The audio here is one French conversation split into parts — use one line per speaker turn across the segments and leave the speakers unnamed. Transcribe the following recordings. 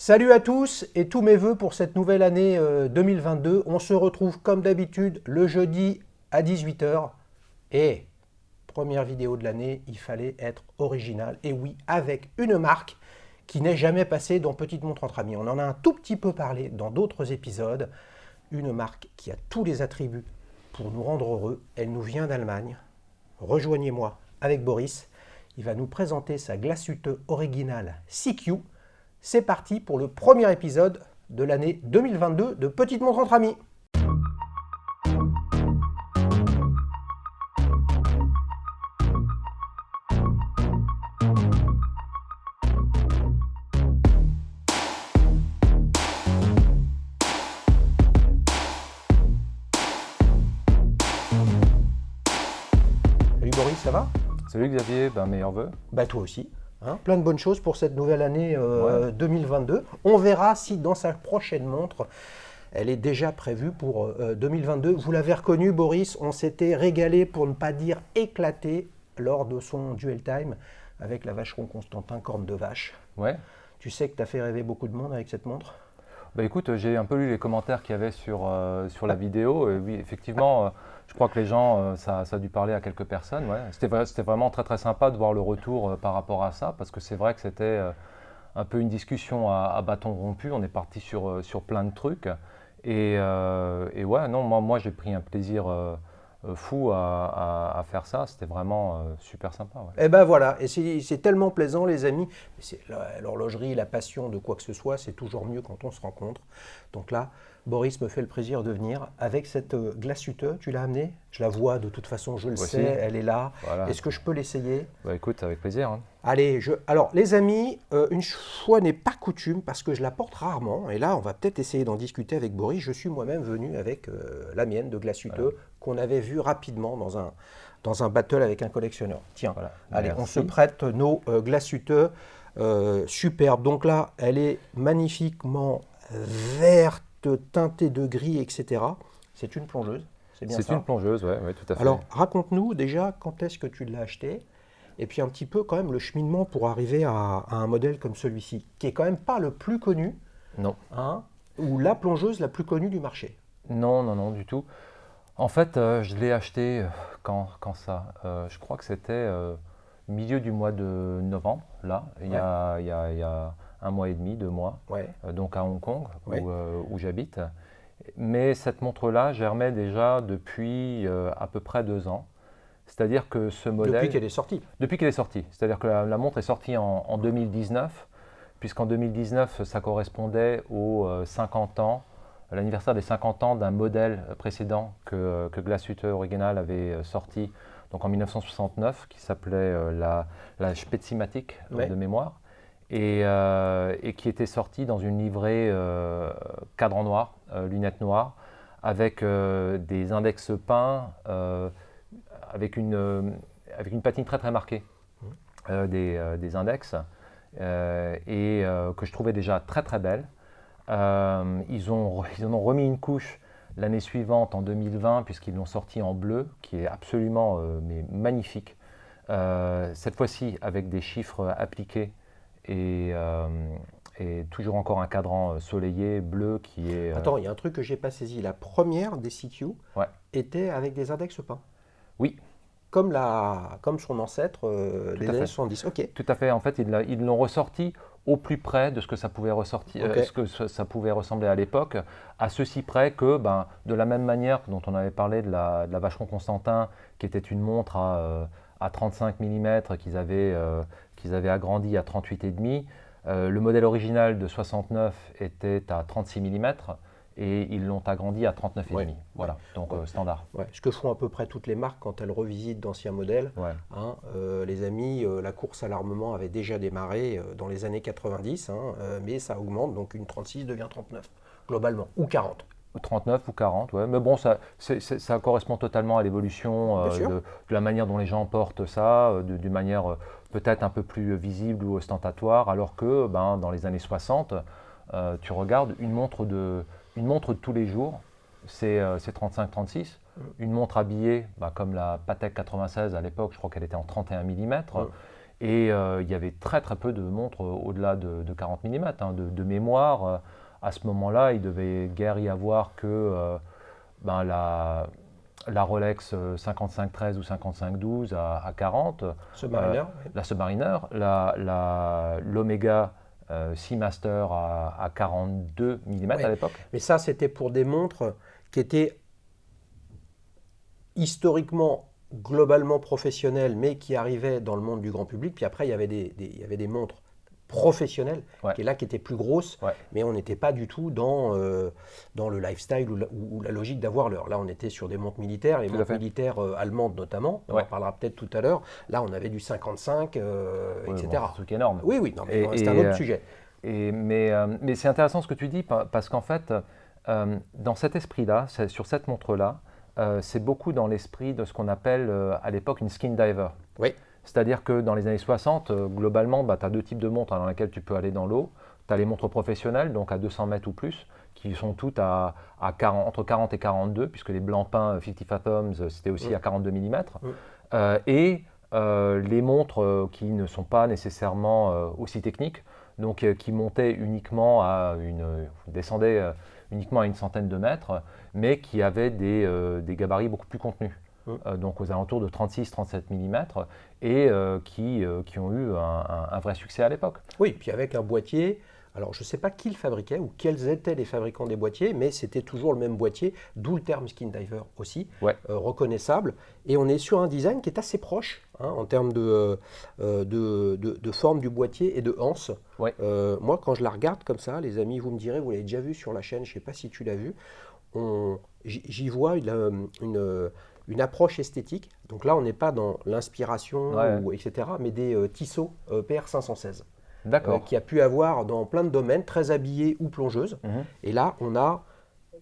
Salut à tous et tous mes vœux pour cette nouvelle année 2022. On se retrouve comme d'habitude le jeudi à 18h. Et première vidéo de l'année, il fallait être original. Et oui, avec une marque qui n'est jamais passée dans Petite Montre entre amis. On en a un tout petit peu parlé dans d'autres épisodes. Une marque qui a tous les attributs pour nous rendre heureux. Elle nous vient d'Allemagne. Rejoignez-moi avec Boris. Il va nous présenter sa Glashütte originale CQ. C'est parti pour le premier épisode de l'année 2022 de Petite Montre entre amis. Salut Boris, ça va ?
Salut Xavier, meilleurs vœux.
Bah toi aussi. Plein de bonnes choses pour cette nouvelle année
Ouais.
2022. On verra si dans sa prochaine montre, elle est déjà prévue pour 2022. Vous l'avez reconnu, Boris, on s'était régalé, pour ne pas dire éclaté, lors de son duel time avec la Vacheron Constantin corne de vache.
Ouais.
Tu sais que tu as fait rêver beaucoup de monde avec cette montre.
Écoute, j'ai un peu lu les commentaires qu'il y avait sur la vidéo. Et oui, effectivement, je crois que les gens, ça a dû parler à quelques personnes. Ouais. C'était vraiment très très sympa de voir le retour par rapport à ça, parce que c'est vrai que c'était un peu une discussion à bâton rompu. On est parti sur plein de trucs. Et ouais, non, moi j'ai pris un plaisir fou à faire ça. C'était vraiment super sympa. Ouais.
Et ben voilà, et c'est tellement plaisant les amis. L'horlogerie, la passion de quoi que ce soit, c'est toujours mieux quand on se rencontre. Donc là, Boris me fait le plaisir de venir avec cette Glashütte. Tu l'as amenée ? Je la vois de toute façon, je le
Voici.
sais, elle est là.
Voilà.
Est-ce que je peux l'essayer ?
Écoute, avec plaisir. Hein.
Allez, alors les amis, une fois n'est pas coutume parce que je la porte rarement. Et là, on va peut-être essayer d'en discuter avec Boris. Je suis moi-même venu avec la mienne de Glashütte qu'on avait vue rapidement dans un battle avec un collectionneur. Tiens,
Voilà.
allez,
Merci.
on se prête nos Glashütte superbes. Donc là, elle est magnifiquement verte, teintée de gris, etc. C'est une plongeuse, c'est bien ça ?
C'est une plongeuse, ouais, tout à fait.
Alors, raconte-nous déjà quand est-ce que tu l'as acheté et puis un petit peu quand même le cheminement pour arriver à un modèle comme celui-ci, qui est quand même pas le plus connu,
Non.
ou la plongeuse la plus connue du marché.
Non, du tout. En fait, je l'ai acheté quand ça je crois que c'était milieu du mois de novembre, là, il y a un mois et demi, 2 mois,
Ouais.
donc à Hong Kong,
Ouais.
où j'habite. Mais cette montre-là, germait déjà depuis à peu près 2 ans. C'est-à-dire que ce modèle…
Depuis qu'elle est sortie.
Depuis qu'elle est sortie. C'est-à-dire que la montre est sortie en 2019, puisqu'en 2019, ça correspondait aux 50 ans, à l'anniversaire des 50 ans d'un modèle précédent que Glashütte Original avait sorti donc en 1969, qui s'appelait la Spezimatic de mémoire, et qui était sorti dans une livrée cadran noir, lunettes noires, avec des index peints, avec une patine très très marquée des index, et que je trouvais déjà très très belle. Ils en ont remis une couche l'année suivante, en 2020, puisqu'ils l'ont sorti en bleu, qui est absolument magnifique. Cette fois-ci avec des chiffres appliqués et toujours encore un cadran soleillé bleu qui est…
Attends, il y a un truc que j'ai pas saisi. La première des CQ
Ouais.
était avec des index peints.
Oui.
Comme son ancêtre des années
fait.
70. Ok.
Tout à fait. En fait, ils l'ont ressorti au plus près de ce que ça pouvait ressortir,
Ok.
ce que ça pouvait ressembler à l'époque, à ceci près que, de la même manière dont on avait parlé de la Vacheron Constantin, qui était une montre à 35 mm qu'ils avaient agrandi à 38,5, le modèle original de 69 était à 36 mm. Et ils l'ont agrandi à 39,5.
Ouais.
Voilà, donc standard.
Ouais. Ce que font à peu près toutes les marques quand elles revisitent d'anciens modèles.
Ouais.
Les amis, la course à l'armement avait déjà démarré dans les années 90, mais ça augmente, donc une 36 devient 39, globalement, ou 40.
39 ou 40, ouais. Mais bon, ça correspond totalement à l'évolution de la manière dont les gens portent ça, d'une manière peut-être un peu plus visible ou ostentatoire, alors que dans les années 60, tu regardes une montre de tous les jours, c'est 35-36. Une montre habillée, comme la Patek 96 à l'époque, je crois qu'elle était en 31 mm. Et il y avait très très peu de montres au-delà de 40 mm. De mémoire, à ce moment-là, il devait guère y avoir que la Rolex 5513 ou 5512 à 40,
Submariner, oui.
la Submariner, l'Omega Seamaster à 42 mm
Ouais.
à l'époque.
Mais ça, c'était pour des montres qui étaient historiquement, globalement professionnelles, mais qui arrivaient dans le monde du grand public. Puis après, il y avait des montres professionnelles,
Ouais.
qui étaient plus grosses,
Ouais.
mais on n'était pas du tout dans le lifestyle ou la logique d'avoir l'heure. Là, on était sur des montres militaires, les
Tout à
montres
fait.
militaires allemandes notamment, on
Ouais.
en parlera peut-être tout à l'heure. Là, on avait du 55,
Ouais,
etc.
bon, c'est un truc énorme.
Oui, oui, non, mais c'est un autre sujet.
Mais c'est intéressant ce que tu dis, parce qu'en fait, dans cet esprit-là, sur cette montre-là, c'est beaucoup dans l'esprit de ce qu'on appelle à l'époque une skin diver.
Oui.
C'est-à-dire que dans les années 60, globalement, tu as deux types de montres dans lesquelles tu peux aller dans l'eau. Tu as les montres professionnelles, donc à 200 mètres ou plus, qui sont toutes entre 40 et 42, puisque les Blancpain 50 Fathoms, c'était aussi à 42 mm. Et les montres qui ne sont pas nécessairement aussi techniques, donc qui montaient uniquement descendaient uniquement à une centaine de mètres, mais qui avaient des gabarits beaucoup plus contenus. Donc aux alentours de 36-37 mm, et qui ont eu un vrai succès à l'époque.
Oui, puis avec un boîtier. Alors, je ne sais pas qui le fabriquait ou quels étaient les fabricants des boîtiers, mais c'était toujours le même boîtier, d'où le terme skin diver aussi,
Ouais.
reconnaissable. Et on est sur un design qui est assez proche en termes de forme du boîtier et de anse.
Ouais.
Moi, quand je la regarde comme ça, les amis, vous me direz, vous l'avez déjà vu sur la chaîne, je ne sais pas si tu l'as vu, j'y vois une approche esthétique. Donc là, on n'est pas dans l'inspiration,
Ouais.
etc., mais des Tissot PR516.
D'accord.
Qui a pu avoir dans plein de domaines, très habillées ou plongeuses. Et là, on a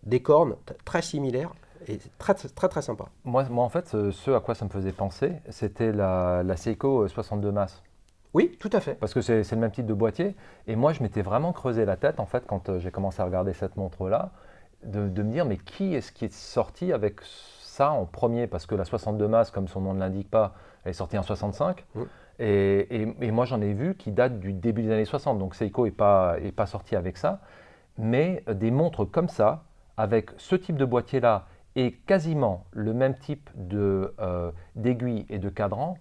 des cornes très similaires et très, très, très sympa.
Moi, en fait, ce à quoi ça me faisait penser, c'était la Seiko 62 Mass.
Oui, tout à fait.
Parce que c'est le même type de boîtier. Et moi, je m'étais vraiment creusé la tête, en fait, quand j'ai commencé à regarder cette montre-là, de me dire, mais qui est-ce qui est sorti avec ça en premier? Parce que la 62 Mass, comme son nom ne l'indique pas, elle est sortie en 65. Et moi, j'en ai vu qui datent du début des années 60. Donc Seiko n'est pas sorti avec ça. Mais des montres comme ça, avec ce type de boîtier-là, et quasiment le même type d'aiguille et de cadran,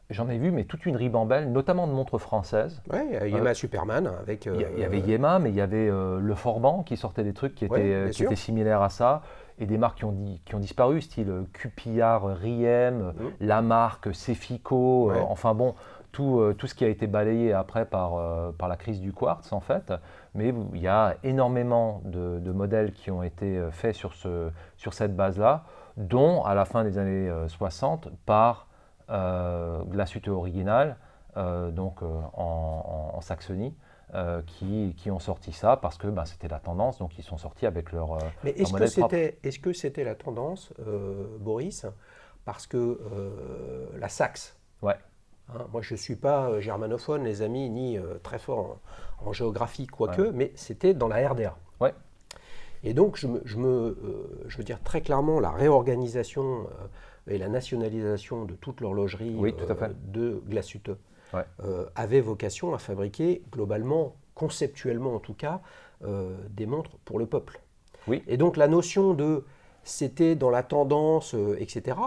j'en ai vu, mais toute une ribambelle, notamment de montres françaises.
Oui, Yema Superman avec.
Il y avait Yema, mais il y avait le Forban qui sortait des trucs qui étaient similaires à ça, et des marques qui ont disparu, style Cupillard, Riem, Lamarque, Cefico, enfin bon, tout ce qui a été balayé après par la crise du quartz en fait. Mais il y a énormément de modèles qui ont été faits sur cette base-là, dont à la fin des années 60 par Glashütte Original, donc en Saxonie, qui ont sorti ça parce que c'était la tendance, donc ils sont sortis avec leur
Mais est-ce que c'était la tendance, Boris, parce que la Saxe,
ouais.
Moi je ne suis pas germanophone, les amis, ni très fort en géographie, quoique, mais c'était dans la RDA.
Ouais.
Et donc je veux dire très clairement, la réorganisation et la nationalisation de toute l'horlogerie de Glashütte avait vocation à fabriquer globalement, conceptuellement en tout cas, des montres pour le peuple.
Oui.
Et donc la notion de c'était dans la tendance, etc.,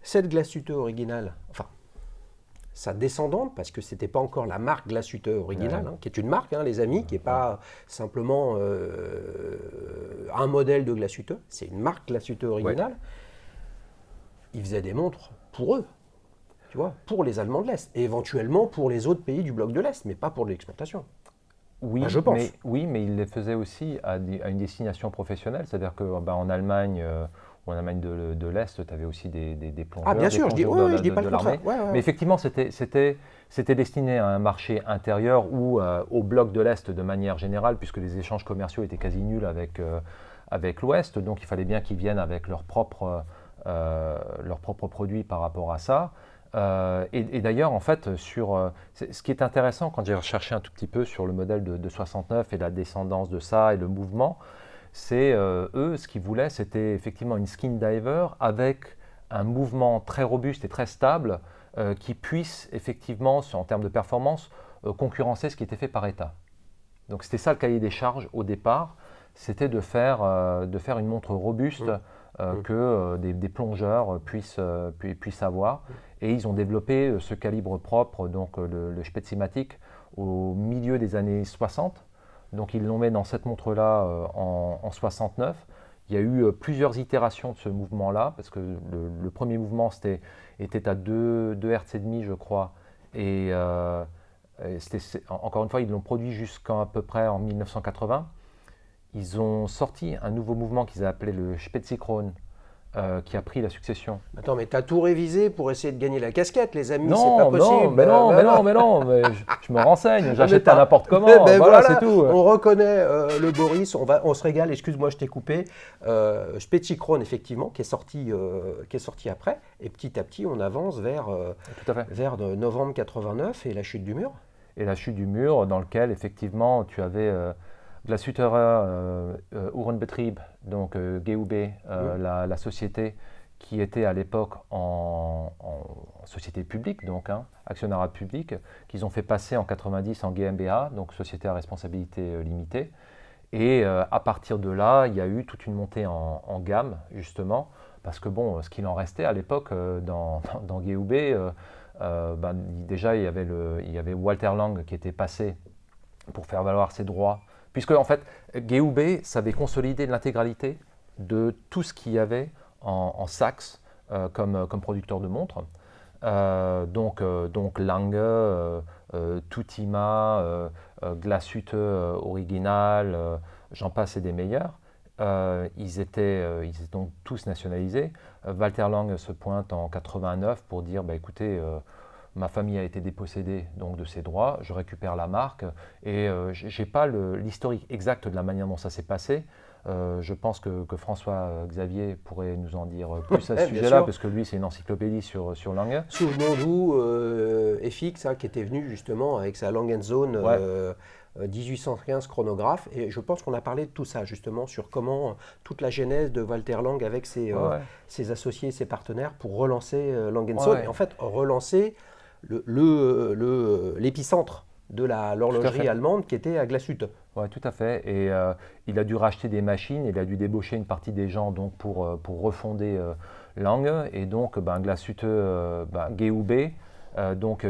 cette Glashütte originale, enfin sa descendante, parce que ce n'était pas encore la marque Glashütte originale, qui est une marque, les amis, qui n'est pas simplement un modèle de Glashütte, c'est une marque Glashütte originale. Ils faisaient des montres pour eux, tu vois, pour les Allemands de l'Est, et éventuellement pour les autres pays du bloc de l'Est, mais pas pour de l'exportation.
Oui,
je pense.
Mais ils les faisaient aussi à une destination professionnelle, c'est-à-dire qu'en Allemagne, ou en Allemagne de l'Est, tu avais aussi des plongeurs.
Ah bien sûr, je dis pas le contraire.
Mais effectivement, c'était destiné à un marché intérieur ou au bloc de l'Est de manière générale, puisque les échanges commerciaux étaient quasi nuls avec l'Ouest, donc il fallait bien qu'ils viennent avec leurs propres produits par rapport à ça. Et d'ailleurs, en fait, ce qui est intéressant quand j'ai recherché un tout petit peu sur le modèle de 69 et la descendance de ça et le mouvement, c'est eux, ce qu'ils voulaient, c'était effectivement une skin diver avec un mouvement très robuste et très stable qui puisse effectivement, en termes de performance, concurrencer ce qui était fait par État. Donc c'était ça le cahier des charges au départ, c'était de faire une montre robuste que des plongeurs puissent avoir. Et ils ont développé ce calibre propre, donc le Spetzimatic, au milieu des années 60. Donc ils l'ont mis dans cette montre-là en 69. Il y a eu plusieurs itérations de ce mouvement-là, parce que le premier mouvement était à 2 Hz et demi, je crois. Encore une fois, ils l'ont produit jusqu'à peu près en 1980. Ils ont sorti un nouveau mouvement qu'ils appelaient le Spetzikrone, qui a pris la succession.
Attends, mais t'as tout révisé pour essayer de gagner la casquette, les amis,
Non,
c'est pas possible.
mais je me renseigne, j'achète pas n'importe comment, voilà, c'est tout.
On reconnaît le Boris, on se régale, excuse-moi, je t'ai coupé. Spetzikrone, effectivement, qui est sorti après, et petit à petit, on avance vers novembre 89 et la chute du mur.
Et la chute du mur, dans lequel, effectivement, tu avais Glashütterer Uhrenbetrieb, donc GUB, la société qui était à l'époque en société publique, donc actionnariat public, qu'ils ont fait passer en 90 en GmbH, donc société à responsabilité limitée. Et à partir de là, il y a eu toute une montée en gamme, justement, parce que bon, ce qu'il en restait à l'époque dans GUB, déjà il y avait Walter Lang qui était passé pour faire valoir ses droits, puisque en fait GUB savait consolider l'intégralité de tout ce qu'il y avait en Sachs comme producteur de montres. Donc Lange, Tutima, Glashütte Original, j'en passe et des meilleurs. Ils étaient donc tous nationalisés. Walter Lang se pointe en 89 pour dire écoutez, ma famille a été dépossédée donc de ses droits, je récupère la marque et je n'ai pas l'historique exact de la manière dont ça s'est passé. Je pense que François Xavier pourrait nous en dire plus à ce sujet-là, parce que lui, c'est une encyclopédie sur Lange.
Souvenons-nous, FX, qui était venu justement avec sa Lang & Söhne 1815 chronographe, et je pense qu'on a parlé de tout ça, justement, sur comment toute la genèse de Walter Lang avec ses associés, ses partenaires, pour relancer Lang & Söhne, et en fait, relancer l'épicentre de l'horlogerie allemande qui était à Glashütte.
Oui, tout à fait. Et il a dû racheter des machines, il a dû débaucher une partie des gens donc, pour refonder Lange. Et donc, Glashütte GUB,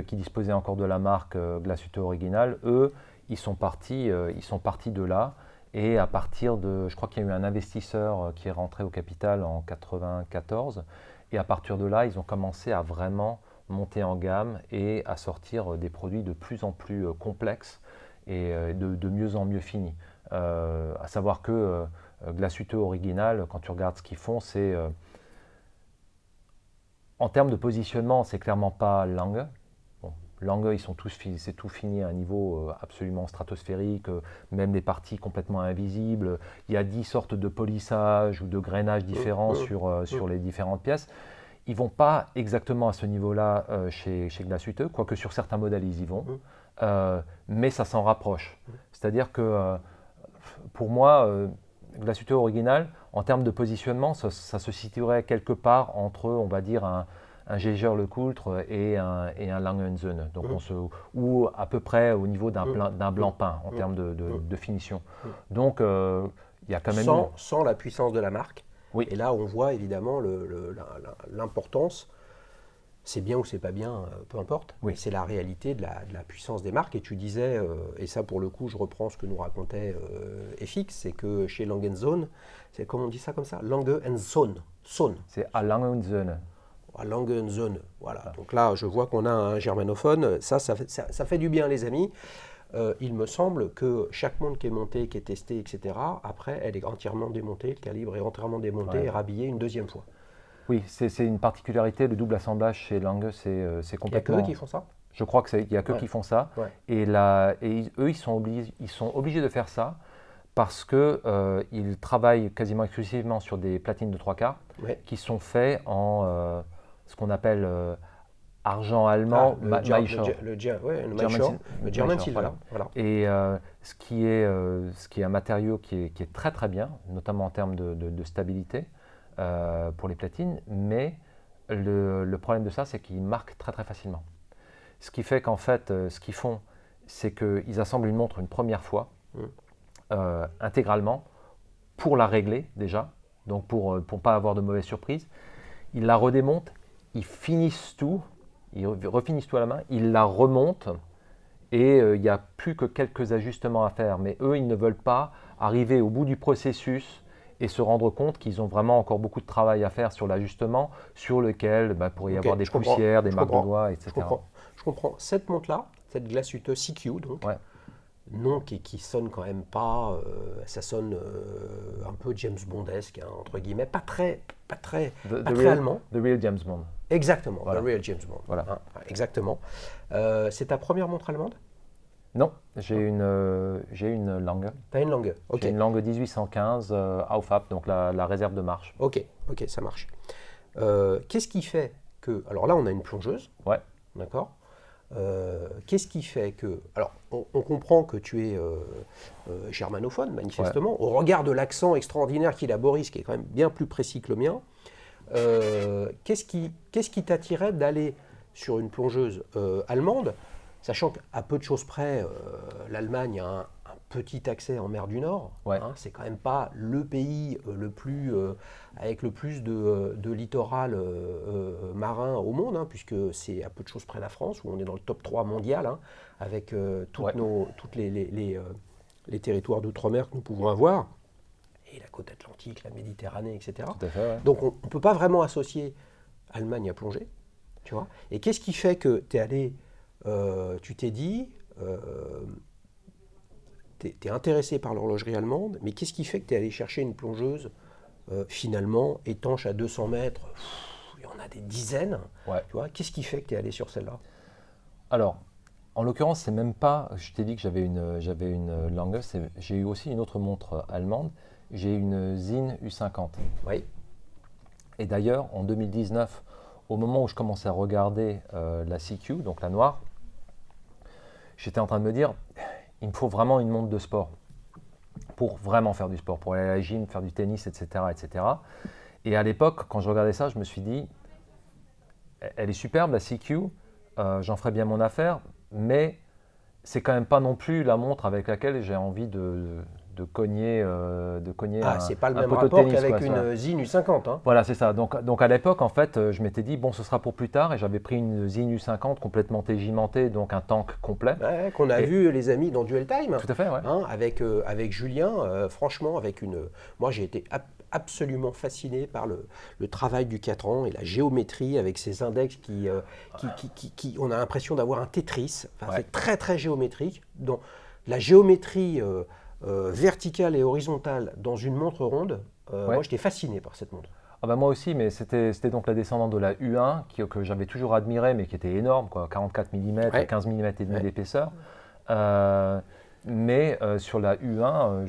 qui disposait encore de la marque Glashütte Original, eux, ils sont partis de là. Et à partir de, je crois qu'il y a eu un investisseur qui est rentré au capital en 1994. Et à partir de là, ils ont commencé à vraiment monter en gamme et à sortir des produits de plus en plus complexes et de mieux en mieux finis. À savoir que Glashütte Original, quand tu regardes ce qu'ils font, c'est en termes de positionnement, c'est clairement pas Lange. Bon, Lange, c'est tout fini à un niveau absolument stratosphérique, même des parties complètement invisibles. Il y a 10 sortes de polissages ou de grainages différents sur les différentes pièces. Ils ne vont pas exactement à ce niveau-là chez Glashütte, quoique sur certains modèles, ils y vont. Mais ça s'en rapproche. C'est-à-dire que pour moi, Glashütte Original, en termes de positionnement, ça se situerait quelque part entre, on va dire, un Jaeger-LeCoultre et un Lange & Söhne. Donc ou à peu près au niveau d'un blanc peint en termes de finition. Donc il y a quand même
sans la puissance de la marque.
Oui.
Et là, on voit évidemment l'importance. C'est bien ou c'est pas bien, peu importe.
Oui.
C'est la réalité de la puissance des marques. Et tu disais, et ça pour le coup, je reprends ce que nous racontait FX, c'est que chez Lange & Söhne, c'est comment on dit ça comme ça, Lange & Söhne.
C'est à Lange & Söhne.
À Lange & Söhne, voilà. Donc là, je vois qu'on a un germanophone. Ça fait du bien, les amis. Il me semble que chaque montre qui est montée, qui est testée, etc., après, elle est entièrement démontée, le calibre est entièrement démonté et rhabillé une deuxième fois.
Oui, c'est une particularité, le double assemblage chez Lange, c'est complètement...
Il n'y a que eux qui font ça?
Je crois qu'il n'y a que qui font ça.
Ouais.
Et eux, ils sont obligés de faire ça parce qu'ils travaillent quasiment exclusivement sur des platines de 3/4 qui sont faits en ce qu'on appelle... argent allemand,
le German Silver. Voilà.
Et ce qui est un matériau qui est très très bien, notamment en termes de stabilité pour les platines, mais le problème de ça, c'est qu'ils marquent très très facilement. Ce qui fait qu'en fait, ce qu'ils font, c'est qu'ils assemblent une montre une première fois, intégralement, pour la régler déjà, donc pour ne pas avoir de mauvaises surprises. Ils la redémontent, ils finissent tout, ils refinissent tout à la main, ils la remontent et il n'y a plus que quelques ajustements à faire. Mais eux, ils ne veulent pas arriver au bout du processus et se rendre compte qu'ils ont vraiment encore beaucoup de travail à faire sur l'ajustement, sur lequel pourrait y avoir des poussières, des marques de doigts, etc.
Je comprends. Cette montre-là, cette Glashütte CQ, donc, nom qui sonne quand même pas, ça sonne un peu James Bondesque, hein, entre guillemets, pas très allemand.
The Real James Bond.
Exactement,
Voilà.
The Real James Bond.
Voilà.
Hein, exactement. C'est ta première montre allemande?
Non, j'ai une Lange.
T'as une Lange, ok.
J'ai une Lange 1815 Aufab, donc la réserve de marche.
Ok, ça marche. Qu'est-ce qui fait que... Alors là, on a une plongeuse.
Ouais.
D'accord. Qu'est-ce qui fait que... Alors, on comprend que tu es germanophone, manifestement, au regard de l'accent extraordinaire qu'il a, Boris, qui est quand même bien plus précis que le mien. Qu'est-ce qui t'attirait d'aller sur une plongeuse allemande, sachant qu'à peu de choses près, l'Allemagne a un petit accès en mer du Nord.
Ouais.
Hein, c'est quand même pas le pays avec le plus de littoral marin au monde, hein, puisque c'est à peu de choses près la France, où on est dans le top 3 mondial, hein, avec tous les territoires d'outre-mer que nous pouvons avoir, et la côte atlantique, la Méditerranée, etc.
Tout à fait, ouais.
Donc on ne peut pas vraiment associer Allemagne à plonger, tu vois. Et qu'est-ce qui fait que tu es allé, tu t'es dit... tu es intéressé par l'horlogerie allemande, mais qu'est-ce qui fait que tu es allé chercher une plongeuse finalement étanche à 200 mètres? Il y en a des dizaines.
Ouais.
Tu vois, qu'est-ce qui fait que tu es allé sur celle-là?
Alors, en l'occurrence, c'est même pas. Je t'ai dit que j'avais une Lange. J'ai eu aussi une autre montre allemande. J'ai une Sinn U50.
Oui.
Et d'ailleurs, en 2019, au moment où je commençais à regarder la CQ, donc la noire, j'étais en train de me dire, il me faut vraiment une montre de sport pour vraiment faire du sport, pour aller à la gym, faire du tennis, etc., etc. Et à l'époque, quand je regardais ça, je me suis dit, elle est superbe la CQ, j'en ferai bien mon affaire, mais c'est quand même pas non plus la montre avec laquelle j'ai envie de cogner
c'est pas le
un
même
poteau de
rapport
tennis,
qu'avec
quoi,
une Sinn U50. Hein.
Voilà, c'est ça. Donc à l'époque, en fait, je m'étais dit, bon, ce sera pour plus tard, et j'avais pris une Sinn U50 complètement tégimentée, donc un tank complet.
Ouais, qu'on a vu, les amis, dans Duel Time.
Tout à fait, ouais.
Hein, avec Julien, franchement, moi j'ai été absolument fasciné par le travail du 4 ans et la géométrie avec ces index qui on a l'impression d'avoir un Tetris. Enfin, c'est très très géométrique. Donc, la géométrie verticale et horizontale dans une montre ronde, moi j'étais fasciné par cette montre.
Ah bah moi aussi, mais c'était donc la descendante de la U1 que j'avais toujours admirée, mais qui était énorme, quoi, 44 mm, 15 mm et demi d'épaisseur. Mais sur la U1,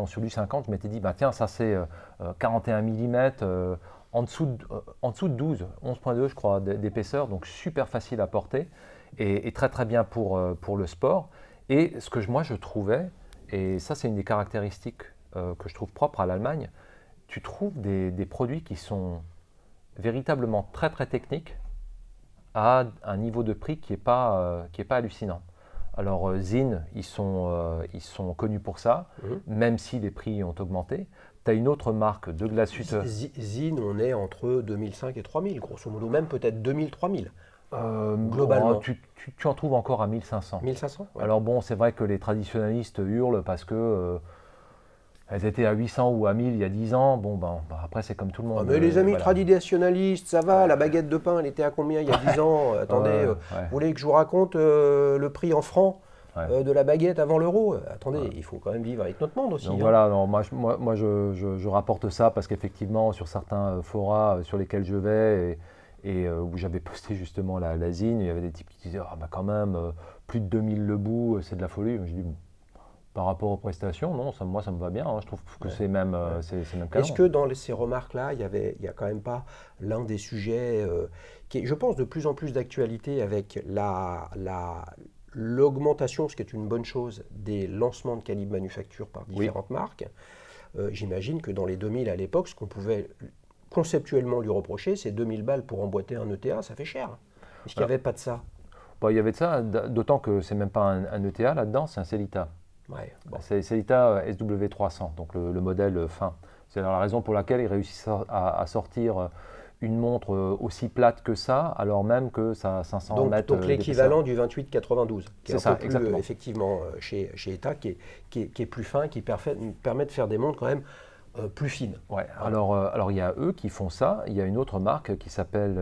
sur l'U50, je m'étais dit, bah, tiens, ça c'est 41 mm, en dessous de 12, 11.2 je crois d'épaisseur, donc super facile à porter et très très bien pour le sport. Et ce que moi je trouvais, et ça c'est une des caractéristiques que je trouve propres à l'Allemagne, tu trouves des produits qui sont véritablement très très techniques à un niveau de prix qui n'est pas hallucinant. Alors Sinn, ils sont connus pour ça, même si les prix ont augmenté. Tu as une autre marque de Glashütte.
Sinn, on est entre 2005 et 3000, grosso modo, même peut-être 2000-3000. Globalement.
Tu en trouves encore à 1500.
1500 ouais.
Alors bon, c'est vrai que les traditionnalistes hurlent parce que elles étaient à 800 ou à 1000 il y a 10 ans. Bon, après, c'est comme tout le monde.
Mais les amis traditionnalistes, ça va, la baguette de pain, elle était à combien il y a 10 ans? Attendez, vous voulez que je vous raconte le prix en francs de la baguette avant l'euro? Attendez, il faut quand même vivre avec notre monde aussi.
Donc
hein.
voilà, non, moi je rapporte ça parce qu'effectivement, sur certains forats sur lesquels je vais et où j'avais posté justement la Sinn, il y avait des types qui disaient quand même, plus de 2000 le bout, c'est de la folie. Je dis, par rapport aux prestations, non, moi ça me va bien, hein. Je trouve que c'est même canon.
Est-ce que dans ces remarques-là, il y a quand même pas l'un des sujets qui est, je pense, de plus en plus d'actualité avec l'augmentation, ce qui est une bonne chose, des lancements de calibre manufacture par différentes marques. J'imagine que dans les 2000 à l'époque, ce qu'on pouvait conceptuellement lui reprocher, c'est 2000 balles pour emboîter un ETA, ça fait cher. Est-ce qu'il n'y avait pas de ça?
Bon, il y avait de ça, d'autant que c'est même pas un ETA là-dedans, c'est un Cellita.
Ouais, bon.
C'est Cellita SW300, donc le modèle fin. C'est la raison pour laquelle ils réussissent à sortir une montre aussi plate que ça, alors même que ça a 500 mètres
Donc l'équivalent du 2892, qui est
C'est
un
ça,
peu plus,
exactement.
effectivement, chez ETA, qui est plus fin, qui permet de faire des montres quand même plus fines.
Ouais. Alors il y a eux qui font ça. Il y a une autre marque qui s'appelle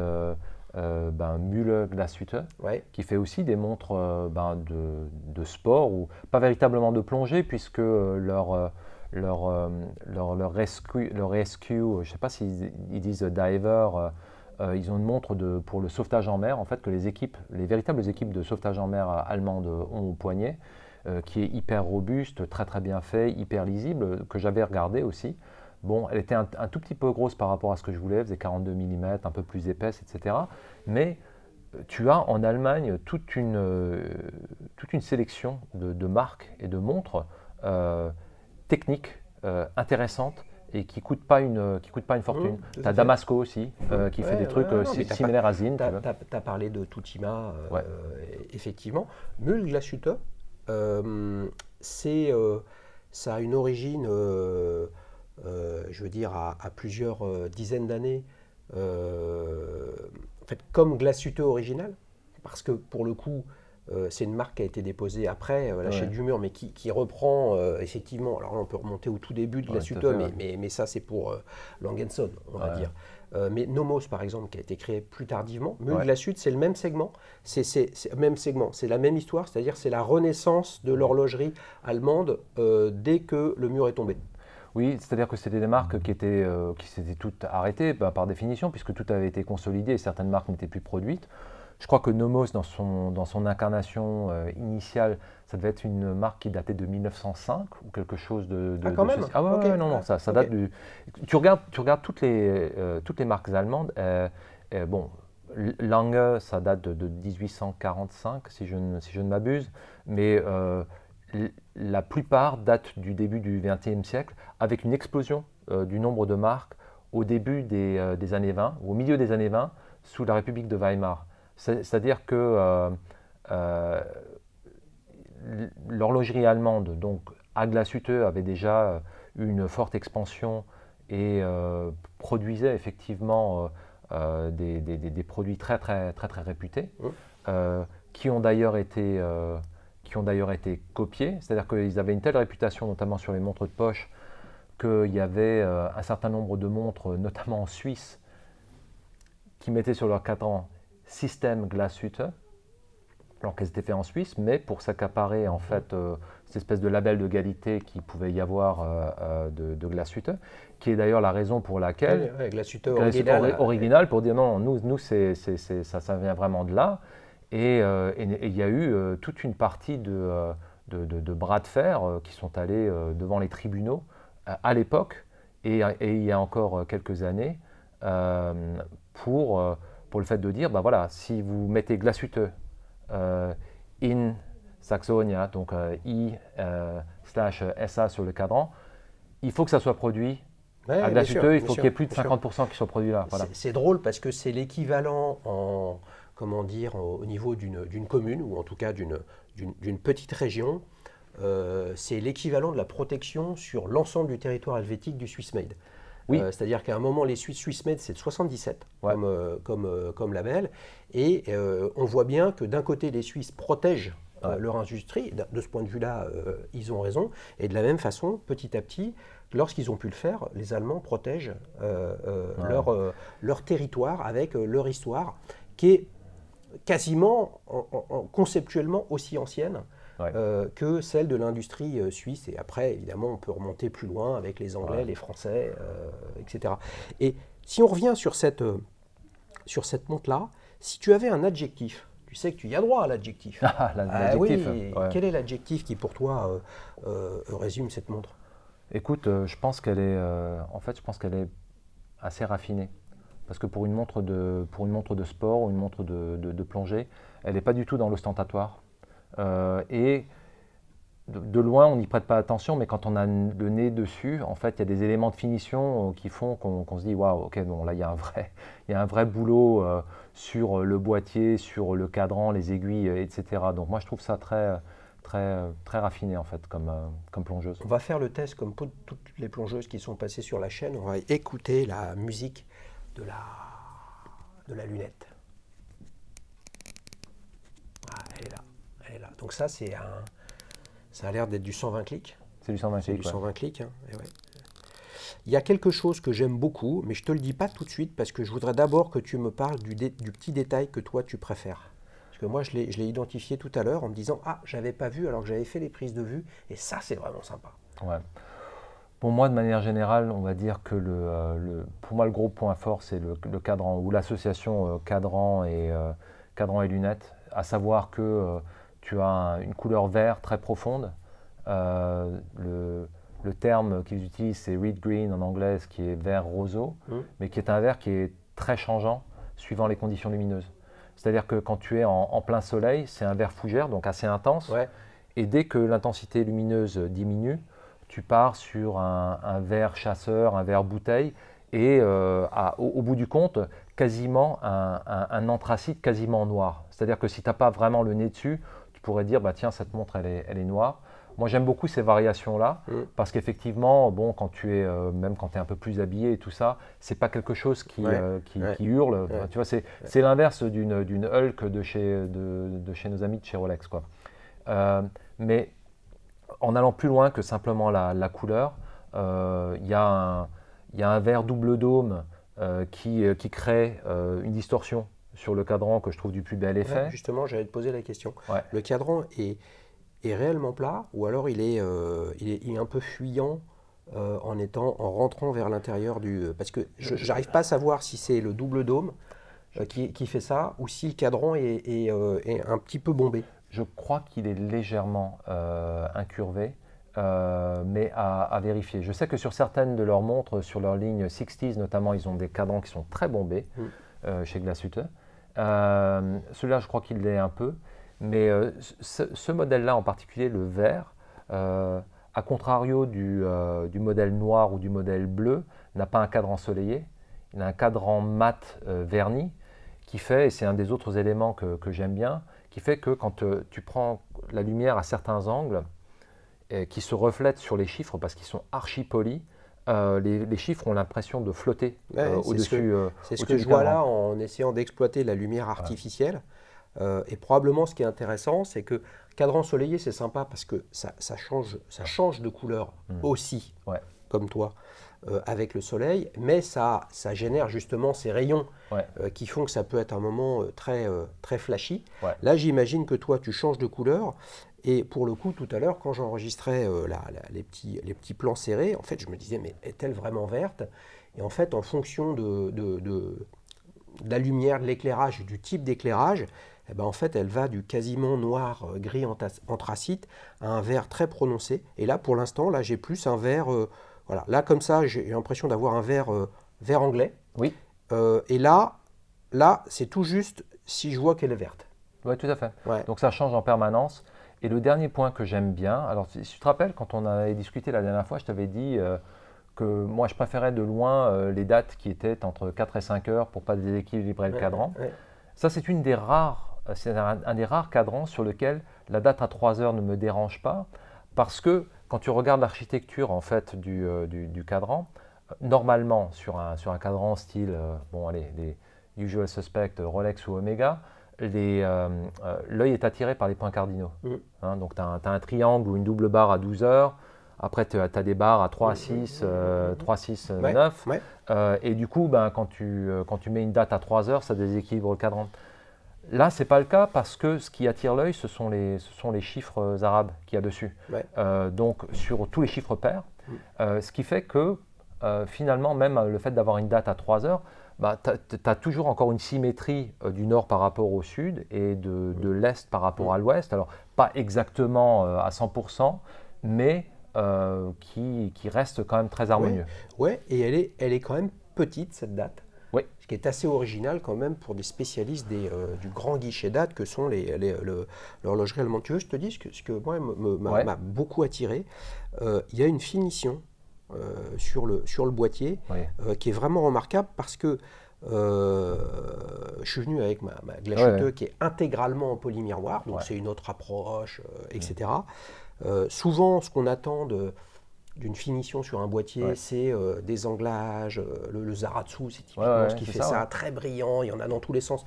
Müller Glashütte,
Ouais.
qui fait aussi des montres de sport, ou pas véritablement de plongée, puisque leur rescue, je ne sais pas s'ils disent diver, ils ont une montre pour le sauvetage en mer, en fait, que les véritables équipes de sauvetage en mer allemandes ont au poignet, qui est hyper robuste, très très bien fait, hyper lisible, que j'avais regardé aussi. Bon, elle était un tout petit peu grosse par rapport à ce que je voulais, elle faisait 42 mm, un peu plus épaisse, etc. Mais tu as en Allemagne toute une sélection de marques et de montres techniques, intéressantes, et qui ne coûtent pas une fortune.
Tout
Tu
à
as
fait.
Damasco aussi, qui fait des trucs
Non, mais
similaires à Zinn.
Tu as parlé de Tutima,
Ouais.
effectivement. Müller Glashütte, ça a une origine, je veux dire, à plusieurs dizaines d'années. En fait, comme Glashütte original, parce que pour le coup, c'est une marque qui a été déposée après la chaîne du mur, mais qui reprend effectivement. Alors là, on peut remonter au tout début de
Ouais,
Glashütte,
tout à fait, ouais.
mais ça, c'est pour Langenson, on va
Ouais.
dire. Mais Nomos, par exemple, qui a été créé plus tardivement, Müller
Ouais.
Glashütte, c'est le même segment. Même segment, c'est la même histoire, c'est-à-dire c'est la renaissance de l'horlogerie allemande dès que le mur est tombé.
Oui, c'est-à-dire que c'était des marques qui s'étaient toutes arrêtées par définition, puisque tout avait été consolidé et certaines marques n'étaient plus produites. Je crois que Nomos, dans son incarnation initiale, ça devait être une marque qui datait de 1905 ou quelque chose
Ah, quand même.
ceci. Ah ouais,
Ok.
ouais, non, non, ça
Ok.
date du... Tu regardes toutes les marques allemandes. Bon, Lange, ça date de 1845, si je ne m'abuse, mais la plupart datent du début du XXe siècle, avec une explosion du nombre de marques au début des années 20, ou au milieu des années 20, sous la République de Weimar. C'est-à-dire que l'horlogerie allemande, donc à Glashütte, avait déjà une forte expansion et produisait effectivement des produits très très très très réputés, qui ont d'ailleurs été copiés. C'est-à-dire qu'ils avaient une telle réputation, notamment sur les montres de poche, qu'il y avait un certain nombre de montres, notamment en Suisse, qui mettaient sur leur cadran Système Glashütte, alors qu'elles étaient faites en Suisse, mais pour s'accaparer en fait cette espèce de label de qualité qu'il pouvait y avoir de Glashütte, qui est d'ailleurs la raison pour laquelle
Glashütte
Glashütte original, pour dire non, nous ça vient vraiment de là. Et il y a eu toute une partie de bras de fer qui sont allés devant les tribunaux à l'époque et il y a encore quelques années pour le fait de dire, bah voilà, si vous mettez Glashütte in Saxonia, donc I/SA sur le cadran, il faut que ça soit produit à Glashütte, il faut qu'il y ait plus de 50% qui soient produits là. Voilà.
C'est drôle parce que c'est l'équivalent comment dire, au niveau d'une commune, ou en tout cas d'une petite région. C'est l'équivalent de la protection sur l'ensemble du territoire helvétique du Swiss Made.
Oui.
C'est-à-dire qu'à un moment, les Swiss Made, c'est de 77
Ouais.
comme label. Et on voit bien que d'un côté, les Suisses protègent
Ouais.
leur industrie. De ce point de vue-là, ils ont raison. Et de la même façon, petit à petit, lorsqu'ils ont pu le faire, les Allemands protègent leur territoire avec leur histoire, qui est quasiment conceptuellement aussi ancienne
Ouais.
que celle de l'industrie suisse. Et après, évidemment, on peut remonter plus loin avec les Anglais,
Ouais.
les Français, etc. Et si on revient sur cette montre-là, si tu avais un adjectif, tu sais que tu y as droit à l'adjectif.
L'adjectif.
Oui,
Ouais.
quel est l'adjectif qui, pour toi, résume cette montre?
Écoute, je pense qu'elle est, je pense qu'elle est assez raffinée. Parce que pour une montre de sport ou une montre de plongée, elle n'est pas du tout dans l'ostentatoire. Et de loin, on n'y prête pas attention, mais quand on a le nez dessus, en fait, il y a des éléments de finition qui font qu'on se dit, waouh, ok, bon, là, il y a un vrai boulot sur le boîtier, sur le cadran, les aiguilles, etc. Donc moi, je trouve ça très raffiné, en fait, comme plongeuse.
On va faire le test comme pour toutes les plongeuses qui sont passées sur la chaîne. On va écouter la musique de la lunette. Ah, elle est là. Elle est là. Donc ça, ça a l'air d'être du 120 clics.
C'est du 120
C'est
clics.
du 120 clics. Hein. Et ouais. Il y a quelque chose que j'aime beaucoup, mais je ne te le dis pas tout de suite parce que je voudrais d'abord que tu me parles du petit détail que toi tu préfères. Parce que moi je l'ai identifié tout à l'heure en me disant « Ah, j'avais pas vu alors que j'avais fait les prises de vue et ça c'est vraiment sympa. »
Ouais. Pour moi, de manière générale, on va dire que pour moi, le gros point fort, c'est le cadran ou l'association cadran et lunettes, à savoir que tu as une couleur vert très profonde. Le terme qu'ils utilisent, c'est reed green en anglais, ce qui est vert roseau, mais qui est un vert qui est très changeant suivant les conditions lumineuses. C'est-à-dire que quand tu es en plein soleil, c'est un vert fougère, donc assez intense.
Ouais.
Et dès que l'intensité lumineuse diminue, tu pars sur un vert chasseur, un vert bouteille, et au bout du compte, quasiment un anthracite quasiment noir. C'est-à-dire que si tu n'as pas vraiment le nez dessus, tu pourrais dire, bah, tiens, cette montre, elle est noire. Moi, j'aime beaucoup ces variations-là, parce qu'effectivement, bon, même quand tu es un peu plus habillé et tout ça, c'est pas quelque chose qui hurle.
Ouais.
Tu vois, c'est l'inverse d'une Hulk de chez nos amis de chez Rolex, quoi. Mais en allant plus loin que simplement la couleur, il y a un verre double dôme qui crée une distorsion sur le cadran que je trouve du plus bel effet.
Ouais, justement, j'allais te poser la question.
Ouais.
Le cadran est réellement plat ou alors il est un peu fuyant en rentrant vers l'intérieur du... Parce que je n'arrive pas à savoir si c'est le double dôme qui fait ça ou si le cadran est un petit peu bombé.
Je crois qu'il est légèrement incurvé, mais à vérifier. Je sais que sur certaines de leurs montres, sur leur ligne 60s notamment, ils ont des cadrans qui sont très bombés chez Glashütte. Celui-là, je crois qu'il l'est un peu. Mais ce modèle-là en particulier, le vert, à contrario du modèle noir ou du modèle bleu, n'a pas un cadre ensoleillé. Il a un cadran mat verni qui fait, et c'est un des autres éléments que j'aime bien, qui fait que quand tu prends la lumière à certains angles, qui se reflètent sur les chiffres parce qu'ils sont archi polis, les chiffres ont l'impression de flotter au-dessus.
C'est ce que je vois là en essayant d'exploiter la lumière artificielle. Et probablement ce qui est intéressant, c'est que cadran ensoleillé, c'est sympa parce que ça change de couleur aussi, comme toi, avec le soleil, mais ça génère justement ces rayons qui font que ça peut être un moment très flashy.
Ouais.
Là, j'imagine que toi, tu changes de couleur. Et pour le coup, tout à l'heure, quand j'enregistrais les petits plans serrés, en fait, je me disais, mais est-elle vraiment verte? Et en fait, en fonction de la lumière, de l'éclairage, du type d'éclairage, eh ben en fait, elle va du quasiment noir gris anthracite à un vert très prononcé. Et là, pour l'instant, là, j'ai plus un vert, voilà. Là, comme ça, j'ai l'impression d'avoir un vert anglais.
Oui.
Et là, c'est tout juste si je vois qu'elle est verte.
Oui, tout à fait.
Ouais.
Donc ça change en permanence. Et le dernier point que j'aime bien, alors si tu te rappelles, quand on avait discuté la dernière fois, je t'avais dit que moi, je préférais de loin les dates qui étaient entre 4 et 5 heures pour ne pas déséquilibrer le cadran. Ça, c'est un des rares cadrans sur lequel la date à 3 heures ne me dérange pas, parce que quand tu regardes l'architecture en fait du cadran, normalement sur un cadran style, les usual suspects, Rolex ou Omega, l'œil est attiré par les points cardinaux. Donc tu as un triangle ou une double barre à 12 heures, après tu as des barres à 3, 6, 3, 6, 9. Et du coup, quand tu mets une date à 3 heures, ça déséquilibre le cadran. Là, ce n'est pas le cas parce que ce qui attire l'œil, ce sont les chiffres arabes qu'il y a dessus. Donc sur tous les chiffres pairs, ce qui fait que finalement, même le fait d'avoir une date à 3 heures, tu as toujours encore une symétrie du nord par rapport au sud et de l'est par rapport à l'ouest. Alors, pas exactement à 100%, mais qui reste quand même très harmonieux.
Ouais, et elle est quand même petite, cette date.
Oui.
Ce qui est assez original quand même pour des spécialistes du grand guichet date que sont l'horlogerie allemande. Tu veux que je te dise ce que moi m'a beaucoup attiré. Il y a une finition sur le boîtier qui est vraiment remarquable parce que je suis venu avec ma Glashütte qui est intégralement en polymiroir, donc c'est une autre approche, etc. Souvent, ce qu'on attend d'une finition sur un boîtier, c'est des anglages, le Zaratsu, c'est typiquement ce qui fait ça, très brillant, il y en a dans tous les sens.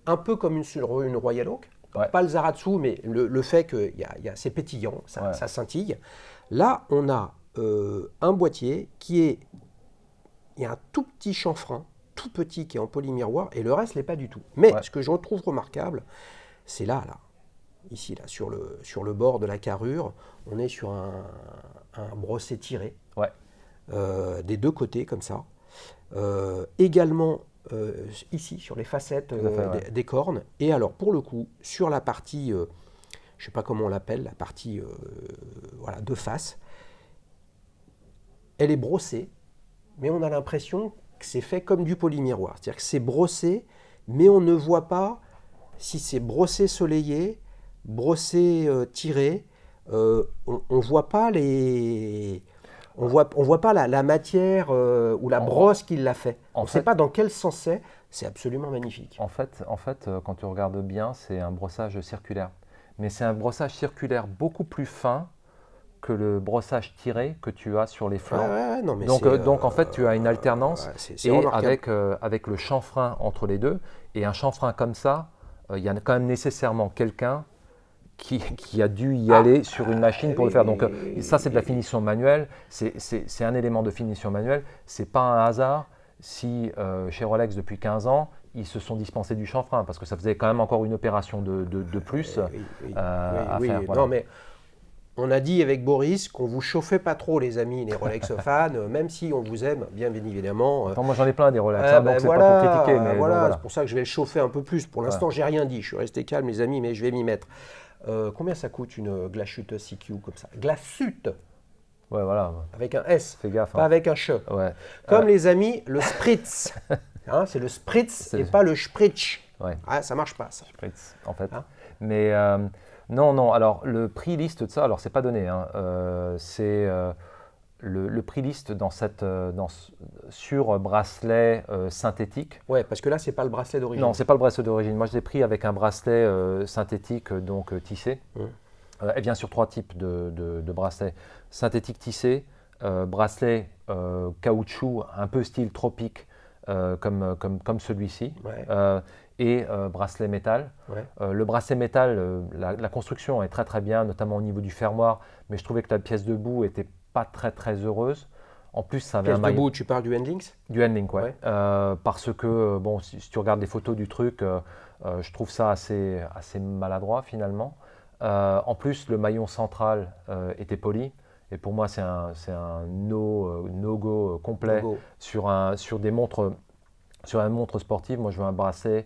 Un peu comme une Royal Oak, pas le Zaratsu, mais le fait que c'est pétillant, ça scintille. Là, on a un boîtier il y a un tout petit chanfrein, tout petit qui est en polymiroir, et le reste, n'est pas du tout. Mais ce que je retrouve remarquable, c'est ici, sur le bord de la carrure, on est sur un brosset tiré, des deux côtés, comme ça. Également, ici, sur les facettes des cornes. Et alors, pour le coup, sur la partie, je ne sais pas comment on l'appelle, la partie de face, elle est brossée, mais on a l'impression que c'est fait comme du polymiroir. C'est-à-dire que c'est brossé, mais on ne voit pas si c'est brossé soleillé, brossé tiré. On voit pas on voit pas la matière ou la brosse qui l'a fait. On ne sait pas dans quel sens c'est. C'est absolument magnifique.
En fait, quand tu regardes bien, c'est un brossage circulaire. Mais c'est un brossage circulaire beaucoup plus fin que le brossage tiré que tu as sur les flancs. Donc en fait, tu as une alternance avec le chanfrein entre les deux. Et un chanfrein comme ça, il y a quand même nécessairement quelqu'un qui a dû y aller sur une machine pour le faire. Donc ça, c'est de la finition manuelle. C'est un élément de finition manuelle. Ce n'est pas un hasard si chez Rolex, depuis 15 ans, ils se sont dispensés du chanfrein parce que ça faisait quand même encore une opération de plus à faire. Voilà.
Non, mais on a dit avec Boris qu'on vous chauffait pas trop, les amis, les Rolex fans, même si on vous aime, bien évidemment.
Moi, j'en ai plein des Rolex, donc c'est pas pour critiquer. Mais voilà.
C'est pour ça que je vais le chauffer un peu plus. Pour l'instant, j'ai rien dit. Je suis resté calme, les amis, mais je vais m'y mettre. Combien ça coûte une Glashütte CQ comme ça? Glashütte.
Ouais, voilà.
Avec un S.
Fais gaffe.
Pas avec un che.
Ouais.
Comme les amis, le Spritz. C'est le Spritz et pas le Spritz.
Ouais.
Ça marche pas, ça.
Spritz, en fait. Mais non. Alors, le prix liste de ça, alors c'est pas donné. C'est le prix liste sur bracelet synthétique.
Ouais, parce que là, c'est pas le bracelet d'origine.
Non, c'est pas le bracelet d'origine. Moi, je l'ai pris avec un bracelet synthétique, donc tissé. Elle vient sur 3 types de bracelets. Synthétique tissé, bracelet caoutchouc, un peu style tropique, comme celui-ci. Et bracelet métal. Le bracelet métal, la construction est très très bien, notamment au niveau du fermoir, mais je trouvais que la pièce de bout était pas très très heureuse. En plus, ça avait
pièce de bout, tu parles du Handlinks?
Du Handlink, ouais. Parce que, bon, si tu regardes les photos du truc, je trouve ça assez maladroit finalement. En plus, le maillon central était poli. Et pour moi, c'est un no-go complet sur des montres. Sur une montre sportive, moi je veux un bracelet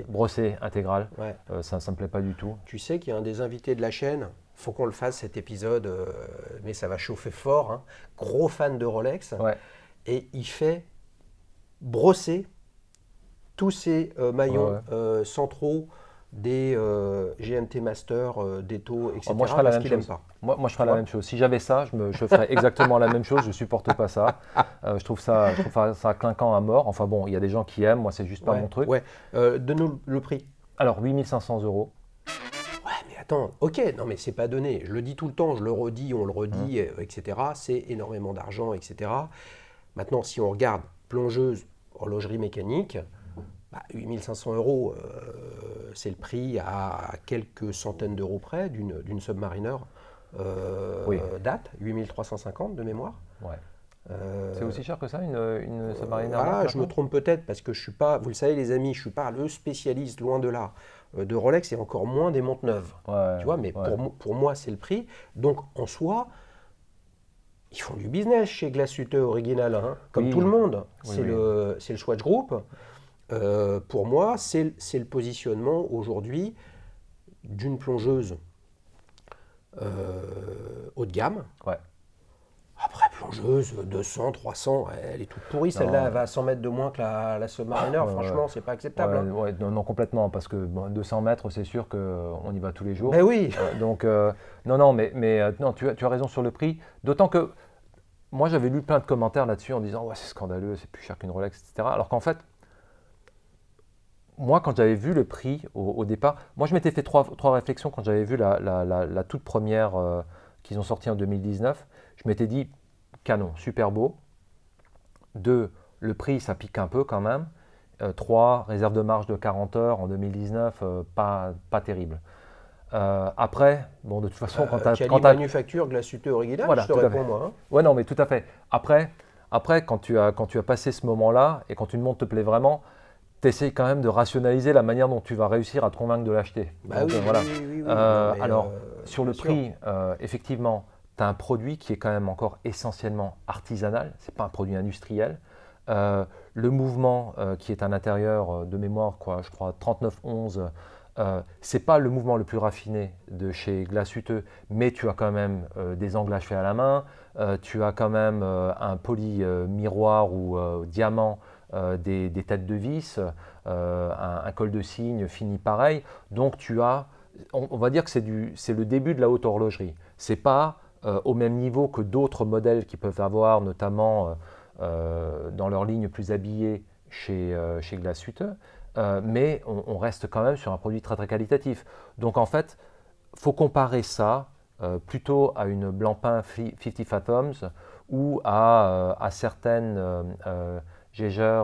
brossé intégral. Ça ne me plaît pas du tout.
Tu sais qu'il y a un des invités de la chaîne, il faut qu'on le fasse cet épisode, mais ça va chauffer fort. Gros fan de Rolex. Et il fait brosser tous ces maillons centraux des GMT Master, Detto, etc.
Moi, je ferais la même chose. Moi, je ferais la même chose. Si j'avais ça, je ferais exactement la même chose. Je ne supporte pas ça. Je trouve ça clinquant à mort. Enfin bon, il y a des gens qui aiment. Moi, c'est juste pas mon truc.
Donne-nous le prix.
Alors, 8 500 €.
Ouais, mais attends. Ok, non, mais c'est pas donné. Je le dis tout le temps, je le redis, on le redit, etc. C'est énormément d'argent, etc. Maintenant, si on regarde plongeuse, horlogerie mécanique, 8 500 €, c'est le prix à quelques centaines d'euros près d'une Submariner date, 8 350 de mémoire.
C'est aussi cher que ça, une Submariner?
Je me trompe peut-être parce que je suis pas, vous le savez les amis, je suis pas le spécialiste, loin de là, de Rolex et encore moins des montres neuves. Tu vois, mais pour moi c'est le prix. Donc en soi, ils font du business chez Glashütte Original, comme tout le monde. C'est le Swatch Group. Pour moi, c'est le positionnement aujourd'hui d'une plongeuse haut de gamme. Après, chargeuse, 200, 300, elle est toute pourrie. Celle-là, elle va à 100 mètres de moins que la Submariner. Franchement, c'est pas acceptable. Hein.
Ouais, non, complètement, parce que 200 mètres, c'est sûr qu'on y va tous les jours.
Ben oui.
Donc, non, non, tu as raison sur le prix. D'autant que moi, j'avais lu plein de commentaires là-dessus en disant ouais, c'est scandaleux, c'est plus cher qu'une Rolex, etc. Alors qu'en fait, moi, quand j'avais vu le prix au départ, moi, je m'étais fait trois réflexions quand j'avais vu la toute première qu'ils ont sortie en 2019. Je m'étais dit, canon, super beau. 2, le prix, ça pique un peu quand même. 3, réserve de marge de 40 heures en 2019, pas terrible. Après, bon, de toute façon, quand tu as...
manufacture, glacuteux original,
voilà,
je te réponds moi. Hein.
Ouais, non, mais tout à fait. Après quand tu as passé ce moment-là et quand une montre te plaît vraiment, tu essaies quand même de rationaliser la manière dont tu vas réussir à te convaincre de l'acheter.
Bah oui,
voilà.
oui.
Alors, sur le prix, effectivement, tu as un produit qui est quand même encore essentiellement artisanal, ce n'est pas un produit industriel. Le mouvement qui est à l'intérieur de mémoire, je crois 3911, c'est pas le mouvement le plus raffiné de chez Glashütte, mais tu as quand même des anglages faits à la main, tu as quand même un poli miroir ou diamant, des têtes de vis, un col de cygne fini pareil. Donc tu as, on va dire que c'est le début de la haute horlogerie. C'est pas au même niveau que d'autres modèles qu'ils peuvent avoir, notamment dans leur ligne plus habillée chez Glashütte. Mais on reste quand même sur un produit très très qualitatif. Donc en fait, il faut comparer ça plutôt à une Blancpain 50 Fathoms ou à certaines Jaeger.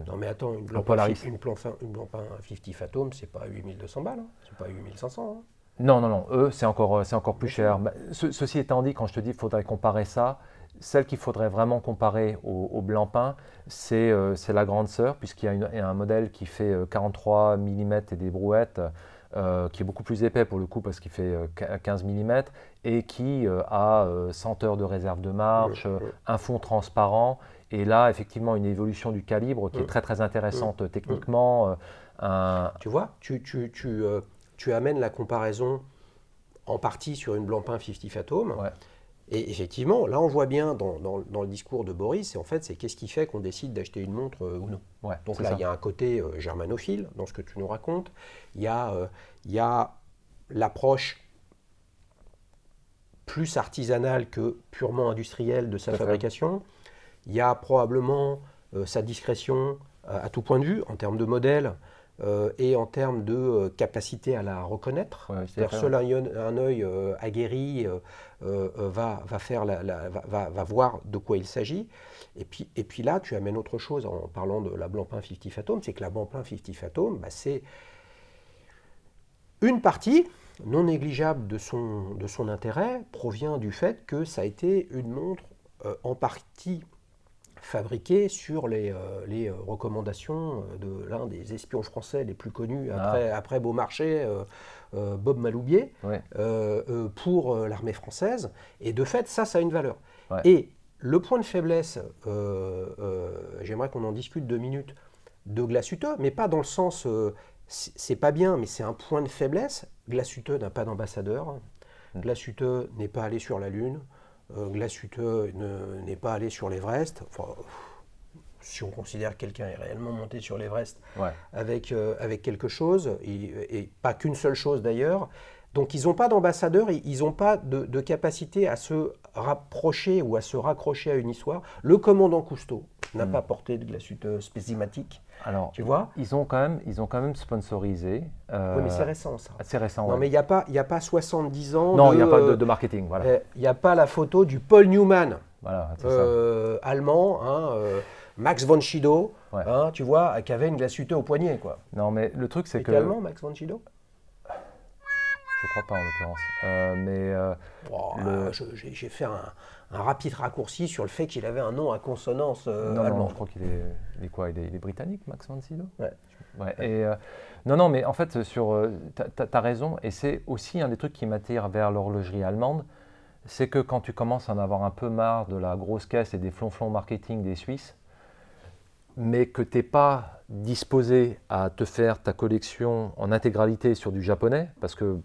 Non mais attends, une Blancpain 50 Fathoms, c'est pas 8200 balles, hein. C'est pas 8500. Hein.
Non, eux c'est encore plus cher. Ceci étant dit, quand je te dis qu'il faudrait comparer ça, celle qu'il faudrait vraiment comparer au Blancpain, c'est la grande sœur, puisqu'il y a un modèle qui fait 43 mm et des brouettes, qui est beaucoup plus épais pour le coup parce qu'il fait 15 mm, et qui a 100 heures de réserve de marche, un fond transparent, et là effectivement une évolution du calibre qui est très très intéressante techniquement.
Tu vois, tu amènes la comparaison en partie sur une Blancpain 50 Fathoms.
Ouais.
Et effectivement, là on voit bien dans le discours de Boris, c'est qu'est-ce qui fait qu'on décide d'acheter une montre ou non.
Ouais,
donc là, il y a un côté germanophile dans ce que tu nous racontes. Il y a l'approche plus artisanale que purement industrielle de sa fabrication. Il y a probablement sa discrétion à tout point de vue, en termes de modèle et en termes de capacité à la reconnaître.
Ouais,
c'est-à-dire seul un œil aguerri va voir de quoi il s'agit. Et puis là, tu amènes autre chose en parlant de la Blancpain 50 Fathoms, c'est que la Blancpain 50 Fathoms, c'est une partie non négligeable de son intérêt provient du fait que ça a été une montre en partie fabriquée sur les recommandations de l'un des espions français les plus connus après Beaumarchais, Bob Maloubier, pour l'armée française. Et de fait, ça a une valeur. Ouais. Et le point de faiblesse, j'aimerais qu'on en discute 2 minutes, de Glashütte, mais pas dans le sens, c'est pas bien, mais c'est un point de faiblesse. Glashütte n'a pas d'ambassadeur. Glashütte n'est pas allé sur la Lune. Glashütte n'est pas allé sur l'Everest. Enfin, si on considère que quelqu'un est réellement monté sur l'Everest avec quelque chose, et pas qu'une seule chose d'ailleurs. Donc ils n'ont pas d'ambassadeur, ils n'ont pas de capacité à se rapprocher ou à se raccrocher à une histoire. Le commandant Cousteau n'a pas porté de Glashütte spécimatique.
Alors,
tu vois,
ils ont quand même sponsorisé.
Oui, mais c'est récent ça.
C'est récent.
Non, mais il n'y a pas 70 ans.
Non, il n'y a pas de marketing. Voilà.
Il n'y a pas la photo du Paul Newman,
voilà,
allemand, Max von Sydow, tu vois, qui avait une Glashütte au poignet, quoi.
Non, mais le truc c'est que.
Il était allemand, Max von Sydow?
Je crois pas en l'occurrence.
J'ai fait un rapide raccourci sur le fait qu'il avait un nom à consonance allemande.
Non, je crois qu'il est quoi? Il est britannique, Max von Sydow?
Ouais.
Et non, mais en fait, t'as raison, et c'est aussi un des trucs qui m'attire vers l'horlogerie allemande, c'est que quand tu commences à en avoir un peu marre de la grosse caisse et des flonflons marketing des Suisses, mais que tu n'es pas disposé à te faire ta collection en intégralité sur du japonais, parce que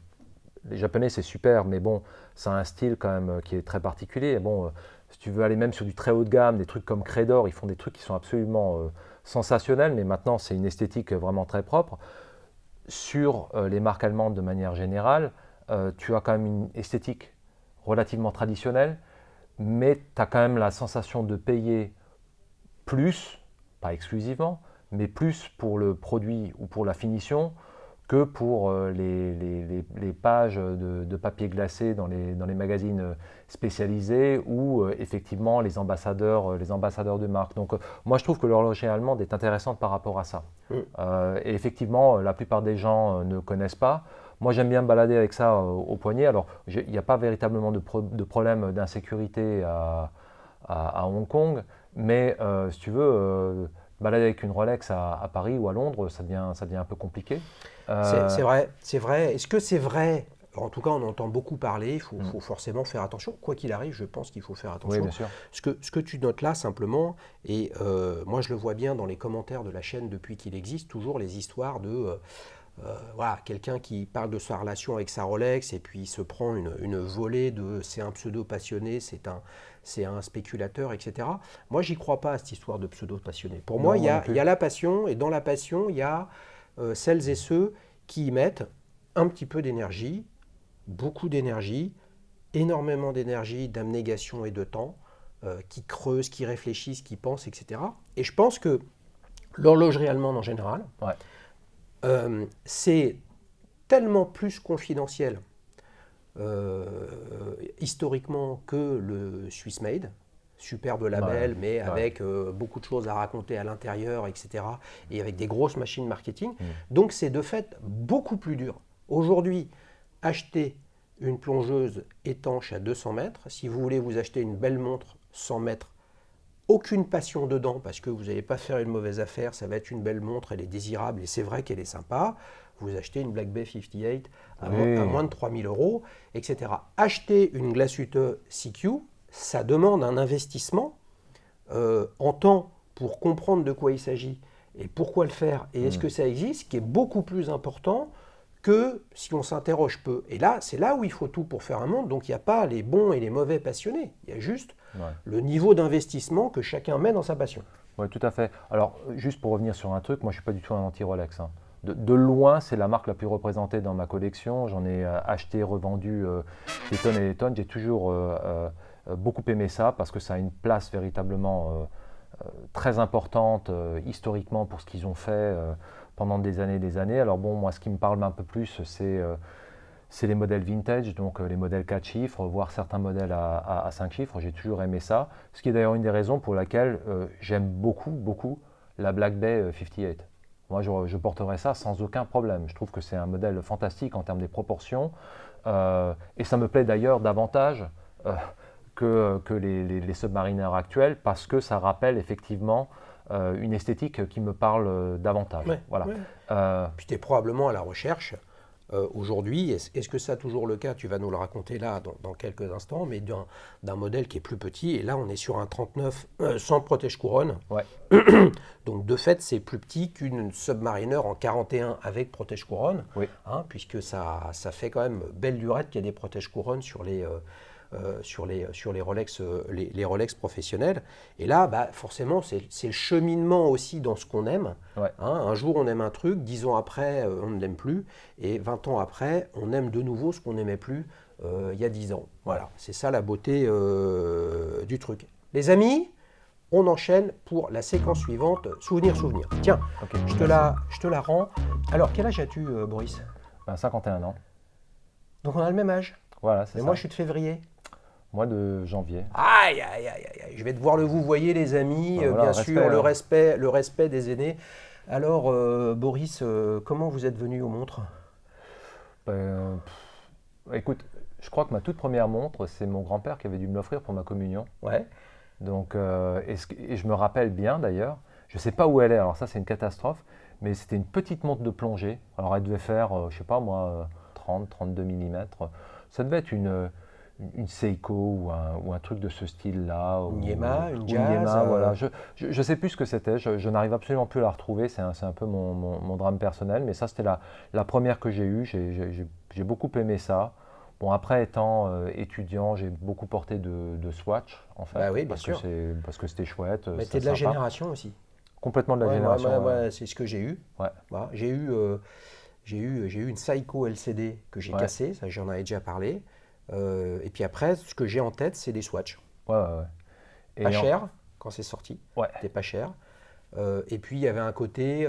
les Japonais, c'est super, mais bon, ça a un style quand même qui est très particulier. Bon, si tu veux aller même sur du très haut de gamme, des trucs comme Credor, ils font des trucs qui sont absolument sensationnels, mais maintenant, c'est une esthétique vraiment très propre. Sur les marques allemandes de manière générale, tu as quand même une esthétique relativement traditionnelle, mais tu as quand même la sensation de payer plus, pas exclusivement, mais plus pour le produit ou pour la finition que pour les pages de papier glacé dans les magazines spécialisés ou effectivement les ambassadeurs de marque. Donc moi je trouve que l'horlogerie allemande est intéressante par rapport à ça. Et effectivement, la plupart des gens ne connaissent pas. Moi j'aime bien me balader avec ça au poignet. Alors il n'y a pas véritablement de problème d'insécurité à Hong Kong, mais si tu veux, balader avec une Rolex à Paris ou à Londres, ça devient un peu compliqué.
C'est vrai, c'est vrai. Est-ce que c'est vrai? En tout cas, on entend beaucoup parler, il faut forcément faire attention. Quoi qu'il arrive, je pense qu'il faut faire
Oui,
attention.
bien sûr.
Ce que tu notes là, simplement, et moi je le vois bien dans les commentaires de la chaîne depuis qu'il existe, toujours les histoires de voilà, quelqu'un qui parle de sa relation avec sa Rolex et puis il se prend une volée de c'est un pseudo passionné, c'est un spéculateur, etc. Moi, j'y crois pas à cette histoire de pseudo passionné. Pour moi,
Non, moi non plus.
il y a la passion, et dans la passion, il y a celles et ceux qui y mettent un petit peu d'énergie, beaucoup d'énergie, énormément d'énergie, d'abnégation et de temps, qui creusent, qui réfléchissent, qui pensent, etc. Et je pense que l'horlogerie allemande en général,
Ouais.
c'est tellement plus confidentiel historiquement que le Swiss Made, superbe label,
Ouais.
mais
Ouais.
avec beaucoup de choses à raconter à l'intérieur, etc. Et avec des grosses machines marketing.
Mm.
Donc c'est de fait beaucoup plus dur. Aujourd'hui, acheter une plongeuse étanche à 200 mètres, si vous voulez vous acheter une belle montre 100 mètres, aucune passion dedans parce que vous n'allez pas faire une mauvaise affaire, ça va être une belle montre, elle est désirable et c'est vrai qu'elle est sympa. Vous achetez une Black Bay 58 à
Oui.
moins de 3000 euros, etc. Acheter une Glashütte CQ, ça demande un investissement en temps pour comprendre de quoi il s'agit et pourquoi le faire et est-ce que ça existe, qui est beaucoup plus important que si on s'interroge peu. Et là, c'est là où il faut tout pour faire un monde. Donc il n'y a pas les bons et les mauvais passionnés. Il y a juste
Ouais.
le niveau d'investissement que chacun met dans sa passion.
Oui, tout à fait. Alors, juste pour revenir sur un truc, moi je ne suis pas du tout un anti-Rolex, hein. De loin, c'est la marque la plus représentée dans ma collection. J'en ai acheté, revendu des tonnes et des tonnes. J'ai toujours beaucoup aimé ça parce que ça a une place véritablement très importante historiquement pour ce qu'ils ont fait pendant des années et des années. Alors bon, moi ce qui me parle un peu plus, c'est les modèles vintage, donc les modèles 4 chiffres, voire certains modèles à 5 chiffres. J'ai toujours aimé ça. Ce qui est d'ailleurs une des raisons pour laquelle j'aime beaucoup, beaucoup la Black Bay 58. Moi, je porterais ça sans aucun problème. Je trouve que c'est un modèle fantastique en termes des proportions. Et ça me plaît d'ailleurs davantage que les submariners actuels parce que ça rappelle effectivement une esthétique qui me parle davantage.
Ouais,
Voilà.
ouais. Puis tu es probablement à la recherche aujourd'hui, est-ce que c'est toujours le cas? Tu vas nous le raconter là dans quelques instants, mais d'un modèle qui est plus petit. Et là, on est sur un 39 sans protège-couronne.
Ouais.
Donc de fait, c'est plus petit qu'une Submariner en 41 avec protège-couronne,
Oui.
hein, puisque ça fait quand même belle lurette qu'il y a des protège-couronnes sur les Rolex, les Rolex professionnels. Et là, bah, forcément, c'est le cheminement aussi dans ce qu'on aime.
Ouais.
Hein, un jour, on aime un truc, 10 ans après, on ne l'aime plus. Et 20 ans après, on aime de nouveau ce qu'on n'aimait plus il y a 10 ans. Voilà, c'est ça la beauté du truc. Les amis, on enchaîne pour la séquence suivante, souvenir. Tiens,
Ok,
je te la rends. Alors, quel âge as-tu, Boris?
51 ans.
Donc, on a le même âge.
Voilà, c'est
Mais
ça.
moi, je suis de février.
Mois de janvier.
Aïe, aïe, aïe, aïe, aïe. Je vais devoir le vous voyez, les amis.
Ben voilà,
bien
respect,
sûr,
hein.
le respect des aînés. Alors, Boris, comment vous êtes venu aux montres?
Écoute, je crois que ma toute première montre, c'est mon grand-père qui avait dû me l'offrir pour ma communion.
Ouais.
Donc, et je me rappelle bien d'ailleurs, je ne sais pas où elle est, alors ça c'est une catastrophe, mais c'était une petite montre de plongée. Alors elle devait faire, je ne sais pas moi, 30-32 mm. Ça devait être une Seiko ou un truc de ce style-là.
Une Yema, une
ou
Jazz,
Yema, voilà. Je ne sais plus ce que c'était, je n'arrive absolument plus à la retrouver, c'est un peu mon drame personnel, mais ça c'était la première que j'ai eue. J'ai J'ai beaucoup aimé ça. Bon, après, étant étudiant, j'ai beaucoup porté de Swatch, en fait,
Bah oui, bien
parce que
sûr.
parce que c'était chouette,
Mais
c'était
t'es de la
sympa.
génération aussi.
Complètement de la
Ouais,
génération.
c'est ce que j'ai eu.
Ouais,
Voilà. J'ai eu une Seiko LCD que j'ai
ouais,
cassée, ça j'en avais déjà parlé. Et puis après, ce que j'ai en tête, c'est des Swatch.
ouais, ouais, ouais.
Pas
Et
cher quand c'est sorti,
ouais,
c'était pas cher. Et puis il y avait un côté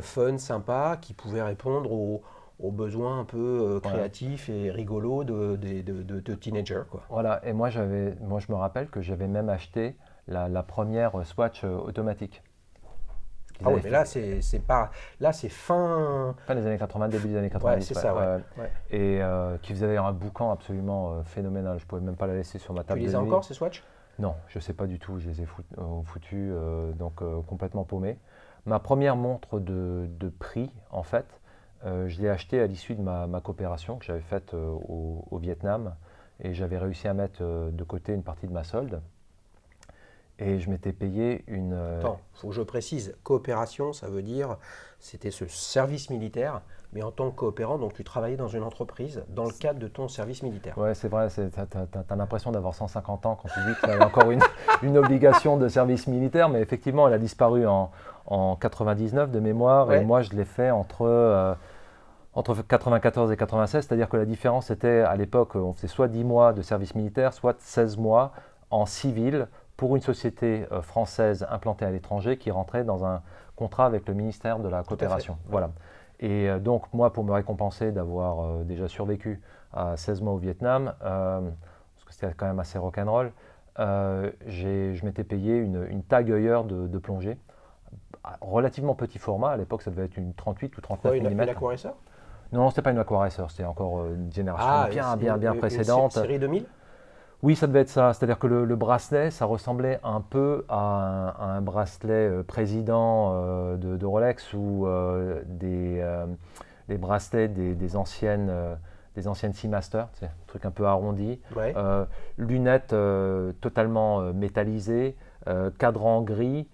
fun, sympa, qui pouvait répondre aux besoins un peu
voilà.
créatifs et rigolos de teenagers, quoi.
Voilà. Et moi, je me rappelle que j'avais même acheté la première Swatch automatique qu'ils
Ah oui,
avaient
mais
fait.
là, c'est pas. Là, c'est fin.
Fin des années 80, début des années
Ouais,
90,
c'est
ouais,
ça, ouais.
ouais.
Ouais.
Et qui faisait d'ailleurs un boucan absolument phénoménal. Je pouvais même pas la laisser sur ma
Tu
table de
les as
nuit.
encore, ces Swatch?
Non, je sais pas du tout. Je les ai foutus, donc complètement paumé. Ma première montre de prix, en fait, je l'ai achetée à l'issue de ma coopération que j'avais faite au Vietnam. Et j'avais réussi à mettre de côté une partie de ma solde. Et je m'étais payé une.
Attends, il faut que je précise. Coopération, ça veut dire, c'était ce service militaire, mais en tant que coopérant, donc tu travaillais dans une entreprise dans le cadre de ton service militaire.
Ouais, c'est vrai, t'as l'impression d'avoir 150 ans quand tu dis que tu as encore une obligation de service militaire, mais effectivement, elle a disparu en 99 de mémoire, et
Ouais,
moi, je l'ai fait entre 94 et 96, c'est-à-dire que la différence était, à l'époque, on faisait soit 10 mois de service militaire, soit 16 mois en civil pour une société française implantée à l'étranger qui rentrait dans un contrat avec le ministère de la
tout à fait.
Coopération.
Ouais.
Voilà. Et donc, moi, pour me récompenser d'avoir déjà survécu à 16 mois au Vietnam, parce que c'était quand même assez rock'n'roll, je m'étais payé une Tag Heuer de plongée, relativement petit format. À l'époque, ça devait être une 38 ou
Quoi,
39
une
mm.
Aquaracer?
Non, c'était pas une Aquaracer, c'était encore une génération
Ah,
bien précédente.
série 2000?
Oui, ça devait être ça. C'est-à-dire que le bracelet, ça ressemblait un peu à un bracelet président de Rolex ou les bracelets des anciennes Seamaster, c'est un truc un peu arrondi.
Ouais.
Lunettes totalement métallisées, cadran gris,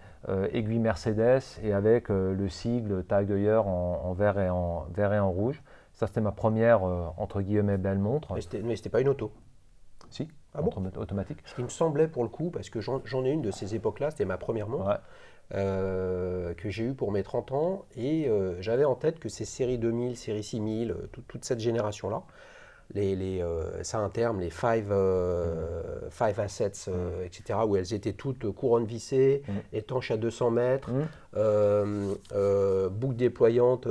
aiguille Mercedes et avec le sigle Tag Heuer en vert et en rouge. Ça, c'était ma première, entre guillemets, belle montre.
Mais c'était pas une auto.
Si,
Ah bon?
montre automatique.
Ce qui me semblait pour le coup, parce que j'en ai une de ces époques-là, c'était ma première montre,
Ouais,
que j'ai eue pour mes 30 ans, et j'avais en tête que ces séries 2000, séries 6000, toute cette génération-là, ça a un terme, les five assets, etc., où elles étaient toutes couronnes vissées, étanches à 200 mètres, boucles déployantes,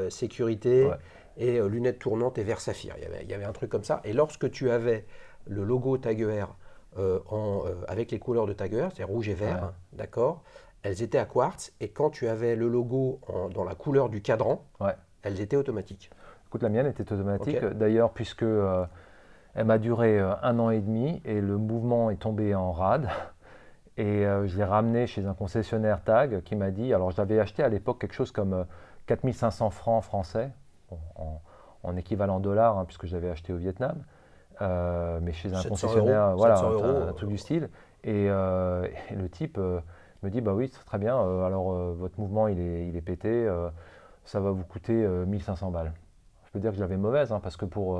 sécurité,
ouais,
et lunettes tournantes et verre saphir. Il y avait un truc comme ça. Et lorsque tu avais le logo Tag Heuer avec les couleurs de Tag Heuer, c'est rouge et vert,
ouais,
d'accord, elles étaient à quartz, et quand tu avais le logo dans la couleur du cadran,
ouais.
elles étaient automatiques.
Écoute, la mienne était automatique,
Ok.
d'ailleurs, puisque elle m'a duré 1 an et demi et le mouvement est tombé en rade. Et je l'ai ramené chez un concessionnaire Tag qui m'a dit, alors je l'avais acheté à l'époque quelque chose comme 4500 francs français, bon, en équivalent dollar, hein, puisque je l'avais acheté au Vietnam, mais chez un
700
concessionnaire,
euros,
voilà,
700 euros,
un truc du style. Et le type me dit, bah oui, c'est très bien, alors votre mouvement il est pété, ça va vous coûter 1500 balles. Je peux dire que je l'avais mauvaise, hein, parce que pour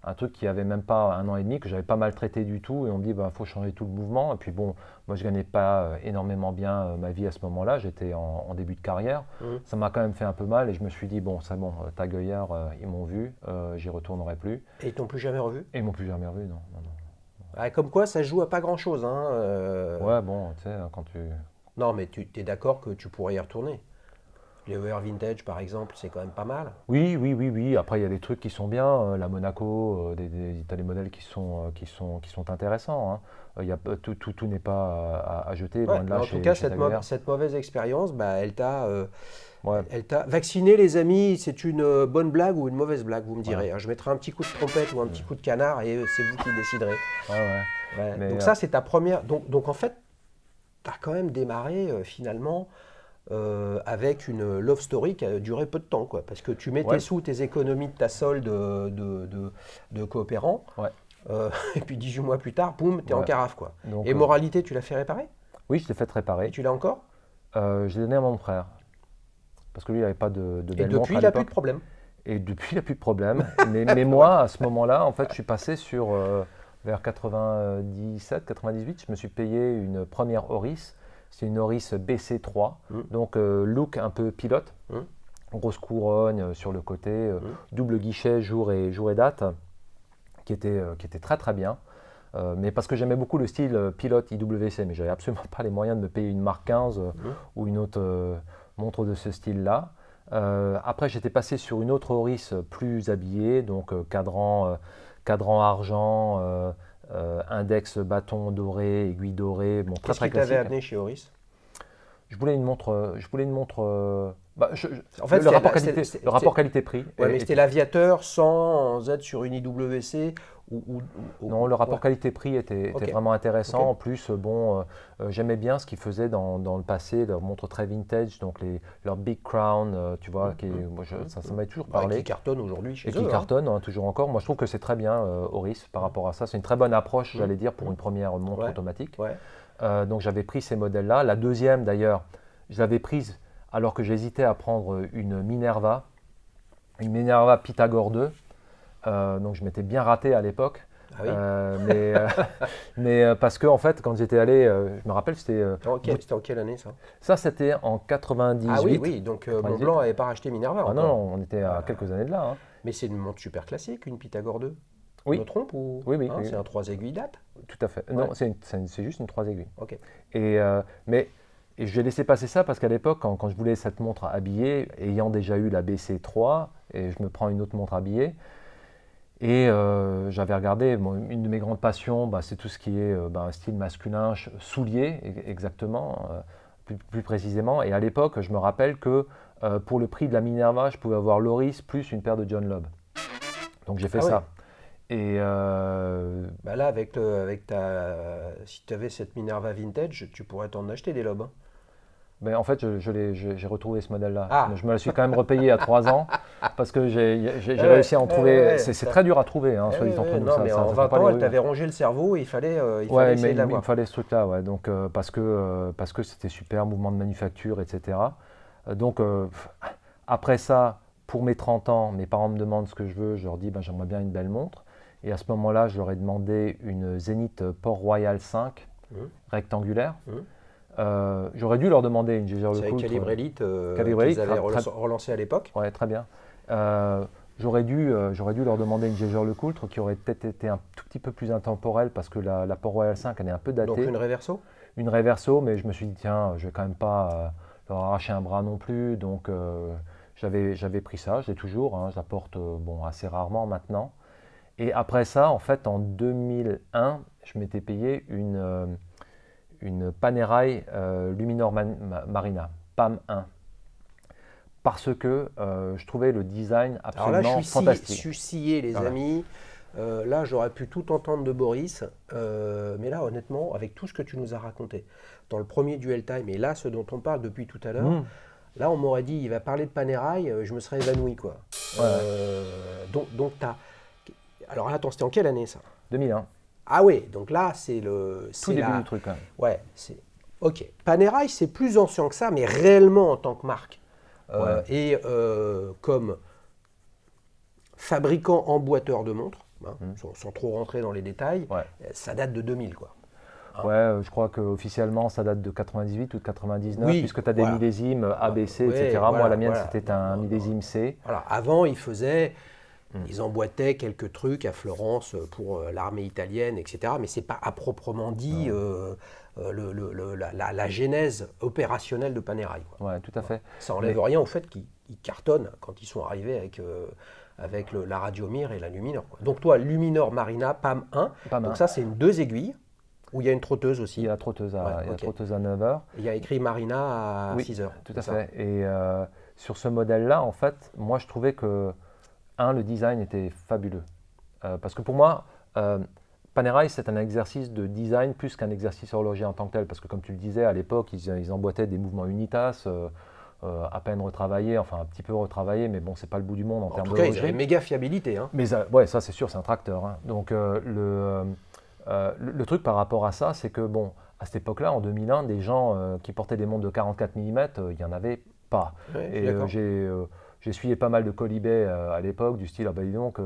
un truc qui avait même pas 1 an et demi, que j'avais pas maltraité du tout, et on me dit, bah faut changer tout le mouvement. Et puis bon, moi je gagnais pas énormément bien ma vie à ce moment-là, j'étais en début de carrière.
Mhm.
Ça m'a quand même fait un peu mal, et je me suis dit, bon, c'est bon, Tag Heuer, ils m'ont vu, j'y retournerai plus.
Et ils t'ont plus jamais revu?
Et ils m'ont plus jamais revu, non, non, non.
Ah, comme quoi, ça joue à pas grand-chose, hein,
Ouais, bon, tu sais, quand tu.
Non, mais tu es d'accord que tu pourrais y retourner. Les Heuer Vintage, par exemple, c'est quand même pas mal.
Oui, oui, oui, oui. Après, il y a des trucs qui sont bien. La Monaco, t'as des modèles qui sont intéressants, hein. Tout n'est pas à jeter,
Ouais,
loin de
mais
là,
en tout
chez
cas,
Tag Heuer.
cette mauvaise expérience, bah,
Ouais,
elle t'a vacciné, les amis. C'est une bonne blague ou une mauvaise blague, vous me
voilà.
direz, hein. Je mettrai un petit coup de trompette ou un petit coup de canard, et c'est vous qui déciderez.
Ouais, ouais.
Ouais.
Mais
Donc ça, c'est ta première. Donc en fait, tu as quand même démarré finalement avec une love story qui a duré peu de temps, quoi. Parce que tu mettais
ouais,
sous tes économies de ta solde de coopérant,
ouais,
et puis 18 mois plus tard, boum, t'es en
ouais.
carafe, quoi.
Donc,
Et moralité, tu l'as fait réparer?
oui, je l'ai fait
Et
réparer.
tu l'as encore?
Je l'ai donné à mon frère. Parce que lui, il n'avait pas de
Et
belle montre
depuis,
à
il n'a plus de
l'époque.
problème.
Et depuis, il n'y a plus de problème. Mais moi, à ce moment-là, en fait, je suis passé sur, vers 97, 98, je me suis payé une première Oris. C'est une Oris BC3, donc look un peu pilote. Grosse couronne sur le côté, double guichet jour et date, qui était très très bien. Mais parce que j'aimais beaucoup le style pilote IWC, mais j'avais absolument pas les moyens de me payer une Mark 15 ou une autre montre de ce style-là. Après, j'étais passé sur une autre Oris plus habillée, donc cadran argent, index bâton doré, aiguille dorée, bon, très
Qu'est-ce
très
qui t'avait
classique.
amené chez Oris?
Je voulais une montre.
En fait,
le rapport qualité-prix.
Ouais, mais c'était l'Aviateur sans être sur une IWC
Non, le rapport qualité-prix était
Ok.
vraiment intéressant.
Ok.
En plus, j'aimais bien ce qu'ils faisaient dans le passé, leurs montres très vintage, donc leur Big Crown, tu vois, ça m'avait toujours parlé.
Qui cartonne aujourd'hui chez
Et
eux.
qui cartonne toujours encore. Moi, je trouve que c'est très bien, Oris, par rapport à ça. C'est une très bonne approche, j'allais dire, pour une première montre automatique.
Ouais.
Donc, j'avais pris ces modèles-là. La deuxième, d'ailleurs, je l'avais prise alors que j'hésitais à prendre une Minerva Pythagore 2. Donc, je m'étais bien raté à l'époque.
Ah oui.
Mais parce que, en fait, quand j'étais allé, je me rappelle, c'était
C'était en quelle année ça?
ça, c'était en 98.
Ah oui, donc
98.
Montblanc n'avait pas racheté Minerva
Ah
encore.
non, on était à quelques années de là. Hein.
Mais c'est une montre super classique, une Pythagore 2.
Oui.
Je me trompe ou...
Oui.
C'est un 3 aiguilles date.
Tout à fait. Non, c'est juste une 3 aiguilles.
Ok.
Mais j'ai laissé passer ça parce qu'à l'époque, quand je voulais cette montre habillée, ayant déjà eu la BC3, et je me prends une autre montre habillée, et j'avais regardé, une de mes grandes passions, c'est tout ce qui est un style masculin, soulier exactement, plus précisément. Et à l'époque, je me rappelle que pour le prix de la Minerva, je pouvais avoir l'Oris plus une paire de John Lobb. Donc j'ai fait ça.
Ouais.
Et
Là, si tu avais cette Minerva vintage, tu pourrais t'en acheter des lobes. Hein.
mais en fait, j'ai retrouvé ce modèle-là.
Ah.
Je me la suis quand même repayé à 3 ans parce que j'ai réussi à en trouver. C'est très dur à trouver, soit dit entre nous.
Non, mais en 20 ans, elle t'avait rongé le cerveau et il fallait essayer de l'avoir.
Il fallait ce truc-là, ouais. Donc, parce que c'était super, mouvement de manufacture, etc. Donc, après ça, pour mes 30 ans, mes parents me demandent ce que je veux. Je leur dis, j'aimerais bien une belle montre. Et à ce moment-là, je leur ai demandé une Zenith Port-Royal 5 rectangulaire. J'aurais dû leur demander une Jaeger
C'est avec
LeCoultre.
Calibre Elite
Calibre
qu'ils avaient relancé à l'époque.
Ouais, très bien. J'aurais dû leur demander une Jaeger LeCoultre qui aurait peut-être été un tout petit peu plus intemporelle parce que la Port-Royal 5, elle est un peu datée.
Donc une Reverso?
Une Reverso, mais je me suis dit, tiens, je vais quand même pas leur arracher un bras non plus. Donc j'avais pris ça, je l'ai toujours, je la porte assez rarement maintenant. Et après ça, en fait, en 2001, je m'étais payé une Panerai Luminor Marina, PAM 1. Parce que je trouvais le design absolument fantastique.
Je suis scié, les amis. Là, j'aurais pu tout entendre de Boris. Mais là, honnêtement, avec tout ce que tu nous as raconté, dans le premier Duel Time, et là, ce dont on parle depuis tout à l'heure, là, on m'aurait dit, il va parler de Panerai, je me serais évanoui, quoi. Donc, t'as... Alors, attends, c'était en quelle année, ça?
2001.
Ah oui, donc là, c'est le...
Tout début du truc, quand même.
Ouais, c'est... Ok. Panerai, c'est plus ancien que ça, mais réellement en tant que marque. Et comme fabricant emboîteur de montres, sans trop rentrer dans les détails, ça date de 2000, quoi.
Ouais, je crois qu'officiellement, ça date de 98 ou de 99, puisque tu as des millésimes ABC, etc. Moi, la mienne, c'était un millésime C.
Voilà. Avant, ils emboîtaient quelques trucs à Florence pour l'armée italienne, etc. Mais ce n'est pas à proprement dit la genèse opérationnelle de Panerai.
Oui, tout à fait.
Ça n'enlève rien au fait qu'ils cartonnent quand ils sont arrivés avec la Radiomir et la Luminor. Quoi. Donc toi, Luminor Marina, PAM 1. Donc ça, c'est une 2 aiguilles, où il y a une trotteuse aussi.
Il y a la trotteuse à 9 heures.
Il y a écrit Marina à 6 heures.
Tout à fait. Et sur ce modèle-là, en fait, moi, je trouvais que le design était fabuleux. Parce que pour moi, Panerai, c'est un exercice de design plus qu'un exercice horloger en tant que tel. Parce que comme tu le disais, à l'époque, ils emboîtaient des mouvements Unitas, à peine retravaillés, enfin un petit peu retravaillés, mais bon, c'est pas le bout du monde en termes d'horlogerie.
En tout cas, ils avaient méga fiabilité. Hein.
Mais ça c'est sûr, c'est un tracteur. Hein. Donc le truc par rapport à ça, c'est que bon, à cette époque-là, en 2001, des gens qui portaient des montres de 44 mm, il n'y en avait pas.
Ouais,
et j'ai essuyé pas mal de colibets à l'époque, du style, ah bah dis donc,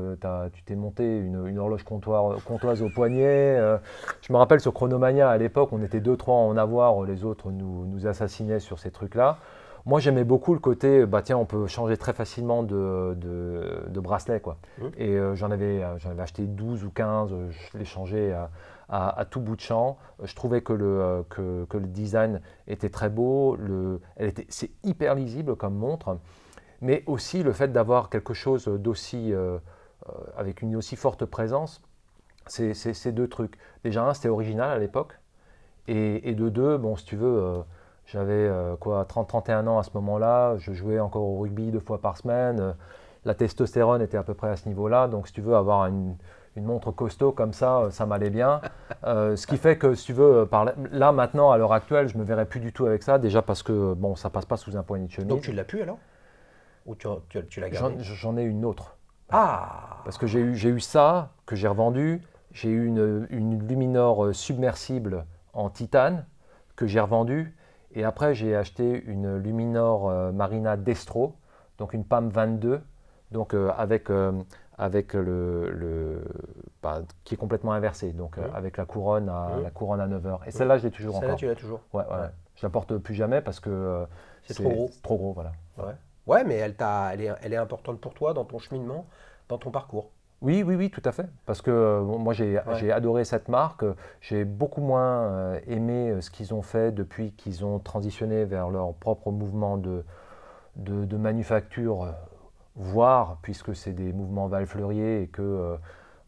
tu t'es monté une horloge comptoise au poignet. Je me rappelle sur Chronomania, à l'époque, on était 2-3 à en avoir, les autres nous assassinaient sur ces trucs-là. Moi, j'aimais beaucoup le côté, bah tiens, on peut changer très facilement de bracelet, quoi. Et j'en avais acheté 12 ou 15, je les changeais à tout bout de champ. Je trouvais que le design était très beau, c'est hyper lisible comme montre, mais aussi le fait d'avoir quelque chose d'aussi, avec une aussi forte présence, c'est deux trucs. Déjà, un, c'était original à l'époque, et de deux, bon, si tu veux, j'avais 30-31 ans à ce moment-là, je jouais encore au rugby 2 fois par semaine, la testostérone était à peu près à ce niveau-là, donc si tu veux avoir une montre costaud comme ça m'allait bien. Ce qui fait que, si tu veux, là maintenant, à l'heure actuelle, je ne me verrais plus du tout avec ça, déjà parce que bon, ça ne passe pas sous un poignet de chemise.
Donc tu l'as plus alors? Ou tu l'as gardé?
J'en ai une autre.
Ah!
Parce que j'ai eu ça, que j'ai revendu. J'ai eu une Luminor submersible en titane, que j'ai revendue. Et après, j'ai acheté une Luminor Marina Destro, donc une PAM 22, donc avec qui est complètement inversé, donc avec la couronne à 9 heures. Et celle-là, je l'ai toujours encore.
Celle-là, tu l'as toujours?
Ouais. Je la porte plus jamais parce que
c'est trop gros.
C'est trop gros, voilà.
Ouais, mais elle est importante pour toi dans ton cheminement, dans ton parcours.
Oui, tout à fait. Parce que moi, j'ai adoré cette marque. J'ai beaucoup moins aimé ce qu'ils ont fait depuis qu'ils ont transitionné vers leur propre mouvement de manufacture, voire, puisque c'est des mouvements Val-Fleurier et que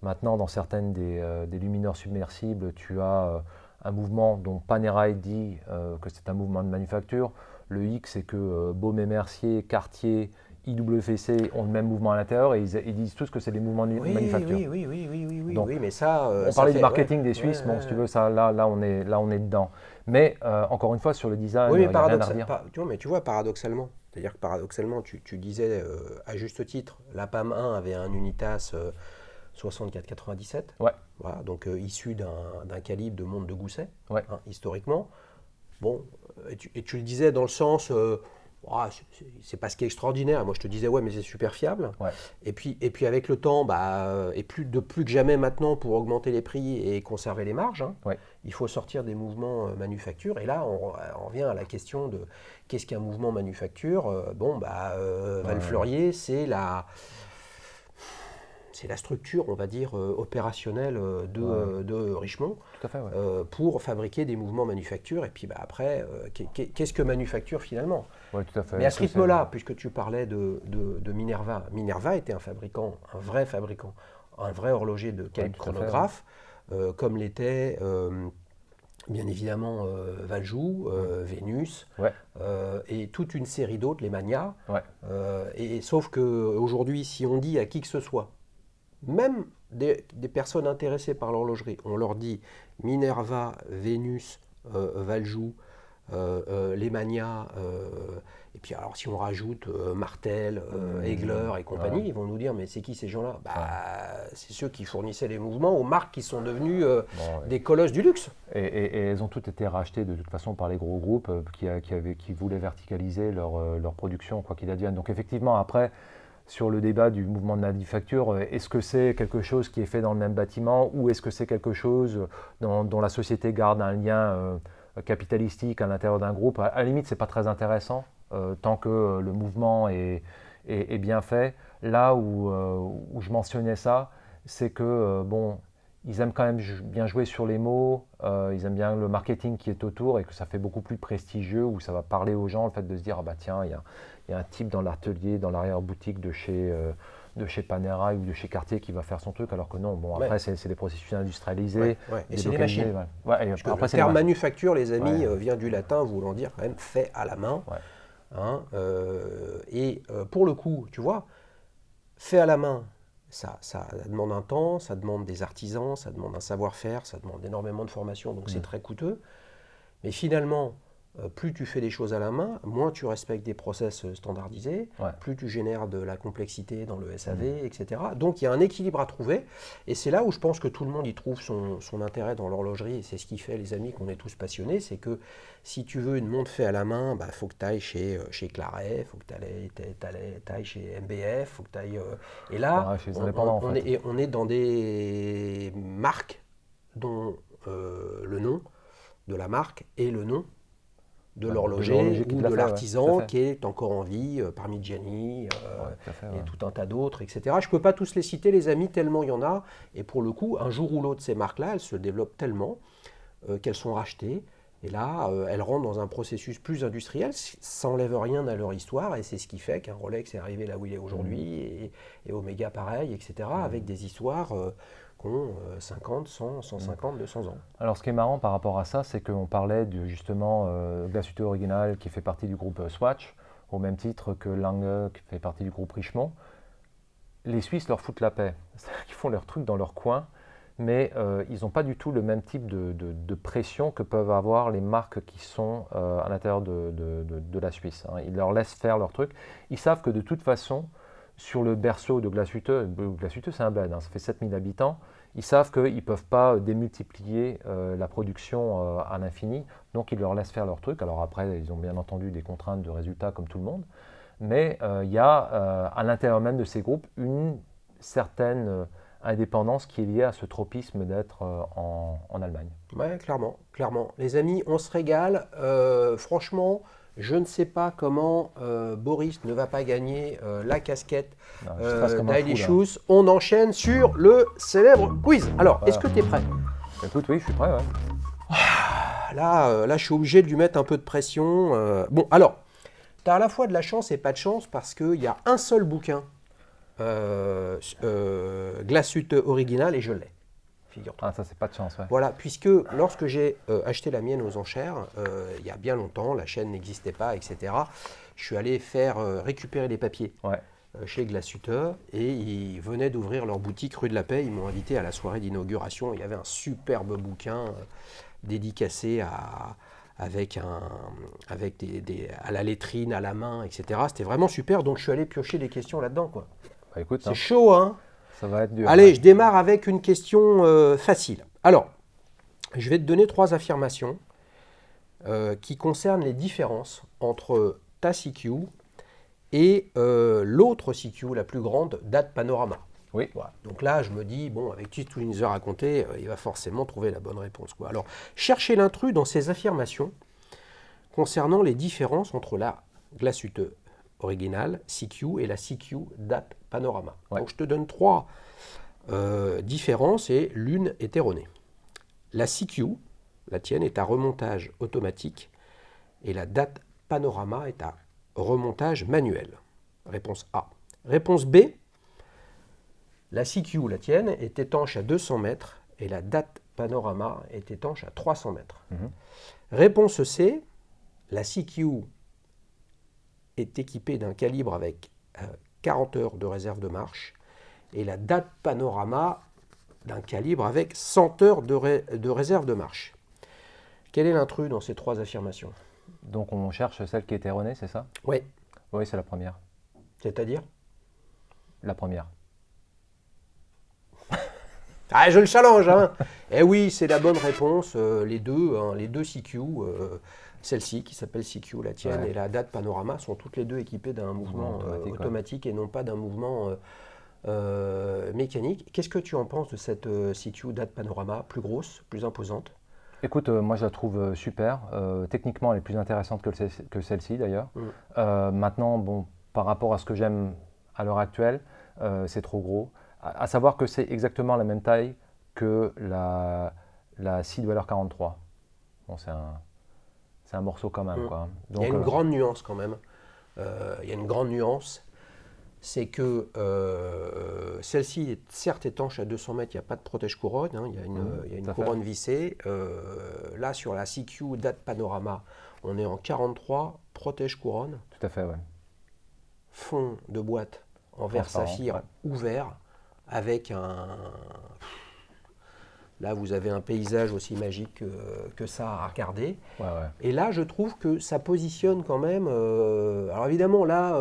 maintenant, dans certaines des lumineurs submersibles, tu as un mouvement dont Panerai dit que c'est un mouvement de manufacture. Le hic, c'est que Baume et Mercier, Cartier, IWC ont le même mouvement à l'intérieur et ils disent tous que c'est des mouvements de manufacture.
Oui,
Donc,
mais ça.
On parlait du marketing des Suisses, bon, si tu veux, ça, là, on est dedans. Mais encore une fois, sur le design, il n'y a rien à redire.
Mais tu vois, paradoxalement, c'est-à-dire que paradoxalement, tu disais à juste titre, la PAM 1 avait un Unitas 64-97, voilà, donc issu d'un calibre de montre de Gousset, historiquement. Bon, et tu le disais dans le sens, c'est pas ce qui est extraordinaire. Moi, je te disais, mais c'est super fiable. Et puis avec le temps, et plus que jamais maintenant, pour augmenter les prix et conserver les marges, il faut sortir des mouvements manufacture. Et là, on revient à la question de qu'est-ce qu'un mouvement manufacture. Val-Fleurier, c'est la structure, on va dire, opérationnelle de Richemont.
Tout à fait,
pour fabriquer des mouvements manufacture. Et puis après, qu'est-ce que manufacture finalement?
Tout à fait.
Mais à ce rythme-là, puisque tu parlais de Minerva, Minerva était un fabricant, un vrai horloger de calibre chronographe, comme l'était bien évidemment Valjoux, Vénus, et toute une série d'autres, les Mania. Sauf qu'aujourd'hui, si on dit à qui que ce soit, même des personnes intéressées par l'horlogerie, on leur dit Minerva, Vénus, Valjoux, les Mania, et puis alors si on rajoute Martel, Egler et compagnie, ils vont nous dire mais c'est qui ces gens-là? C'est ceux qui fournissaient les mouvements aux marques qui sont devenues des colosses du luxe.
Et elles ont toutes été rachetées de toute façon par les gros groupes qui voulaient verticaliser leur production, quoi qu'il advienne. Donc effectivement, après, sur le débat du mouvement de manufacture, est-ce que c'est quelque chose qui est fait dans le même bâtiment ou est-ce que c'est quelque chose dont la société garde un lien capitalistique à l'intérieur d'un groupe? À la limite, ce n'est pas très intéressant tant que le mouvement est bien fait. Là où je mentionnais ça, c'est que ils aiment quand même bien jouer sur les mots, ils aiment bien le marketing qui est autour et que ça fait beaucoup plus prestigieux, où ça va parler aux gens, le fait de se dire, tiens, il y a un type dans l'atelier, dans l'arrière-boutique de chez Panerai ou de chez Cartier qui va faire son truc, alors que non, après c'est des processus industrialisés.
Et c'est des machines.
Après,
le terme manufacture, les amis, vient du latin voulant dire quand même fait à la main. Pour le coup, tu vois, fait à la main, ça demande un temps, ça demande des artisans, ça demande un savoir-faire, ça demande énormément de formation, donc c'est très coûteux. Mais finalement, plus tu fais des choses à la main, moins tu respectes des process standardisés,
Ouais.
plus tu génères de la complexité dans le SAV, etc. Donc il y a un équilibre à trouver, et c'est là où je pense que tout le monde y trouve son intérêt dans l'horlogerie, et c'est ce qui fait, les amis, qu'on est tous passionnés, c'est que si tu veux une montre faite à la main, il faut que tu ailles chez Claret, il faut que tu ailles chez MBF, faut que tu ailles... et là,
Ouais, chez les indépendants, en fait.
on est dans des marques dont le nom de la marque et le nom de
Ouais,
l'horloger
qui
ou
te l'a
de
fait, ouais, tout à
l'artisan
fait.
qui est encore en vie, parmi Gianni
Ouais, tout à fait,
et
ouais.
tout un tas d'autres, etc. Je ne peux pas tous les citer, les amis, tellement il y en a. Et pour le coup, un jour ou l'autre, ces marques-là, elles se développent tellement qu'elles sont rachetées. Et là, elles rentrent dans un processus plus industriel. Ça n'enlève rien à leur histoire. Et c'est ce qui fait qu'un Rolex est arrivé là où il est aujourd'hui. Et Omega, pareil, etc. Avec des histoires qui ont 50, 100, 150, 200 ans.
Alors, ce qui est marrant par rapport à ça, c'est qu'on parlait justement Glashütte Original qui fait partie du groupe Swatch, au même titre que Lange qui fait partie du groupe Richemont. Les Suisses leur foutent la paix. C'est-à-dire qu'ils font leurs trucs dans leur coin, mais ils n'ont pas du tout le même type de pression que peuvent avoir les marques qui sont à l'intérieur de la Suisse. Hein. Ils leur laissent faire leur truc. Ils savent que de toute façon, sur le berceau de Glashütte c'est un bled, hein, ça fait 7000 habitants, ils savent qu'ils ne peuvent pas démultiplier la production à l'infini, donc ils leur laissent faire leur truc. Alors après, ils ont bien entendu des contraintes de résultats comme tout le monde, mais il y a à l'intérieur même de ces groupes une certaine indépendance qui est liée à ce tropisme d'être en Allemagne.
Ouais, clairement, clairement. Les amis, on se régale. Franchement, je ne sais pas comment Boris ne va pas gagner la casquette
Non, je stresse comme un
d'Heidi
fou, là.
Shoes. On enchaîne sur le célèbre quiz. Alors, est-ce que tu es prêt?
Écoute, oui, je suis prêt, ouais.
Là, je suis obligé de lui mettre un peu de pression. Bon, alors, tu as à la fois de la chance et pas de chance parce qu'il y a un seul bouquin Glashütte Original et je l'ai, figure-toi.
Ah, ça, c'est pas de chance, ouais.
Voilà, puisque lorsque j'ai acheté la mienne aux enchères, il y a bien longtemps, la chaîne n'existait pas, etc. Je suis allé faire récupérer les papiers
Ouais.
chez Glashütte et ils venaient d'ouvrir leur boutique rue de la Paix. Ils m'ont invité à la soirée d'inauguration. Il y avait un superbe bouquin dédicacé avec à la lettrine, à la main, etc. C'était vraiment super, donc je suis allé piocher des questions là-dedans, quoi.
Bah, écoute,
C'est
hein,
chaud, hein?
ça va être dur.
Allez,
Ouais.
je démarre avec une question facile. Alors, je vais te donner 3 affirmations qui concernent les différences entre ta CQ et l'autre CQ, la plus grande, date Panorama.
Oui.
Voilà. Donc là, je me dis, bon, avec toute une heure à compter, il va forcément trouver la bonne réponse, quoi. Alors, cherchez l'intrus dans ces affirmations concernant les différences entre la Glashütte originale, CQ, et la CQ date Panorama.
Ouais.
Donc je te donne 3 différences et l'une est erronée. La CQ, la tienne, est à remontage automatique et la date Panorama est à remontage manuel. Réponse A. Réponse B. La CQ, la tienne, est étanche à 200 mètres et la date Panorama est étanche à 300 mètres. Réponse C. La CQ est équipée d'un calibre avec 40 heures de réserve de marche et la date Panorama d'un calibre avec 100 heures de réserve de marche. Quel est l'intrus dans ces 3 affirmations?
Donc, on cherche celle qui est erronée, c'est ça?
Oui,
Oui, c'est la première.
c'est-à-dire?
La première.
Ah, je le challenge, hein. Eh oui, c'est la bonne réponse. Les deux CQ, celle-ci qui s'appelle CQ, la tienne,
Ouais.
et la date Panorama sont toutes les deux équipées d'un mouvement
automatique,
automatique et non pas d'un mouvement mécanique. Qu'est-ce que tu en penses de cette CQ date Panorama, plus grosse, plus imposante?
Écoute, moi je la trouve super. Techniquement, elle est plus intéressante que celle-ci d'ailleurs. Maintenant, bon, par rapport à ce que j'aime à l'heure actuelle, c'est trop gros. À savoir que c'est exactement la même taille que la Seedweller 43. Bon, c'est un morceau quand même, quoi. Donc,
il y a une grande nuance quand même. Il y a une grande nuance. C'est que celle-ci est certes étanche à 200 mètres, il n'y a pas de protège-couronne, hein, il y a une couronne vissée. Là, sur la CQ date Panorama, on est en 43, protège-couronne,
tout à fait, ouais.
fond de boîte en verre
Transparent,
saphir
ouais.
ouvert, avec Là, vous avez un paysage aussi magique que ça à regarder.
Ouais, ouais.
Et là, je trouve que ça positionne quand même. Alors évidemment, là,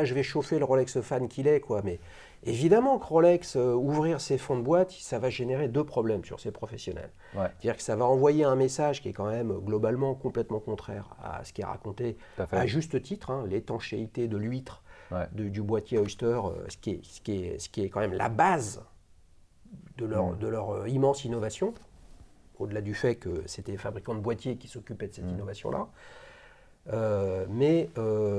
je vais chauffer le Rolex fan qu'il est, quoi. Mais évidemment que Rolex, ouvrir ses fonds de boîte, ça va générer deux problèmes sur ses professionnels.
Ouais,
C'est-à-dire que ça va envoyer un message qui est quand même globalement complètement contraire à ce qui est raconté
tout à fait.
à juste titre, hein, l'étanchéité de l'huître
Ouais.
du boîtier Oyster, ce qui est quand même la base de leur immense innovation, au-delà du fait que c'était les fabricants de boîtiers qui s'occupaient de cette innovation-là. Mais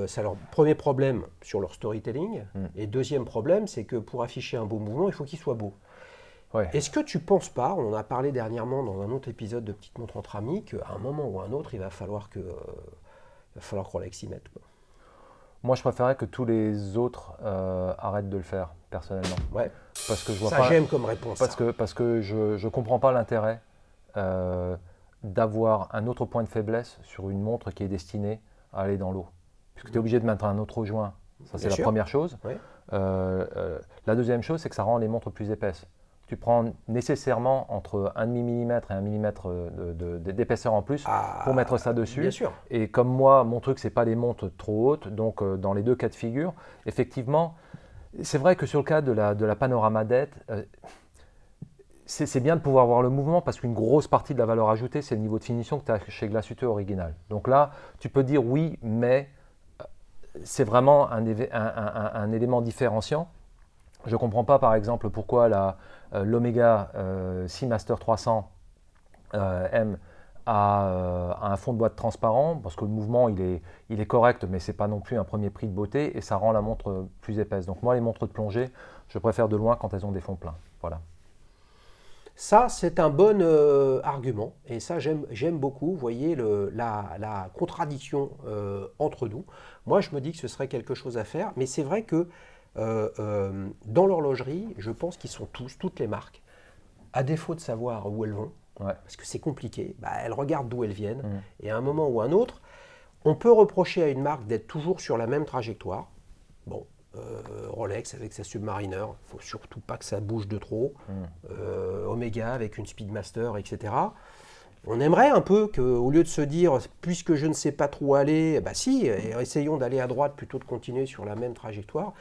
c'est leur premier problème sur leur storytelling. Et deuxième problème, c'est que pour afficher un beau mouvement, il faut qu'il soit beau.
Ouais.
Est-ce que tu ne penses pas, on en a parlé dernièrement dans un autre épisode de Petite Montre entre amis, qu'à un moment ou à un autre, il va falloir que Rolex s'y mette, quoi.
Moi, je préférais que tous les autres arrêtent de le faire, personnellement.
Ouais.
Parce que je vois
Ça,
pas,
j'aime comme réponse.
parce que je ne comprends pas l'intérêt d'avoir un autre point de faiblesse sur une montre qui est destinée à aller dans l'eau. Puisque tu es obligé de mettre un autre joint. Ça, c'est
Bien
la
sûr.
première chose.
Ouais.
La deuxième chose, c'est que ça rend les montres plus épaisses. Tu prends nécessairement entre 1,5 mm et 1 mm d'épaisseur en plus pour mettre ça dessus.
Bien sûr.
Et comme moi, mon truc, c'est pas les montres trop hautes, donc dans les deux cas de figure, effectivement, c'est vrai que sur le cas de la Panorama Date, c'est bien de pouvoir voir le mouvement parce qu'une grosse partie de la valeur ajoutée, c'est le niveau de finition que tu as chez Glashütte original. Donc là, tu peux dire oui, mais c'est vraiment un élément différenciant. Je ne comprends pas, par exemple, pourquoi l'Omega Seamaster 300 M a un fond de boîte transparent, parce que le mouvement, il est correct, mais ce n'est pas non plus un premier prix de beauté, et ça rend la montre plus épaisse. Donc moi, les montres de plongée, je préfère de loin quand elles ont des fonds pleins. Voilà.
Ça, c'est un bon argument. Et ça, j'aime beaucoup. Vous voyez la contradiction entre nous. Moi, je me dis que ce serait quelque chose à faire. Mais c'est vrai que dans l'horlogerie, je pense qu'ils sont toutes les marques, à défaut de savoir où elles vont,
Ouais.
parce que c'est compliqué, elles regardent d'où elles viennent. Et à un moment ou à un autre, on peut reprocher à une marque d'être toujours sur la même trajectoire. Bon, Rolex avec sa Submariner, il ne faut surtout pas que ça bouge de trop. Omega avec une Speedmaster, etc. On aimerait un peu qu'au lieu de se dire, puisque je ne sais pas trop aller, si, essayons d'aller à droite plutôt de continuer sur la même trajectoire.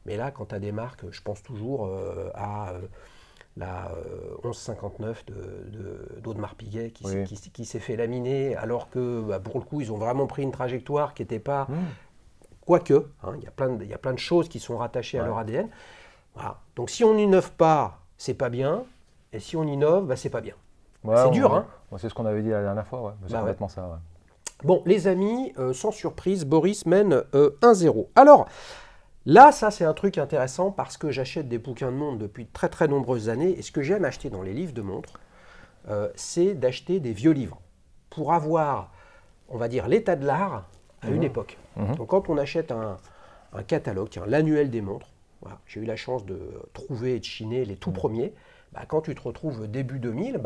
Mais là, quand tu as des marques, je pense toujours à la 1159 d'Audemars Piguet qui s'est fait laminer, alors que pour le coup, ils ont vraiment pris une trajectoire qui n'était pas... Quoique, il y a plein de choses qui sont rattachées à leur ADN. Voilà. Donc si on n'innove pas, c'est pas bien. Et si on innove, c'est pas bien.
Ouais,
c'est dur, hein.
C'est ce qu'on avait dit la dernière fois, ouais. C'est complètement ça. Ouais.
Bon, les amis, sans surprise, Boris mène 1-0. Alors, là, ça c'est un truc intéressant parce que j'achète des bouquins de montres depuis très très nombreuses années. Et ce que j'aime acheter dans les livres de montres, c'est d'acheter des vieux livres pour avoir, on va dire, l'état de l'art à une époque. Donc quand on achète un catalogue, l'annuel des montres, voilà, j'ai eu la chance de trouver et de chiner les tout premiers. Quand tu te retrouves début 2000,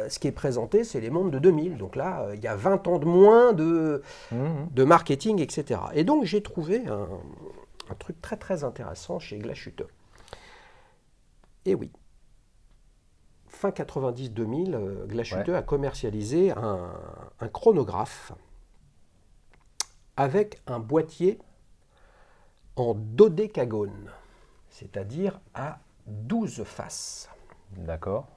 ce qui est présenté, c'est les montres de 2000. Donc là, il y a 20 ans de moins de marketing, etc. Et donc j'ai trouvé un truc très très intéressant chez Glashütte. Et oui, fin 90-2000, Glashütte a commercialisé un chronographe avec un boîtier en dodécagone, c'est-à-dire à 12 faces.
D'accord.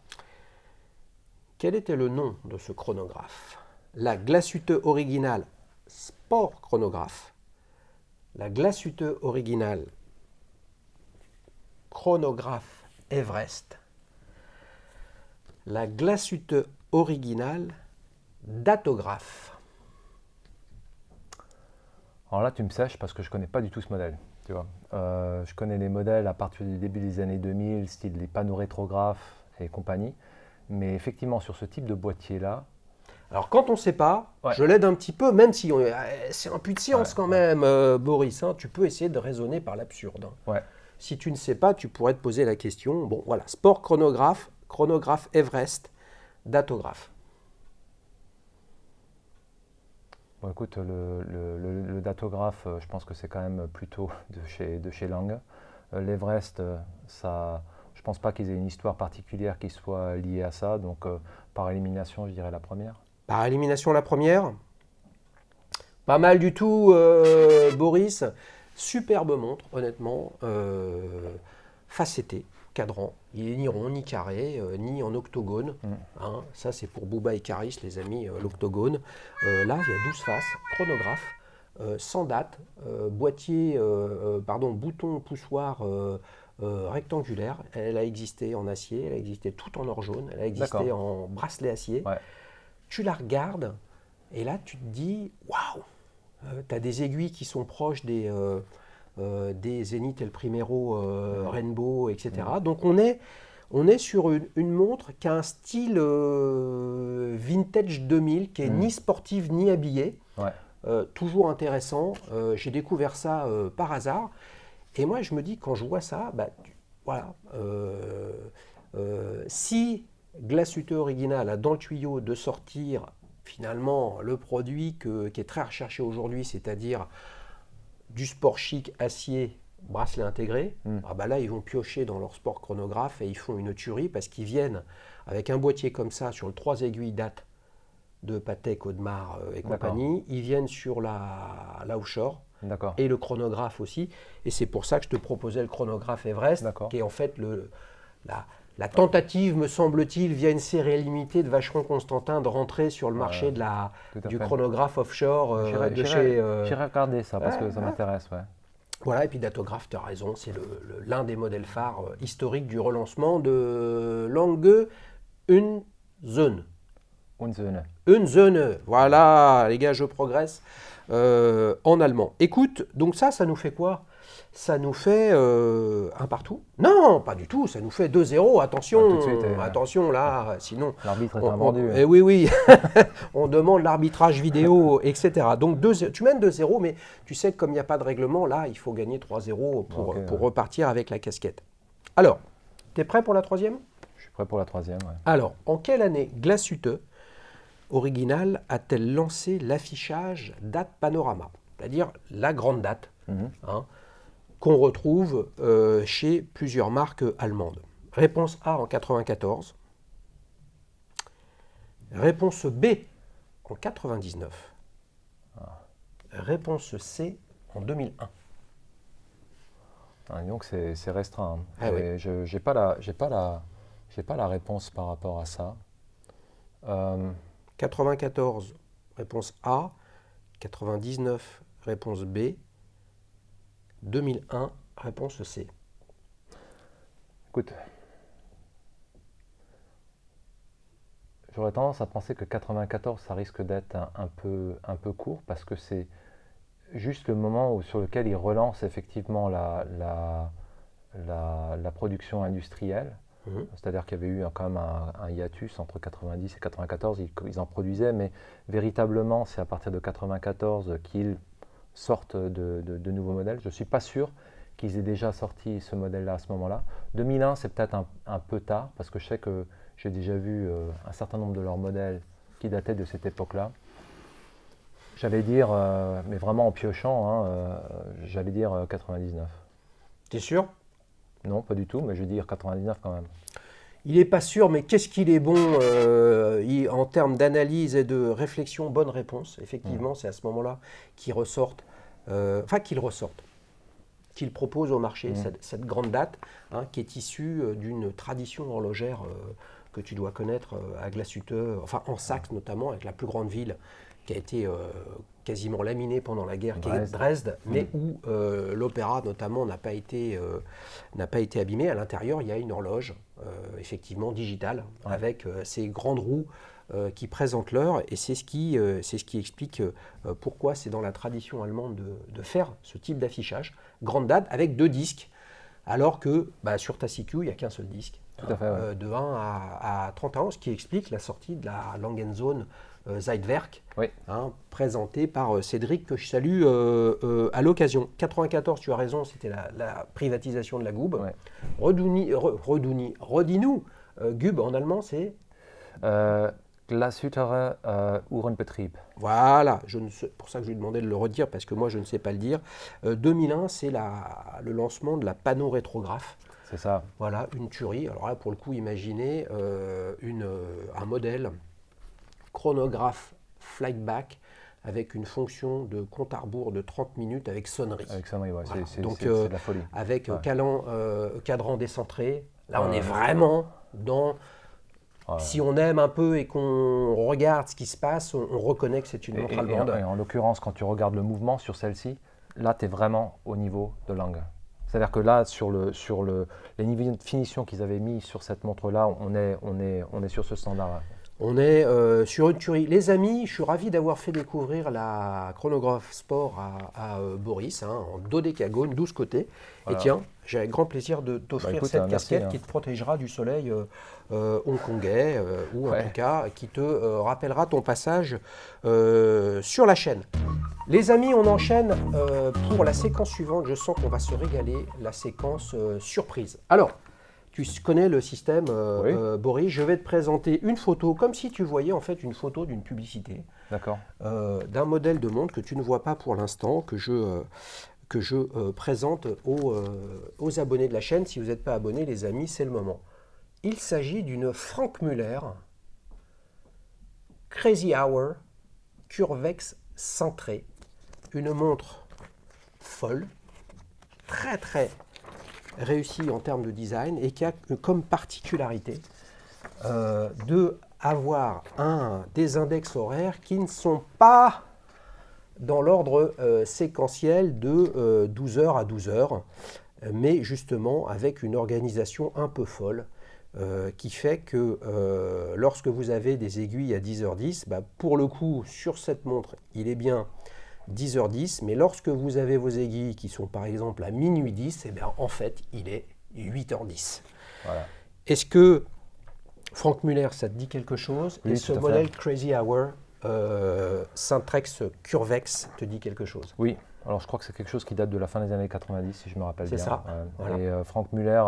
Quel était le nom de ce chronographe? La Glashütte Original Sport Chronographe, la Glashütte Original Chronographe Everest, la Glashütte Original Datographe.
Alors là, tu me sèches parce que je ne connais pas du tout ce modèle. Tu vois. Je connais les modèles à partir du début des années 2000, style les panneaux rétrographes et compagnie. Mais effectivement, sur ce type de boîtier-là...
Alors, quand on ne sait pas, je l'aide un petit peu, même si c'est un puits de science quand même, Boris. Hein, tu peux essayer de raisonner par l'absurde. Hein.
Ouais.
Si tu ne sais pas, tu pourrais te poser la question. Bon, voilà, sport chronographe, chronographe Everest, datographe.
Bon, écoute, le datographe, je pense que c'est quand même plutôt de chez Lang. L'Everest, ça, Je ne pense pas qu'ils aient une histoire particulière qui soit liée à ça. Donc, par élimination, je dirais la première.
Par élimination, la première. Pas mal du tout, Boris. Superbe montre, honnêtement. Facetté, cadran. Il est ni rond, ni carré, ni en octogone. Hein, ça, c'est pour Bouba et Caris, les amis, l'octogone. Là, il y a 12 faces, chronographe, sans date, bouton poussoir rectangulaire. Elle a existé en acier, elle a existé tout en or jaune, elle a existé en bracelet acier.
Ouais.
Tu la regardes et là, tu te dis, waouh! Tu as des aiguilles qui sont proches des Zénith El Primero Rainbow, etc. Donc on est sur une montre qui a un style vintage 2000, qui est ni sportive ni habillée.
Ouais.
Toujours intéressant. J'ai découvert ça par hasard. Et moi, je me dis, quand je vois ça, si Glashütte Original a dans le tuyau de sortir finalement le produit qui est très recherché aujourd'hui, c'est-à-dire du sport chic acier, bracelet intégré, là ils vont piocher dans leur sport chronographe et ils font une tuerie parce qu'ils viennent avec un boîtier comme ça sur le 3 aiguilles date de Patek, Audemars et compagnie. Ils viennent sur la offshore et le chronographe aussi. Et c'est pour ça que je te proposais le chronographe Everest, qui est en fait la tentative, me semble-t-il, via une série limitée de Vacheron Constantin, de rentrer sur le marché du chronographe offshore
J'irai regarder ça parce que ça m'intéresse. Ouais.
Voilà, et puis Datograph, tu as raison, c'est l'un des modèles phares historiques du relancement de Lange Unzone. Unzone. Voilà, les gars, je progresse en allemand. Écoute, donc ça nous fait quoi? Ça nous fait un partout? Non, pas du tout, ça nous fait 2-0. Attention, attention là, sinon...
L'arbitre est invendu.
Oui, on demande l'arbitrage vidéo, etc. Donc tu mènes 2-0, mais tu sais que comme il n'y a pas de règlement, là, il faut gagner 3-0 pour repartir avec la casquette. Alors, tu es prêt pour la troisième?
Je suis prêt pour la troisième, ouais.
Alors, en quelle année Glashütte Original a-t-elle lancé l'affichage date panorama? C'est-à-dire la grande date, qu'on retrouve chez plusieurs marques allemandes. Réponse A en 94. Réponse B en 99. Réponse C en 2001.
Donc c'est restreint.
Oui.
Je n'ai pas la réponse par rapport à ça.
94, réponse A. 99, réponse B. 2001, réponse C.
Écoute, j'aurais tendance à penser que 94, ça risque d'être un peu court parce que c'est juste le moment sur lequel ils relancent effectivement la production industrielle. C'est-à-dire qu'il y avait eu quand même un hiatus entre 90 et 94, ils en produisaient, mais véritablement, c'est à partir de 94 qu'ils sortent de nouveaux modèles. Je ne suis pas sûr qu'ils aient déjà sorti ce modèle-là à ce moment-là. 2001, c'est peut-être un peu tard, parce que je sais que j'ai déjà vu un certain nombre de leurs modèles qui dataient de cette époque-là. J'allais dire, mais vraiment en piochant, j'allais dire 99.
T'es sûr?
Non, pas du tout, mais je vais dire 99 quand même.
Il n'est pas sûr, mais qu'est-ce qu'il est bon en termes d'analyse et de réflexion? Bonne réponse. Effectivement, c'est à ce moment-là qu'ils ressortent, qu'ils proposent au marché cette grande date qui est issue d'une tradition horlogère que tu dois connaître à Glashütte, en Saxe notamment, avec la plus grande ville qui a été quasiment laminée pendant la guerre, qui est Dresde, mais où l'opéra notamment n'a pas été abîmé. À l'intérieur, il y a une horloge, effectivement digitale, avec ces grandes roues qui présentent l'heure, et c'est ce qui explique pourquoi c'est dans la tradition allemande de faire ce type d'affichage. Grande date avec 2 disques, alors que sur ta CQ, il n'y a qu'un seul disque.
Tout à fait,
de 1 à 31, ce qui explique la sortie de la Langenzone Zeitwerk, présentée par Cédric, que je salue à l'occasion. 94, tu as raison, c'était la privatisation de la Gub. Redis-nous, Gub en allemand c'est
Glashütte Uhrenbetrieb.
Voilà, pour ça que je lui ai demandé de le redire, parce que moi je ne sais pas le dire. 2001, c'est le lancement de la panneau rétrographe.
C'est ça.
Voilà, une tuerie. Alors là, pour le coup, imaginez un modèle chronographe flightback avec une fonction de compte à rebours de 30 minutes avec sonnerie.
Avec sonnerie, ouais,
Voilà. Donc,
c'est de la folie.
avec
Ouais.
cadran décentré. Là, on
Ouais.
est vraiment dans...
Ouais.
Si on aime un peu et qu'on regarde ce qui se passe, on reconnaît que c'est une montre allemande.
Et en l'occurrence, quand tu regardes le mouvement sur celle-ci, là, tu es vraiment au niveau de Lange. C'est-à-dire que là, sur les niveaux de finition qu'ils avaient mis sur cette montre-là, on est sur ce standard.
On est sur une tuerie. Les amis, je suis ravi d'avoir fait découvrir la chronographe sport à Boris, en dodécagone, 12 côtés.
Voilà.
Et tiens, j'ai avec grand plaisir de t'offrir
écoute,
cette
merci,
casquette
hein.
qui te protégera du soleil hongkongais ou en
Ouais.
tout cas qui te rappellera ton passage sur la chaîne. Les amis, on enchaîne pour la séquence suivante. Je sens qu'on va se régaler, la séquence surprise. Alors, tu connais le système,
Oui.
Boris. Je vais te présenter une photo, comme si tu voyais en fait une photo d'une publicité,
D'accord.
d'un modèle de montre que tu ne vois pas pour l'instant, que je présente aux abonnés de la chaîne. Si vous n'êtes pas abonnés, les amis, c'est le moment. Il s'agit d'une Franck Muller Crazy Hour Curvex centrée. Une montre folle, très très réussie en termes de design et qui a comme particularité de avoir des index horaires qui ne sont pas dans l'ordre séquentiel de 12h à 12h, mais justement avec une organisation un peu folle qui fait que lorsque vous avez des aiguilles à 10h10, pour le coup, sur cette montre, il est bien 10h10, mais lorsque vous avez vos aiguilles qui sont par exemple à minuit 10, en fait, il est 8h10.
Voilà.
Est-ce que Franck Muller, ça te dit quelque chose?
Oui,
et ce
tout à fait.
modèle Crazy Hour Syntrex Curvex te dit quelque chose?
Oui, alors je crois que c'est quelque chose qui date de la fin des années 90, si je me rappelle
C'est
bien.
ça, voilà.
Et Franck Muller,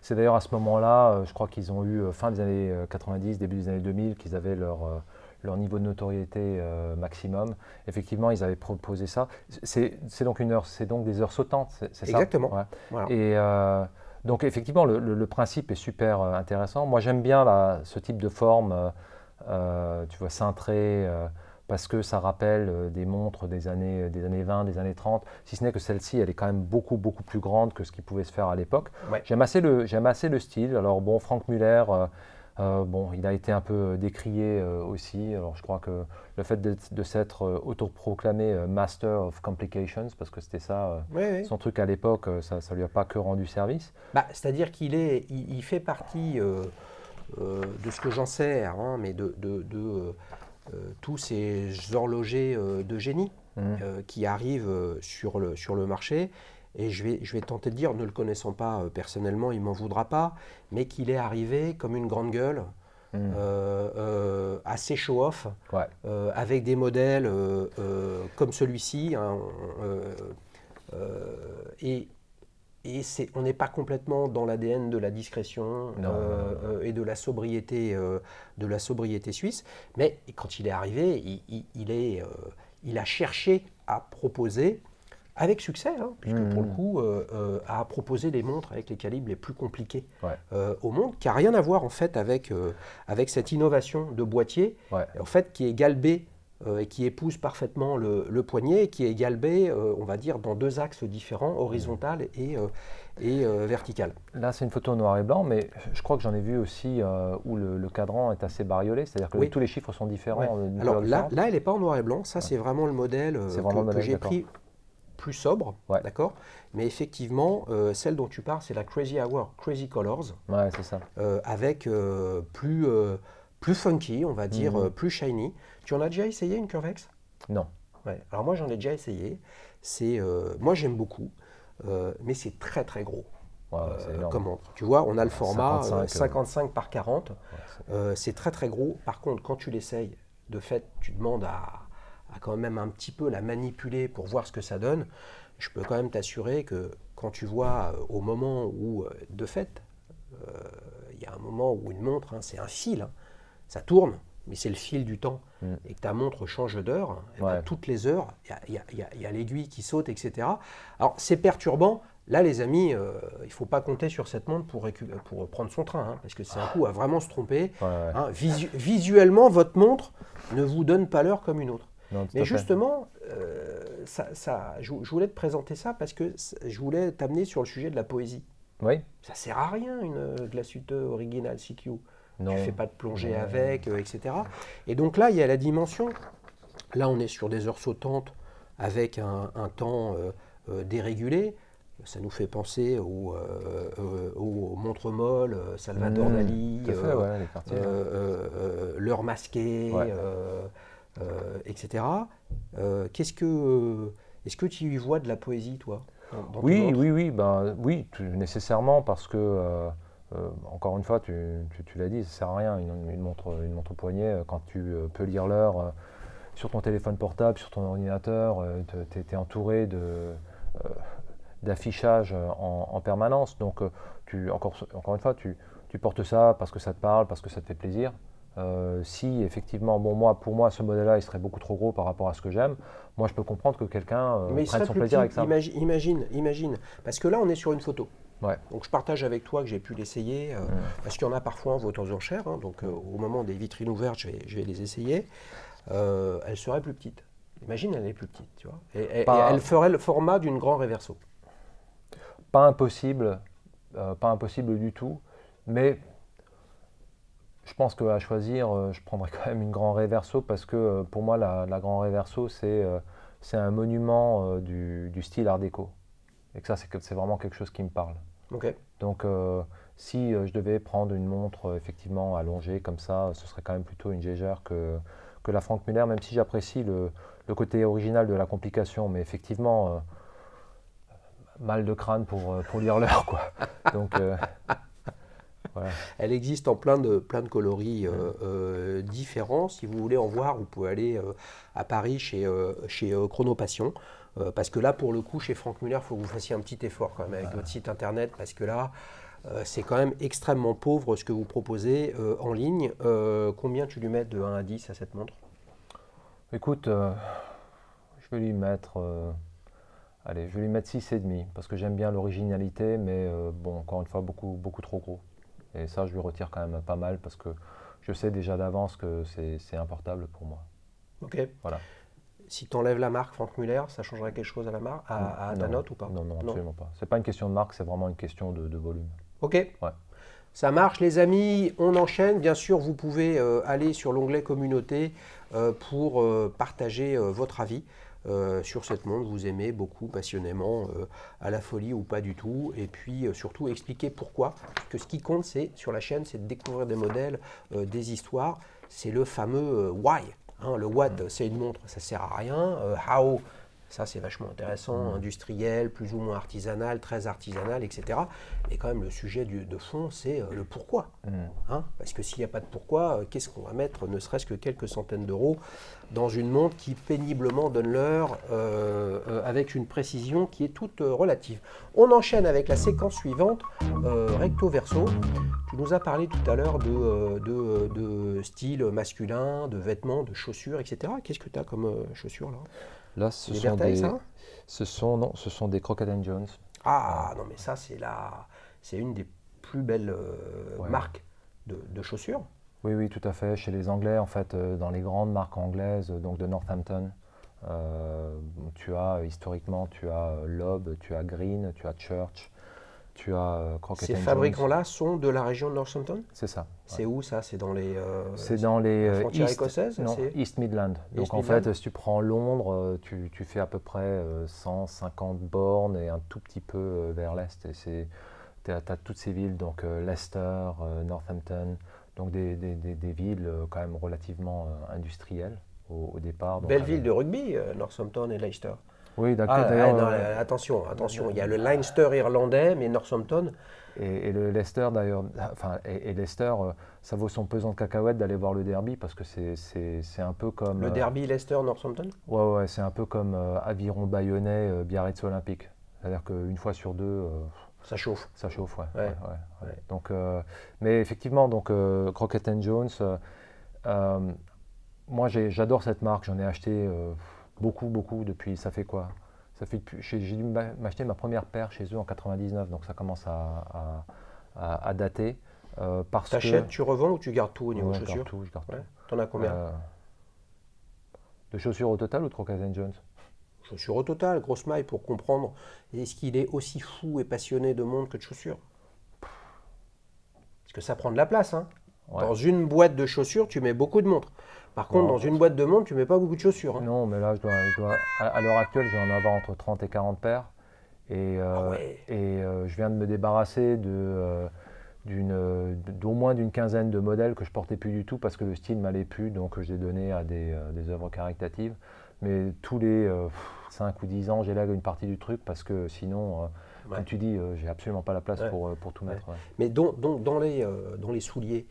c'est d'ailleurs à ce moment-là, je crois qu'ils ont eu fin des années 90, début des années 2000, qu'ils avaient leur niveau de notoriété maximum. Effectivement, ils avaient proposé ça. C'est donc des heures sautantes, c'est ça?
Exactement.
Ouais.
Voilà.
Et donc effectivement, le principe est super intéressant. Moi, j'aime bien ce type de forme, tu vois, cintrée, parce que ça rappelle des montres des années 20, des années 30, si ce n'est que celle-ci, elle est quand même beaucoup, beaucoup plus grande que ce qui pouvait se faire à l'époque.
Ouais.
J'aime assez le style. Alors bon, Franck Muller, il a été un peu décrié aussi. Alors je crois que le fait de s'être autoproclamé Master of Complications, parce que c'était ça,
Oui.
son truc à l'époque, ça ne lui a pas que rendu service.
C'est-à-dire il fait partie de ce que j'en sais, mais de tous ces horlogers de génie qui arrivent sur le marché. Et je vais tenter de dire, ne le connaissant pas personnellement, il ne m'en voudra pas, mais qu'il est arrivé comme une grande gueule, assez show-off,
Ouais.
avec des modèles comme celui-ci. On n'est pas complètement dans l'ADN de la discrétion
Non.
et de la sobriété suisse, mais quand il est arrivé, il a cherché à proposer, avec succès, puisque pour le coup, à proposer des montres avec les calibres les plus compliqués au monde, qui n'a rien à voir en fait avec cette innovation de boîtier, en fait, qui est galbée et qui épouse parfaitement le poignet, et qui est galbé, on va dire, dans deux axes différents, horizontal et vertical.
Là, c'est une photo en noir et blanc, mais je crois que j'en ai vu aussi où le cadran est assez bariolé, c'est-à-dire que tous les chiffres sont différents.
Ouais. Alors là, elle n'est pas en noir et blanc, ça c'est vraiment le modèle que j'ai pris plus sobre, d'accord. Mais effectivement, celle dont tu parles, c'est la Crazy Hour Crazy Colors,
ouais, c'est ça.
avec plus funky, on va dire, plus shiny. Tu en as déjà essayé une Curvex?
Non.
Ouais. Alors moi j'en ai déjà essayé. Moi j'aime beaucoup, mais c'est très très gros. Comme montre. Tu vois, on a le format 55 par 40. C'est très très gros. Par contre, quand tu l'essayes, de fait, tu demandes à quand même un petit peu la manipuler pour voir ce que ça donne. Je peux quand même t'assurer que quand tu vois au moment où, de fait, il y a un moment où une montre, c'est un fil, ça tourne, mais c'est le fil du temps, et que ta montre change d'heure, toutes les heures, il y a l'aiguille qui saute, etc. Alors c'est perturbant, Là, les amis, il ne faut pas compter sur cette montre pour prendre son train, hein, parce que c'est un coup à vraiment se tromper.
Ouais, ouais.
Hein. Visuellement, votre montre ne vous donne pas l'heure comme une autre.
Non, tout
Mais
à fait.
justement, je voulais te présenter ça parce que je voulais t'amener sur le sujet de la poésie.
Oui?
Ça sert à rien, une Glasuite Original CQ.
Non.
Tu fais pas de plongée
Non.
avec, etc. Et donc là, il y a la dimension. Là, on est sur des heures sautantes avec un temps dérégulé. Ça nous fait penser aux montres molles, Salvador Dali,
Tout à fait, ouais, les quartiers.
l'heure masquée,
Ouais.
etc. Est-ce que tu y vois de la poésie, toi, dans tes
Oui,
montres?
oui, ben, oui, nécessairement, parce que, encore une fois, tu l'as dit, ça sert à rien, une montre au poignet, quand tu peux lire l'heure sur ton téléphone portable, sur ton ordinateur, tu es entouré d'affichage en permanence. Donc, encore une fois, tu portes ça parce que ça te parle, parce que ça te fait plaisir. Si effectivement, bon, pour moi, ce modèle-là, il serait beaucoup trop gros par rapport à ce que j'aime. Moi, je peux comprendre que quelqu'un
Mais il
prenne
serait
son
plus
plaisir
petit.
avec ça.
Imagine. Parce que là, on est sur une photo.
Ouais.
Donc je partage avec toi que j'ai pu l'essayer, parce qu'il y en a parfois en vente aux enchères. Hein, donc au moment des vitrines ouvertes, je vais les essayer. Elle serait plus petite. Imagine, elle est plus petite, tu vois. Et elle ferait le format d'une Grand Reverso.
Pas impossible du tout, mais je pense qu'à choisir, je prendrais quand même une Grand Reverso parce que pour moi, la Grand Reverso, c'est un monument du style Art déco. Et que ça, c'est vraiment quelque chose qui me parle.
Ok.
Donc, si je devais prendre une montre effectivement allongée comme ça, ce serait quand même plutôt une Jaeger que la Franck Muller, même si j'apprécie le côté original de la complication. Mais effectivement, mal de crâne pour lire l'heure, quoi. Donc, voilà.
Elle existe en plein de coloris différents. Si vous voulez en voir, vous pouvez aller à Paris chez Chronopassion. Parce que là, pour le coup, chez Franck Muller, il faut que vous fassiez un petit effort quand même avec votre site internet. Parce que là, c'est quand même extrêmement pauvre ce que vous proposez en ligne. Combien tu lui mets de 1 à 10 à cette montre?
Écoute, je vais lui mettre, allez, je vais lui mettre 6,5 parce que j'aime bien l'originalité, mais bon, encore une fois, beaucoup trop gros. Et ça, je lui retire quand même pas mal parce que je sais déjà d'avance que c'est importable pour moi.
Ok.
Voilà.
Si tu enlèves la marque Franck Muller, ça changerait quelque chose à la marque, à ta
Non,
note ou pas?
non, absolument pas. C'est pas une question de marque, c'est vraiment une question de volume.
Ok.
Ouais.
Ça marche, les amis. On enchaîne. Bien sûr, vous pouvez aller sur l'onglet communauté pour partager votre avis sur cette montre. Vous aimez beaucoup, passionnément, à la folie ou pas du tout. Et puis surtout expliquer pourquoi. Parce que ce qui compte, c'est sur la chaîne, c'est de découvrir des modèles, des histoires. C'est le fameux why. Hein, le what, c'est une montre, ça sert à rien. How, ça c'est vachement intéressant, industriel, plus ou moins artisanal, très artisanal, etc. Mais quand même, le sujet de fond, c'est le pourquoi. Hein, parce que s'il n'y a pas de pourquoi, qu'est-ce qu'on va mettre, ne serait-ce que quelques centaines d'euros, dans une montre qui péniblement donne l'heure avec une précision qui est toute relative. On enchaîne avec la séquence suivante, recto verso. Tu nous as parlé tout à l'heure de style masculin, de vêtements, de chaussures, etc. Qu'est-ce que tu as comme chaussures là?
Là, ce
Des
sont
Vertex,
des,
hein?
non, ce sont des Crockett Jones.
Ah non, mais ça c'est une des plus belles
Ouais.
marques de chaussures.
Oui, tout à fait. Chez les Anglais, en fait, dans les grandes marques anglaises, donc de Northampton, historiquement, tu as Loeb, tu as Green, tu as Church, tu as Crockett
Ces
Jones.
fabricants-là sont de la région de Northampton?
C'est ça.
C'est où ça? C'est dans les
C'est dans les
la frontière écossaise?
non,
C'est
East Midlands. Donc
East
en
Midlands?
fait, si tu prends Londres, tu fais à peu près 150 bornes et un tout petit peu vers l'est. Et tu as toutes ces villes, donc Leicester, Northampton, donc des villes quand même relativement industrielles au départ. Donc
belle ville de rugby, Northampton et Leicester.
Oui, d'accord.
Ah,
D'ailleurs,
non, attention, il y a le Leinster irlandais, mais Northampton.
et le Leicester d'ailleurs, enfin, et Leicester, ça vaut son pesant de cacahuètes d'aller voir le derby parce que c'est un peu comme.
Le derby Leicester-Northampton?
Ouais, c'est un peu comme Aviron Bayonnais, Biarritz Olympique. C'est-à-dire qu'une fois sur deux,
Ça chauffe.
ça chauffe, ouais.
Ouais.
Ouais. Donc, mais effectivement, donc Crockett Jones, moi j'adore cette marque. J'en ai acheté beaucoup depuis. Ça fait quoi? J'ai dû m'acheter ma première paire chez eux en 99, donc ça commence à dater.
T'achètes, tu revends ou tu gardes tout au niveau
Ouais,
chaussures?
je garde
Ouais.
tout.
T'en as combien?
De chaussures au total ou de Crocas Jones?
Chaussures au total, grosse maille pour comprendre. Est-ce qu'il est aussi fou et passionné de montres que de chaussures? Parce que ça prend de la place, hein.
Ouais.
Dans une boîte de chaussures, tu mets beaucoup de montres. Par contre, dans une boîte de montres, tu mets pas beaucoup de chaussures, hein.
Non, mais là, à l'heure actuelle, je dois en avoir entre 30 et 40 paires. Et,
Ah ouais.
je viens de me débarrasser d'au moins d'une quinzaine de modèles que je portais plus du tout parce que le style m'allait plus, donc je les ai donnés à des œuvres caritatives. Mais tous les 5 ou 10 ans, j'élève une partie du truc parce que sinon,
Ouais.
comme tu dis, j'ai absolument pas la place
Ouais.
pour tout mettre. Ouais.
Mais dans les souliers,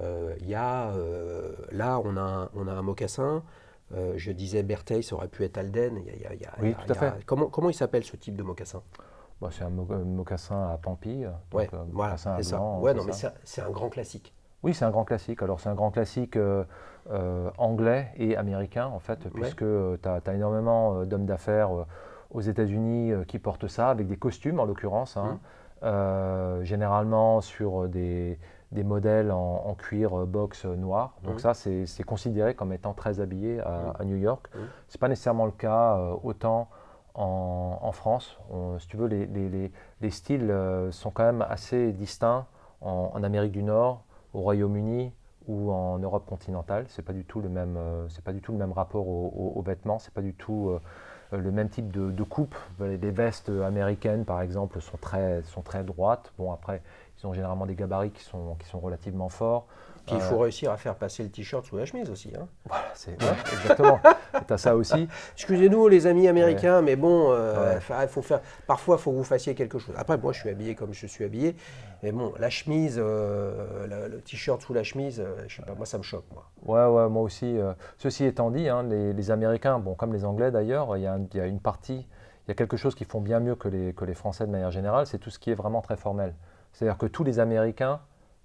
il y a, là, on a un mocassin. Je disais Bertheil, ça aurait pu être Alden.
Oui, tout à fait.
Comment il s'appelle ce type de mocassin?
Bah, c'est un mocassin à Pampille,
Ouais,
donc
voilà,
mocassin à
c'est ça.
blanc.
Ouais,
c'est
non, mais
ça.
c'est un grand classique.
Oui, c'est un grand classique. Alors, c'est un grand classique anglais et américain, en fait, puisque tu as énormément d'hommes d'affaires aux États-Unis qui portent ça, avec des costumes en l'occurrence, hein. Généralement sur des modèles en cuir box noir. Donc, ça, c'est considéré comme étant très habillé à New York. Ce n'est pas nécessairement le cas autant en France. Si tu veux, les styles sont quand même assez distincts en Amérique du Nord, au Royaume-Uni ou en Europe continentale. C'est pas du tout le même, c'est pas du tout le même rapport aux vêtements. C'est pas du tout le même type de coupe. Les vestes américaines, par exemple, sont très droites. Bon, après, ils ont généralement des gabarits qui sont relativement forts.
Puis il faut réussir à faire passer le t-shirt sous la chemise aussi, hein.
Voilà, exactement. Tu as ça aussi.
Excusez-nous les amis américains,
Ouais.
mais bon,
Ouais.
parfois il faut que vous fassiez quelque chose. Après, moi je suis habillé comme je suis habillé, mais bon, la chemise, le t-shirt sous la chemise, je sais pas, moi ça me choque, moi.
Ouais, moi aussi. Ceci étant dit, hein, les Américains, bon, comme les Anglais d'ailleurs, il y a une partie, il y a quelque chose qu'ils font bien mieux que les Français de manière générale, c'est tout ce qui est vraiment très formel. C'est-à-dire que tous les Américains,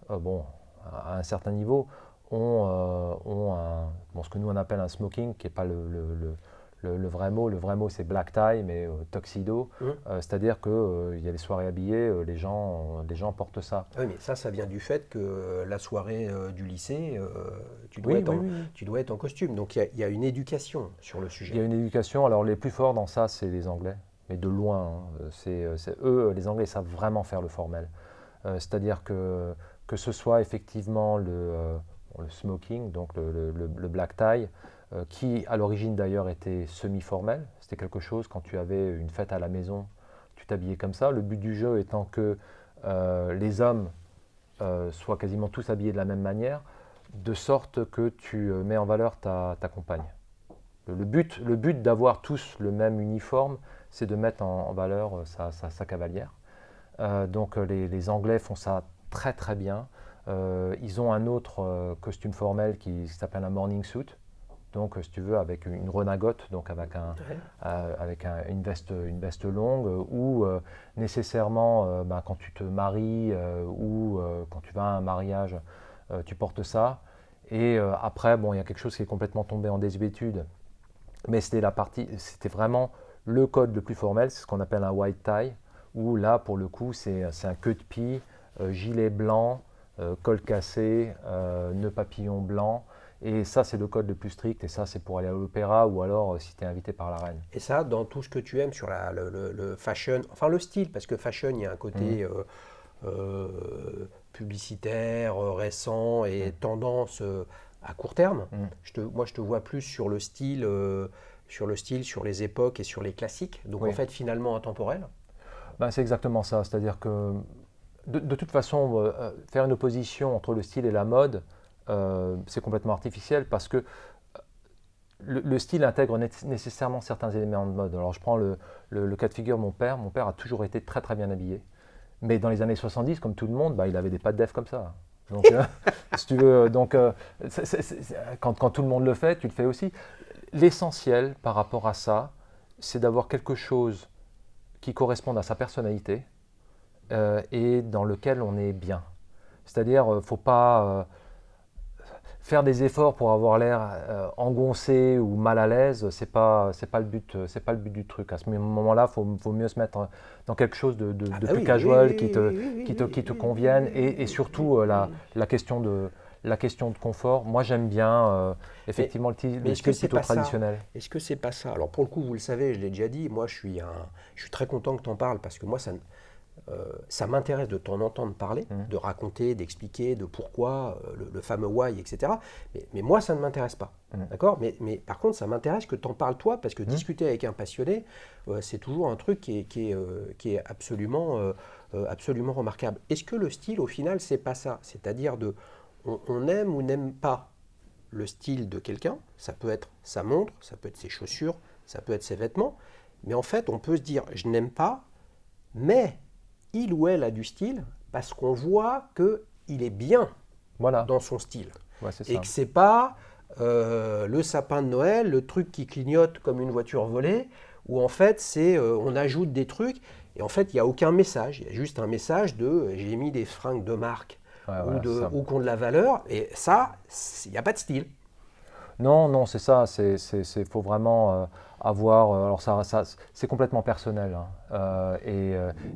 bon, à un certain niveau, ont ce que nous on appelle un smoking, qui n'est pas le vrai mot. Le vrai mot c'est black tie, mais tuxedo. C'est-à-dire qu'il y a des soirées habillées, les gens portent ça.
Oui, mais ça vient du fait que la soirée du lycée, tu dois
Oui,
être
oui,
en,
oui, oui.
tu dois être en costume. Donc il y a une éducation sur le sujet.
Il y a une éducation. Alors les plus forts dans ça, c'est les Anglais, mais de loin, hein. C'est eux, les Anglais savent vraiment faire le formel. C'est-à-dire que ce soit effectivement le smoking, donc le black tie, qui à l'origine d'ailleurs était semi-formel. C'était quelque chose, quand tu avais une fête à la maison, tu t'habillais comme ça. Le but du jeu étant que les hommes soient quasiment tous habillés de la même manière, de sorte que tu mets en valeur ta compagne. Le but d'avoir tous le même uniforme, c'est de mettre en valeur sa cavalière. Donc les Anglais font ça très très bien. Ils ont un autre costume formel qui s'appelle un morning suit. Donc si tu veux, avec une redingote, donc avec une veste longue, ou nécessairement quand tu te maries ou quand tu vas à un mariage, tu portes ça. Et après, bon, il y a quelque chose qui est complètement tombé en désuétude, mais c'était vraiment le code le plus formel, c'est ce qu'on appelle un white tie, où là, pour le coup, c'est un queue de pie, gilet blanc, col cassé, nœud papillon blanc. Et ça, c'est le code le plus strict. Et ça, c'est pour aller à l'opéra ou alors si tu es invité par la reine.
Et ça, dans tout ce que tu aimes sur le fashion, enfin le style, parce que fashion, il y a un côté publicitaire, récent et tendance à court terme. Moi, je te vois plus sur le style, sur les époques et sur les classiques. Donc
Oui.
en fait, finalement intemporel.
Ben, c'est exactement ça. C'est-à-dire que de toute façon, faire une opposition entre le style et la mode, c'est complètement artificiel parce que le style intègre nécessairement certains éléments de mode. Alors je prends le cas de figure, mon père a toujours été très très bien habillé. Mais dans les années 70, comme tout le monde, il avait des pattes d'Ève comme ça. Donc, si tu veux, quand tout le monde le fait, tu le fais aussi. L'essentiel par rapport à ça, c'est d'avoir quelque chose qui corresponde à sa personnalité et dans lequel on est bien. C'est-à-dire, faut pas faire des efforts pour avoir l'air engoncé ou mal à l'aise, c'est pas le but, c'est pas le but du truc. À ce moment-là, faut mieux se mettre dans quelque chose de plus casual qui te convienne et surtout la question de confort. Moi, j'aime bien effectivement le style plutôt traditionnel.
Est-ce que c'est pas ça? Alors pour le coup, vous le savez, je l'ai déjà dit, moi je suis très content que tu en parles parce que moi ça m'intéresse de t'en entendre parler, de raconter, d'expliquer, de pourquoi, le fameux why, etc. Mais moi, ça ne m'intéresse pas. D'accord, mais par contre, ça m'intéresse que tu en parles toi, parce que discuter avec un passionné, c'est toujours un truc qui est absolument remarquable. Est-ce que le style, au final, c'est pas ça? C'est-à-dire on aime ou n'aime pas le style de quelqu'un, ça peut être sa montre, ça peut être ses chaussures, ça peut être ses vêtements, mais en fait, on peut se dire, je n'aime pas, mais il ou elle a du style parce qu'on voit qu'il est bien dans son style.
Ouais, c'est
et
ça.
que c'est pas le sapin de Noël, le truc qui clignote comme une voiture volée, où en fait on ajoute des trucs et en fait il n'y a aucun message. Il y a juste un message de j'ai mis des fringues de marque ou qui ont de la valeur et ça, il n'y a pas de style.
Non, c'est ça. Faut vraiment avoir. Alors c'est complètement personnel.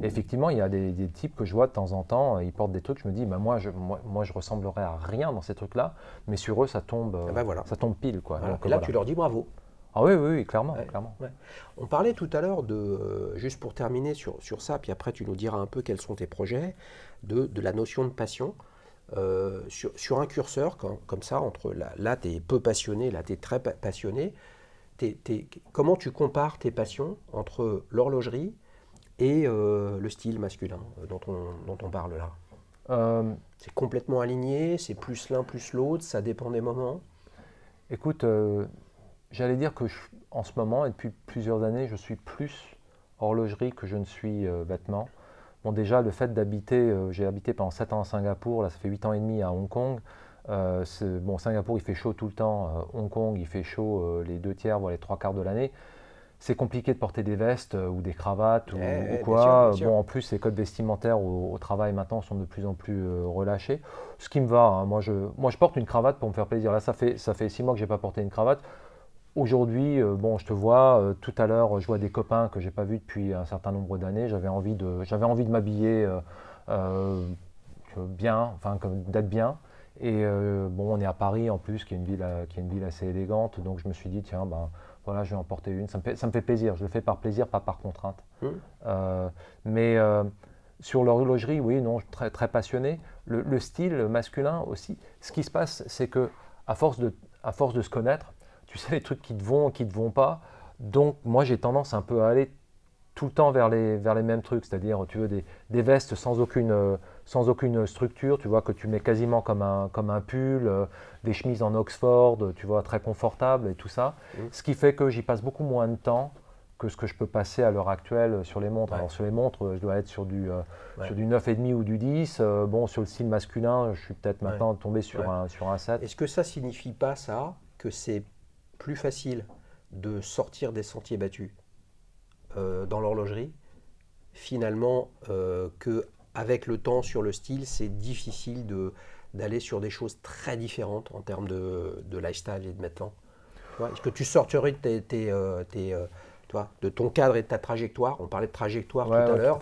Effectivement, il y a des types que je vois de temps en temps. Ils portent des trucs. Je me dis, moi, je ressemblerais à rien dans ces trucs-là. Mais sur eux, ça tombe. Ça tombe pile, quoi.
Voilà. Donc, et là, tu leur dis bravo.
Ah oui, clairement,
ouais,
clairement.
Ouais. On parlait tout à l'heure juste pour terminer sur ça, puis après tu nous diras un peu quels sont tes projets, de la notion de passion. Sur un curseur comme ça, entre là tu es peu passionné, là tu es très passionné, comment tu compares tes passions entre l'horlogerie et le style masculin dont on parle là? C'est complètement aligné, c'est plus l'un plus l'autre, ça dépend des moments?
Écoute, j'allais dire que en ce moment et depuis plusieurs années, je suis plus horlogerie que je ne suis vêtements. Bon, déjà, le fait d'habiter, j'ai habité pendant 7 ans à Singapour, là ça fait 8 ans et demi à Hong Kong. Singapour il fait chaud tout le temps, Hong Kong il fait chaud les 2 tiers, voire les 3 quarts de l'année. C'est compliqué de porter des vestes ou des cravates ou quoi.
Bien sûr.
Bon, en plus, les codes vestimentaires au travail maintenant sont de plus en plus relâchés. Ce qui me va, hein. Moi, je porte une cravate pour me faire plaisir. Là, ça fait 6 mois que je n'ai pas porté une cravate. Aujourd'hui, je te vois, tout à l'heure, je vois des copains que je n'ai pas vus depuis un certain nombre d'années. J'avais envie de m'habiller bien, enfin d'être bien. Et on est à Paris en plus, qui est une ville assez élégante. Donc je me suis dit, tiens, voilà, je vais en porter une. Ça me fait plaisir. Je le fais par plaisir, pas par contrainte. Mais sur l'horlogerie, oui, non, très, très passionné. Le style masculin aussi. Ce qui se passe, c'est que à force de se connaître, tu sais les trucs qui te vont pas. Donc moi j'ai tendance un peu à aller tout le temps vers les mêmes trucs, c'est-à-dire tu veux des vestes sans aucune structure, tu vois, que tu mets quasiment comme un pull, des chemises en Oxford, tu vois, très confortables et tout ça. Ce qui fait que j'y passe beaucoup moins de temps que ce que je peux passer à l'heure actuelle sur les montres. Alors sur les montres, je dois être sur du 9,5 ou du 10. Sur le style masculin, je suis peut-être maintenant tombé sur un 7.
Est-ce que ça signifie pas ça, que c'est plus facile de sortir des sentiers battus dans l'horlogerie, finalement, qu'avec le temps sur le style, c'est difficile d'aller sur des choses très différentes en termes de lifestyle et de vêtements? Est-ce que tu sortirais de ton cadre et de ta trajectoire? On parlait de trajectoire tout à l'heure.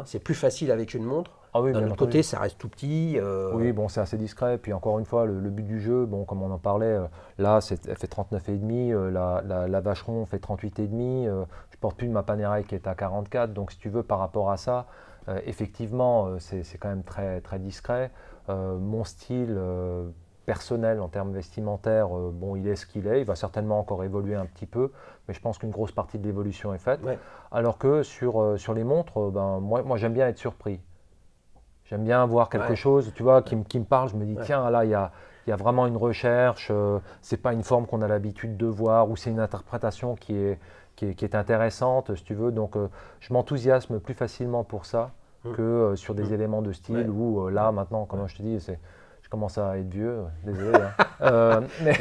C'est plus facile avec une montre. D'un autre côté, ça reste tout petit.
Oui, c'est assez discret. Puis encore une fois, le but du jeu, comme on en parlait, là, elle fait 39,5, la Vacheron fait 38,5. Je porte plus de ma Panerai qui est à 44. Donc, si tu veux, par rapport à ça, effectivement, c'est quand même très, très discret. Mon style personnel en termes vestimentaires, il est ce qu'il est. Il va certainement encore évoluer un petit peu, mais je pense qu'une grosse partie de l'évolution est faite. Ouais. Alors que sur les montres, moi j'aime bien être surpris. J'aime bien voir quelque chose, tu vois, qui me parle. Je me dis, tiens, là, il y a vraiment une recherche. C'est pas une forme qu'on a l'habitude de voir, ou c'est une interprétation qui est intéressante, si tu veux. Donc, je m'enthousiasme plus facilement pour ça que sur des éléments de style où, là, maintenant, comme je te dis, je commence à être vieux. Désolé.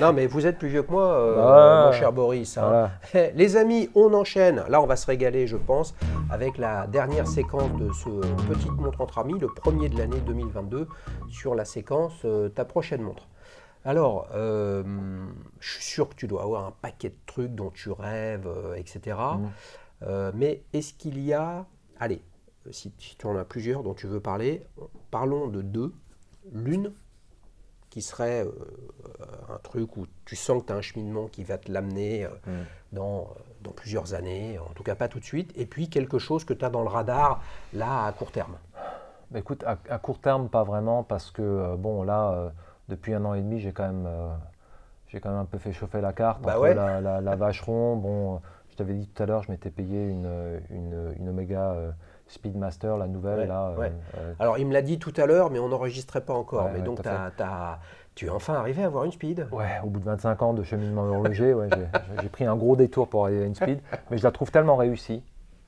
Non, mais vous êtes plus vieux que moi, mon cher Boris. Voilà. Les amis, on enchaîne. Là, on va se régaler, je pense, avec la dernière séquence de ce petite montre entre amis, le premier de l'année 2022, sur la séquence ta prochaine montre. Alors, je suis sûr que tu dois avoir un paquet de trucs dont tu rêves, etc.
Mm.
Mais est-ce qu'il y a, allez, si tu en as plusieurs dont tu veux parler, parlons de deux. L'une qui serait un truc où tu sens que tu as un cheminement qui va te l'amener
Mm.
dans plusieurs années, en tout cas pas tout de suite, et puis quelque chose que tu as dans le radar, là, à court terme.
Bah, écoute, à court terme, pas vraiment, parce que bon, là, depuis 1 an et demi, j'ai quand même un peu fait chauffer la carte
Bah
entre
ouais.
la Vacheron. Bon, je t'avais dit tout à l'heure, je m'étais payé une Omega Speedmaster, la nouvelle,
Ouais,
là.
ouais. Alors, il me l'a dit tout à l'heure, mais on n'enregistrait pas encore.
Ouais,
Mais
ouais,
donc,
tout à fait.
tu es enfin arrivé à avoir une speed.
Ouais, au bout de 25 ans de cheminement horloger, ouais, j'ai pris un gros détour pour aller à une Speed, mais je la trouve tellement réussie.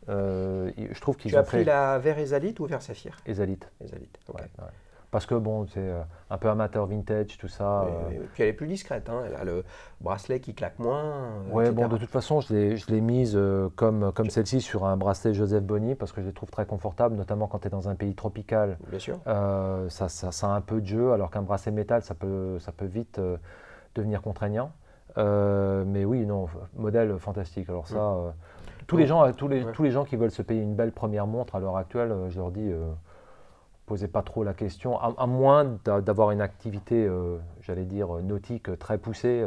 Je trouve
Tu
qu'ils
as
ont
pris
fait
la vers Esalite ou vers Saphir?
Esalite.
Esalite, ok.
Ouais, ouais. Parce que bon, c'est un peu amateur vintage, tout ça.
Puis elle est plus discrète, hein. Elle a le bracelet qui claque moins,
Ouais, bon, de
etc.
toute façon, je l'ai mise comme celle-ci sur un bracelet Joseph Bonny parce que je les trouve très confortables, notamment quand tu es dans un pays tropical.
Bien sûr.
Ça a un peu de jeu, alors qu'un bracelet métal, ça peut vite devenir contraignant. Mais oui, non, modèle fantastique. Alors ça, tous les
Donc,
gens,
ouais.
tous les gens qui veulent se payer une belle première montre à l'heure actuelle, je leur dis, posez pas trop la question, à moins d'avoir une activité, j'allais dire, nautique très poussée.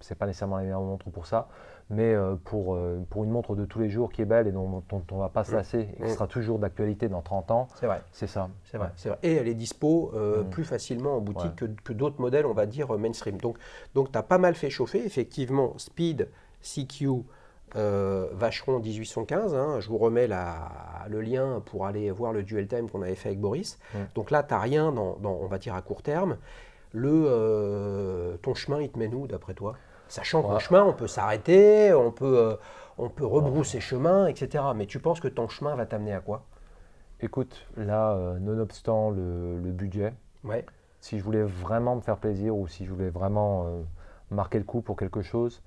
C'est pas nécessairement la meilleure montre pour ça, mais pour une montre de tous les jours qui est belle et dont on va pas se lasser et qui sera toujours d'actualité dans 30 ans,
C'est vrai.
c'est ça.
C'est vrai, c'est vrai. Et elle est dispo
Mm.
plus facilement en boutique
Ouais.
que d'autres modèles, on va dire, mainstream. Donc tu as pas mal fait chauffer. Effectivement, Speed, CQ, Vacheron 1815. Hein. Je vous remets le lien pour aller voir le dual time qu'on avait fait avec Boris.
Mm.
Donc là, tu n'as rien on va dire, à court terme. Ton chemin, il te mène où, d'après toi? Sachant qu'en
Ouais.
chemin, on peut s'arrêter, on peut rebrousser chemin, etc. Mais tu penses que ton chemin va t'amener à quoi?
Écoute, là, nonobstant le budget,
Ouais,
si je voulais vraiment me faire plaisir ou si je voulais vraiment marquer le coup pour quelque chose,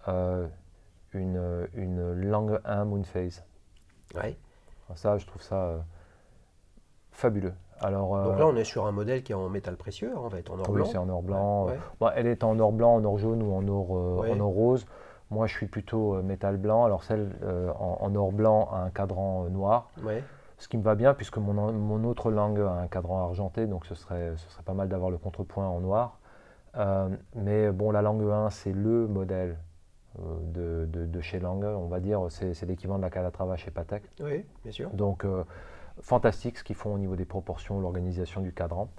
euh, une Lange 1 Moonphase.
ouais.
Ça, je trouve ça fabuleux. Alors,
Donc là, on est sur un modèle qui est en métal précieux, hein, on va être en or
oui,
blanc.
c'est en or blanc.
Ouais,
Bon, elle est en or blanc, en or jaune ou
ouais.
en or rose. Moi, je suis plutôt métal blanc. Alors, celle en or blanc a un cadran noir,
Ouais.
ce qui me va bien puisque mon autre Lange a un cadran argenté, donc ce serait pas mal d'avoir le contrepoint en noir. Mais bon, la Lange 1, c'est le modèle de chez Lange, on va dire, c'est l'équivalent de la Calatrava chez Patek.
Oui, bien sûr.
Donc, fantastique ce qu'ils font au niveau des proportions, l'organisation du cadran.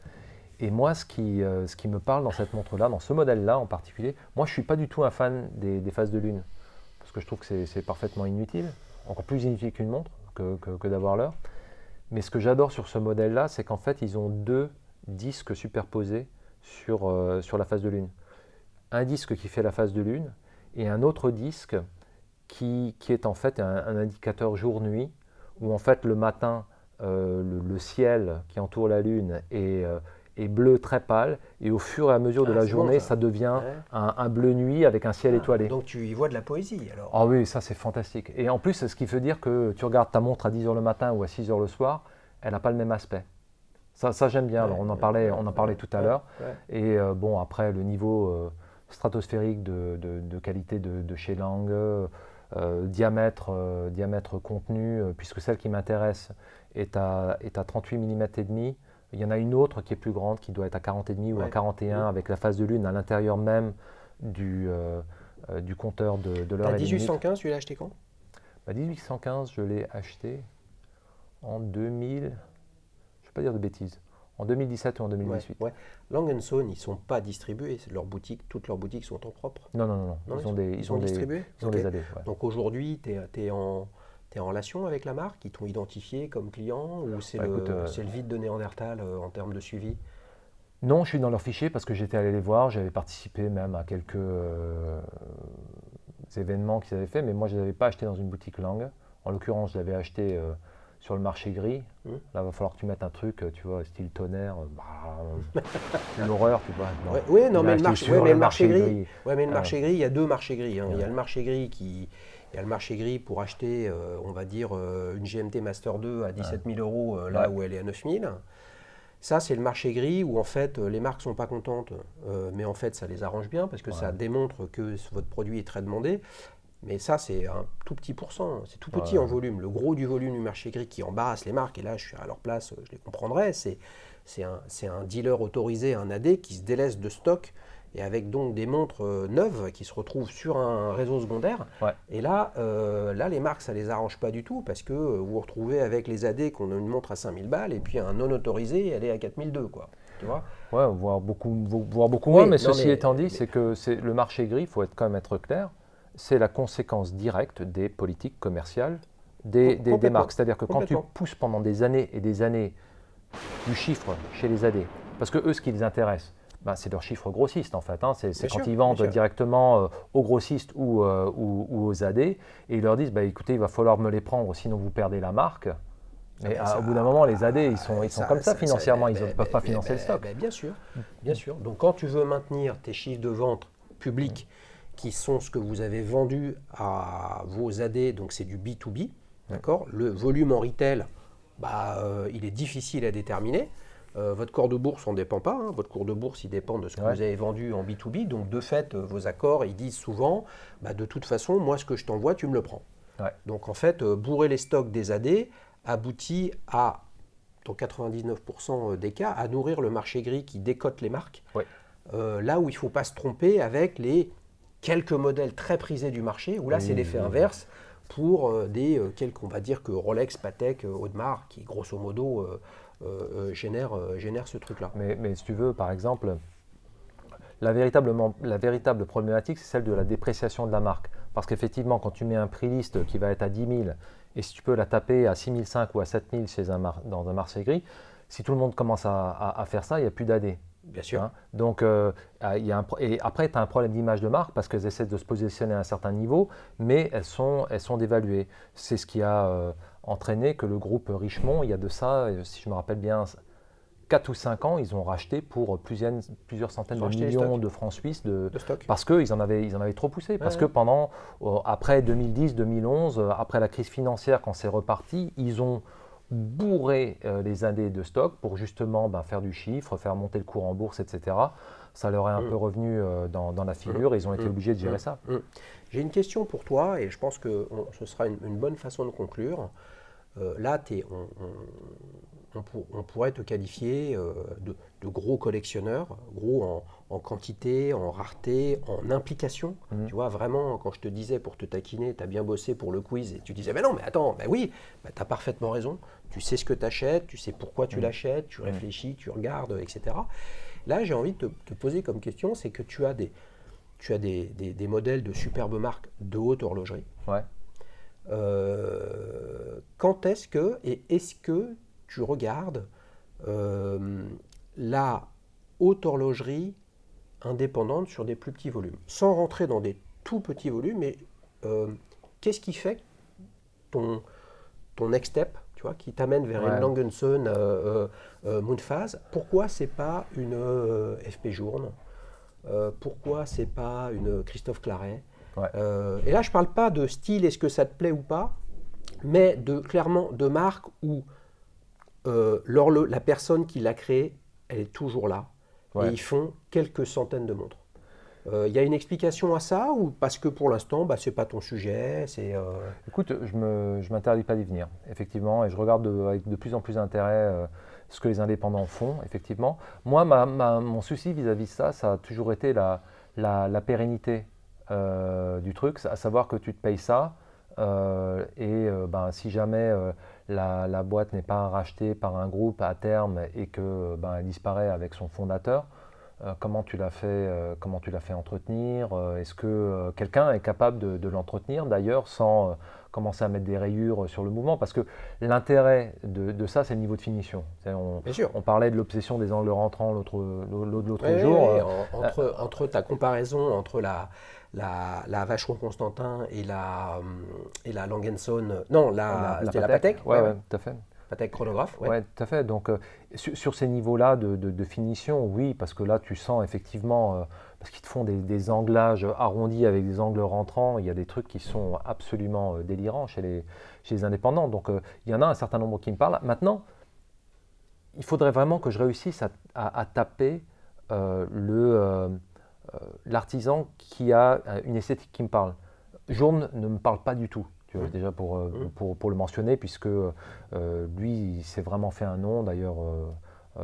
Et moi, ce qui me parle dans cette montre-là, dans ce modèle-là en particulier, moi je ne suis pas du tout un fan des phases de lune, parce que je trouve que c'est parfaitement inutile, encore plus inutile qu'une montre, que d'avoir l'heure. Mais ce que j'adore sur ce modèle-là, c'est qu'en fait, ils ont deux disques superposés sur la phase de lune. Un disque qui fait la phase de lune et un autre disque qui est en fait un indicateur jour-nuit, où en fait le matin, le ciel qui entoure la lune est bleu très pâle, et au fur et à mesure de
Ah,
la
c'est bon,
journée,
ça.
ça devient
Ouais.
un bleu nuit avec un ciel étoilé.
Donc tu y vois de la poésie, alors.
Ah oui, ça c'est fantastique. Et en plus, ce qui veut dire que tu regardes ta montre à 10h le matin ou à 6h le soir, elle n'a pas le même aspect. Ça j'aime bien. Alors, on en parlait tout à l'heure.
Ouais.
Et bon, après, le niveau stratosphérique de qualité de chez Lange, diamètre contenu, puisque celle qui m'intéresse est à 38 mm et demi. Il y en a une autre qui est plus grande, qui doit être à 40 et demi ou à
Ouais.
41, avec la phase de lune à l'intérieur même du compteur de l'heure
T'as
et des minutes.
1815, tu l'as acheté quand?
1815, je l'ai acheté en 2000, je ne vais pas dire de bêtises, en 2017 ou en 2018.
Ouais. Lang & Son, ils sont pas distribués. Toutes leurs boutiques sont en propre.
Non, non, non, non.
Non,
Ils ont
distribués.
ils ont
Ok.
des AD. Ouais.
Donc aujourd'hui, tu es en relation avec la marque? Ils t'ont identifié comme client ou c'est
Bah,
le,
écoute,
c'est le vide de Néandertal en termes de suivi?
Non, je suis dans leur fichier parce que j'étais allé les voir, j'avais participé même à quelques événements qu'ils avaient fait, mais moi je ne les avais pas achetés dans une boutique Lange. En l'occurrence, je l'avais acheté sur le marché gris. Là, il va falloir que tu mettes un truc, tu vois, style tonnerre, l'horreur, tu vois. Non.
Ouais, non,
Je l'ai
mais
acheté
le
sur
marché gris. Ouais, mais le
Euh,
marché gris, il y a deux marchés gris, hein. Il y a
ouais.
le marché gris il y a le marché gris pour acheter, on va dire, une GMT Master 2 à 17 000 euros, là
Ouais.
où elle est à 9 000. Ça, c'est le marché gris où en fait les marques sont pas contentes, mais en fait ça les arrange bien parce que ça démontre que votre produit est très demandé. Mais ça, c'est un tout petit pourcent, c'est tout petit en volume. Le gros du volume du marché gris qui embarrasse les marques, et là je suis à leur place, je les comprendrais, c'est un dealer autorisé, un AD qui se délaisse de stock et avec donc des montres neuves qui se retrouvent sur un réseau secondaire.
Ouais.
Et là, les marques, ça les arrange pas du tout parce que vous vous retrouvez avec les AD qu'on a une montre à 5000 balles et puis un non autorisé, elle est à 4002, quoi. Tu vois?
Ouais, voire beaucoup
Oui,
moins,
non,
mais ceci
mais-
étant dit, c'est que le marché gris, il faut quand même être clair, c'est la conséquence directe des politiques commerciales des
Complètement.
marques. C'est-à-dire que quand tu
Complètement.
pousses pendant des années et des années du chiffre chez les AD, parce que eux, ce qui les intéresse, ben, c'est leurs chiffres grossistes en fait. Hein. C'est
Bien
quand
sûr,
ils vendent
bien sûr.
directement aux grossistes ou aux AD, et ils leur disent, bah, écoutez, il va falloir me les prendre, sinon vous perdez la marque. Mais
ça-
au bout d'un moment, les AD, ils sont comme ça financièrement, ils ne peuvent pas financer le stock.
Bien sûr, bien sûr. Donc quand tu veux maintenir tes chiffres de vente publics qui sont ce que vous avez vendu à vos AD, donc c'est du B2B, d'accord. Le volume en retail, il est difficile à déterminer. Votre cours de bourse n'en dépend pas. Hein. Votre cours de bourse, il dépend de ce que vous avez vendu en B2B. Donc de fait, vos accords, ils disent souvent, de toute façon, moi, ce que je t'envoie, tu me le prends.
Ouais.
Donc en fait, bourrer les stocks des AD aboutit à, dans 99% des cas, à nourrir le marché gris qui décote les marques.
Ouais.
Là où il ne faut pas se tromper avec les quelques modèles très prisés du marché, où là c'est l'effet inverse pour quelques, on va dire que Rolex, Patek, Audemars, qui grosso modo génèrent ce truc-là.
Mais si tu veux, par exemple, la véritable problématique, c'est celle de la dépréciation de la marque. Parce qu'effectivement, quand tu mets un prix liste qui va être à 10 000, et si tu peux la taper à 6 500 ou à 7 000 dans un marché gris, si tout le monde commence à faire ça, il n'y a plus d'AD.
Bien sûr.
Hein. Donc, et après, tu as un problème d'image de marque parce qu'elles essaient de se positionner à un certain niveau, mais elles sont dévaluées. C'est ce qui a entraîné que le groupe Richemont, il y a de ça, si je me rappelle bien, 4 ou 5 ans, ils ont racheté pour plusieurs centaines de millions de francs suisses
de stock.
parce qu'ils en avaient trop poussé. Parce que après 2010, 2011, après la crise financière, quand c'est reparti, ils ont bourré les indés de stock pour justement faire du chiffre, faire monter le cours en bourse, etc. Ça leur est un peu revenu dans la figure et ils ont été obligés de gérer ça.
J'ai une question pour toi et je pense que ce sera une bonne façon de conclure. Là, on pourrait te qualifier de gros collectionneur, gros en quantité, en rareté, en implication. Tu vois, vraiment, quand je te disais pour te taquiner, tu as bien bossé pour le quiz et tu disais, mais non, mais attends, oui, tu as parfaitement raison. Tu sais ce que tu achètes, tu sais pourquoi tu l'achètes, tu réfléchis, tu regardes, etc. Là, j'ai envie de te poser comme question, c'est que tu as des modèles de superbes marques de haute horlogerie.
Ouais.
Quand est-ce que tu regardes la haute horlogerie indépendante sur des plus petits volumes, sans rentrer dans des tout petits volumes, mais qu'est-ce qui fait ton next step, tu vois, qui t'amène vers une Lange & Söhne Moonphase? Pourquoi c'est pas une FP Journe? Pourquoi c'est pas une Christophe Claret? Et là, je parle pas de style, est-ce que ça te plaît ou pas, mais clairement de marque où la personne qui l'a créé, elle est toujours là. Et ils font quelques centaines de montres. Il y a une explication à ça ou parce que pour l'instant, c'est pas ton sujet?
Écoute, je m'interdis pas d'y venir, effectivement, et je regarde avec de plus en plus d'intérêt ce que les indépendants font, effectivement. Moi, mon souci vis-à-vis de ça, ça a toujours été la pérennité du truc, à savoir que tu te payes ça, si jamais la boîte n'est pas rachetée par un groupe à terme et que elle disparaît avec son fondateur, comment tu l'as fait entretenir? Est-ce que quelqu'un est capable de l'entretenir d'ailleurs sans commencer à mettre des rayures sur le mouvement? Parce que l'intérêt de ça, c'est le niveau de finition. On parlait de l'obsession des angles rentrants l'autre jour.
Entre ta comparaison entre la Vacheron Constantin et la Lange & Söhne, c'était la Patek.
Oui, tout à fait.
Patek chronographe.
Oui, tout à fait. Donc, sur ces niveaux-là de finition, oui, parce que là, tu sens effectivement, parce qu'ils te font des anglages arrondis avec des angles rentrants, il y a des trucs qui sont absolument délirants chez les indépendants. Donc, il y en a un certain nombre qui me parlent. Maintenant, il faudrait vraiment que je réussisse à taper l'artisan qui a une esthétique qui me parle. Journe ne me parle pas du tout, tu vois, déjà pour le mentionner, puisque lui, il s'est vraiment fait un nom, d'ailleurs,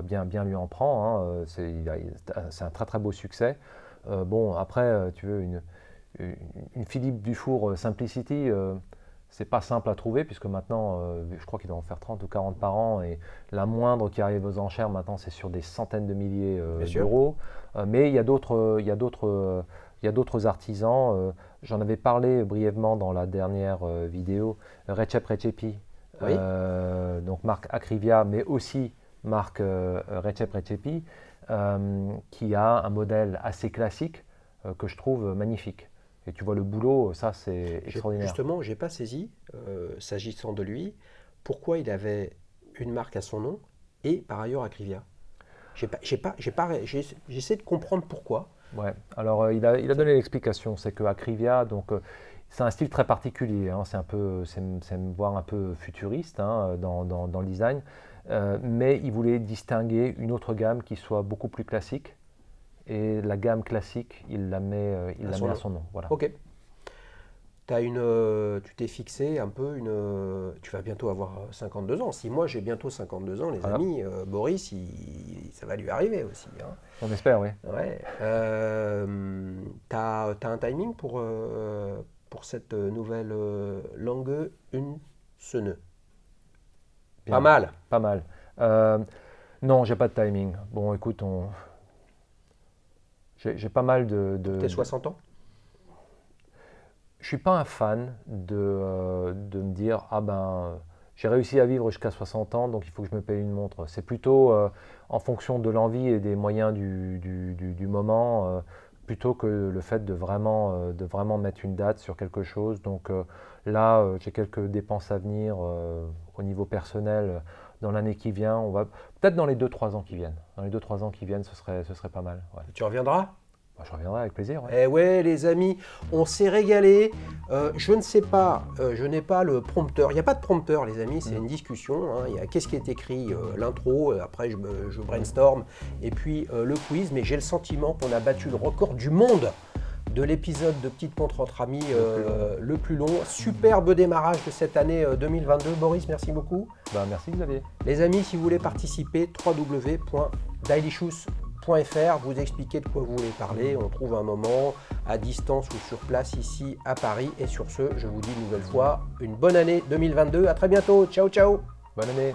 bien lui en prend, hein, c'est un très très beau succès. Bon, après, tu veux, une Philippe Dufour Simplicity, c'est pas simple à trouver, puisque maintenant, je crois qu'il doit en faire 30 ou 40 par an, et la moindre qui arrive aux enchères, maintenant, c'est sur des centaines de milliers d'euros. Mais il y a d'autres artisans. J'en avais parlé brièvement dans la dernière vidéo. Recep Recepi,
Oui.
donc marque Acrivia, mais aussi marque Recep Recepi, qui a un modèle assez classique que je trouve magnifique. Et tu vois le boulot, ça c'est extraordinaire.
Justement, je n'ai pas saisi, s'agissant de lui, pourquoi il avait une marque à son nom et par ailleurs Acrivia. J'essaie de comprendre pourquoi.
Ouais. Alors il a donné l'explication, c'est que Acrivia, donc c'est un style très particulier, hein, c'est voire un peu futuriste, hein, dans le design, mais il voulait distinguer une autre gamme qui soit beaucoup plus classique. Et la gamme classique, il la met à son nom. Voilà.
Ok. Tu t'es fixé un peu tu vas bientôt avoir 52 ans. Si moi j'ai bientôt 52 ans, les amis, Boris, ça va lui arriver aussi. Hein.
On espère, oui.
Ouais. T'as un timing pour cette nouvelle langue, une sene.
Bien.
Pas mal.
Pas mal. Non, j'ai pas de timing. Bon, écoute, j'ai pas mal
T'es 60 ans?
Je suis pas un fan de me dire j'ai réussi à vivre jusqu'à 60 ans, donc il faut que je me paye une montre. C'est plutôt en fonction de l'envie et des moyens du moment, plutôt que le fait de vraiment mettre une date sur quelque chose. Donc là, j'ai quelques dépenses à venir au niveau personnel dans l'année qui vient. On va peut-être dans les 2-3 ans qui viennent. Dans les 2-3 ans qui viennent, ce serait pas mal. Ouais.
Tu reviendras?
Je reviendrai avec plaisir. Ouais.
Eh ouais, les amis, on s'est régalé. Je ne sais pas, je n'ai pas le prompteur. Il n'y a pas de prompteur, les amis, c'est une discussion. Hein. Il y a qu'est-ce qui est écrit, l'intro, après je brainstorm, et puis le quiz. Mais j'ai le sentiment qu'on a battu le record du monde de l'épisode de Petite Montre entre amis le plus long. Superbe démarrage de cette année 2022. Boris, merci beaucoup.
Merci Xavier.
Les amis, si vous voulez participer, www.dailyshoes.fr, vous expliquez de quoi vous voulez parler, on trouve un moment à distance ou sur place ici à Paris. Et sur ce, je vous dis une nouvelle fois, une bonne année 2022, à très bientôt, ciao ciao.
Bonne année.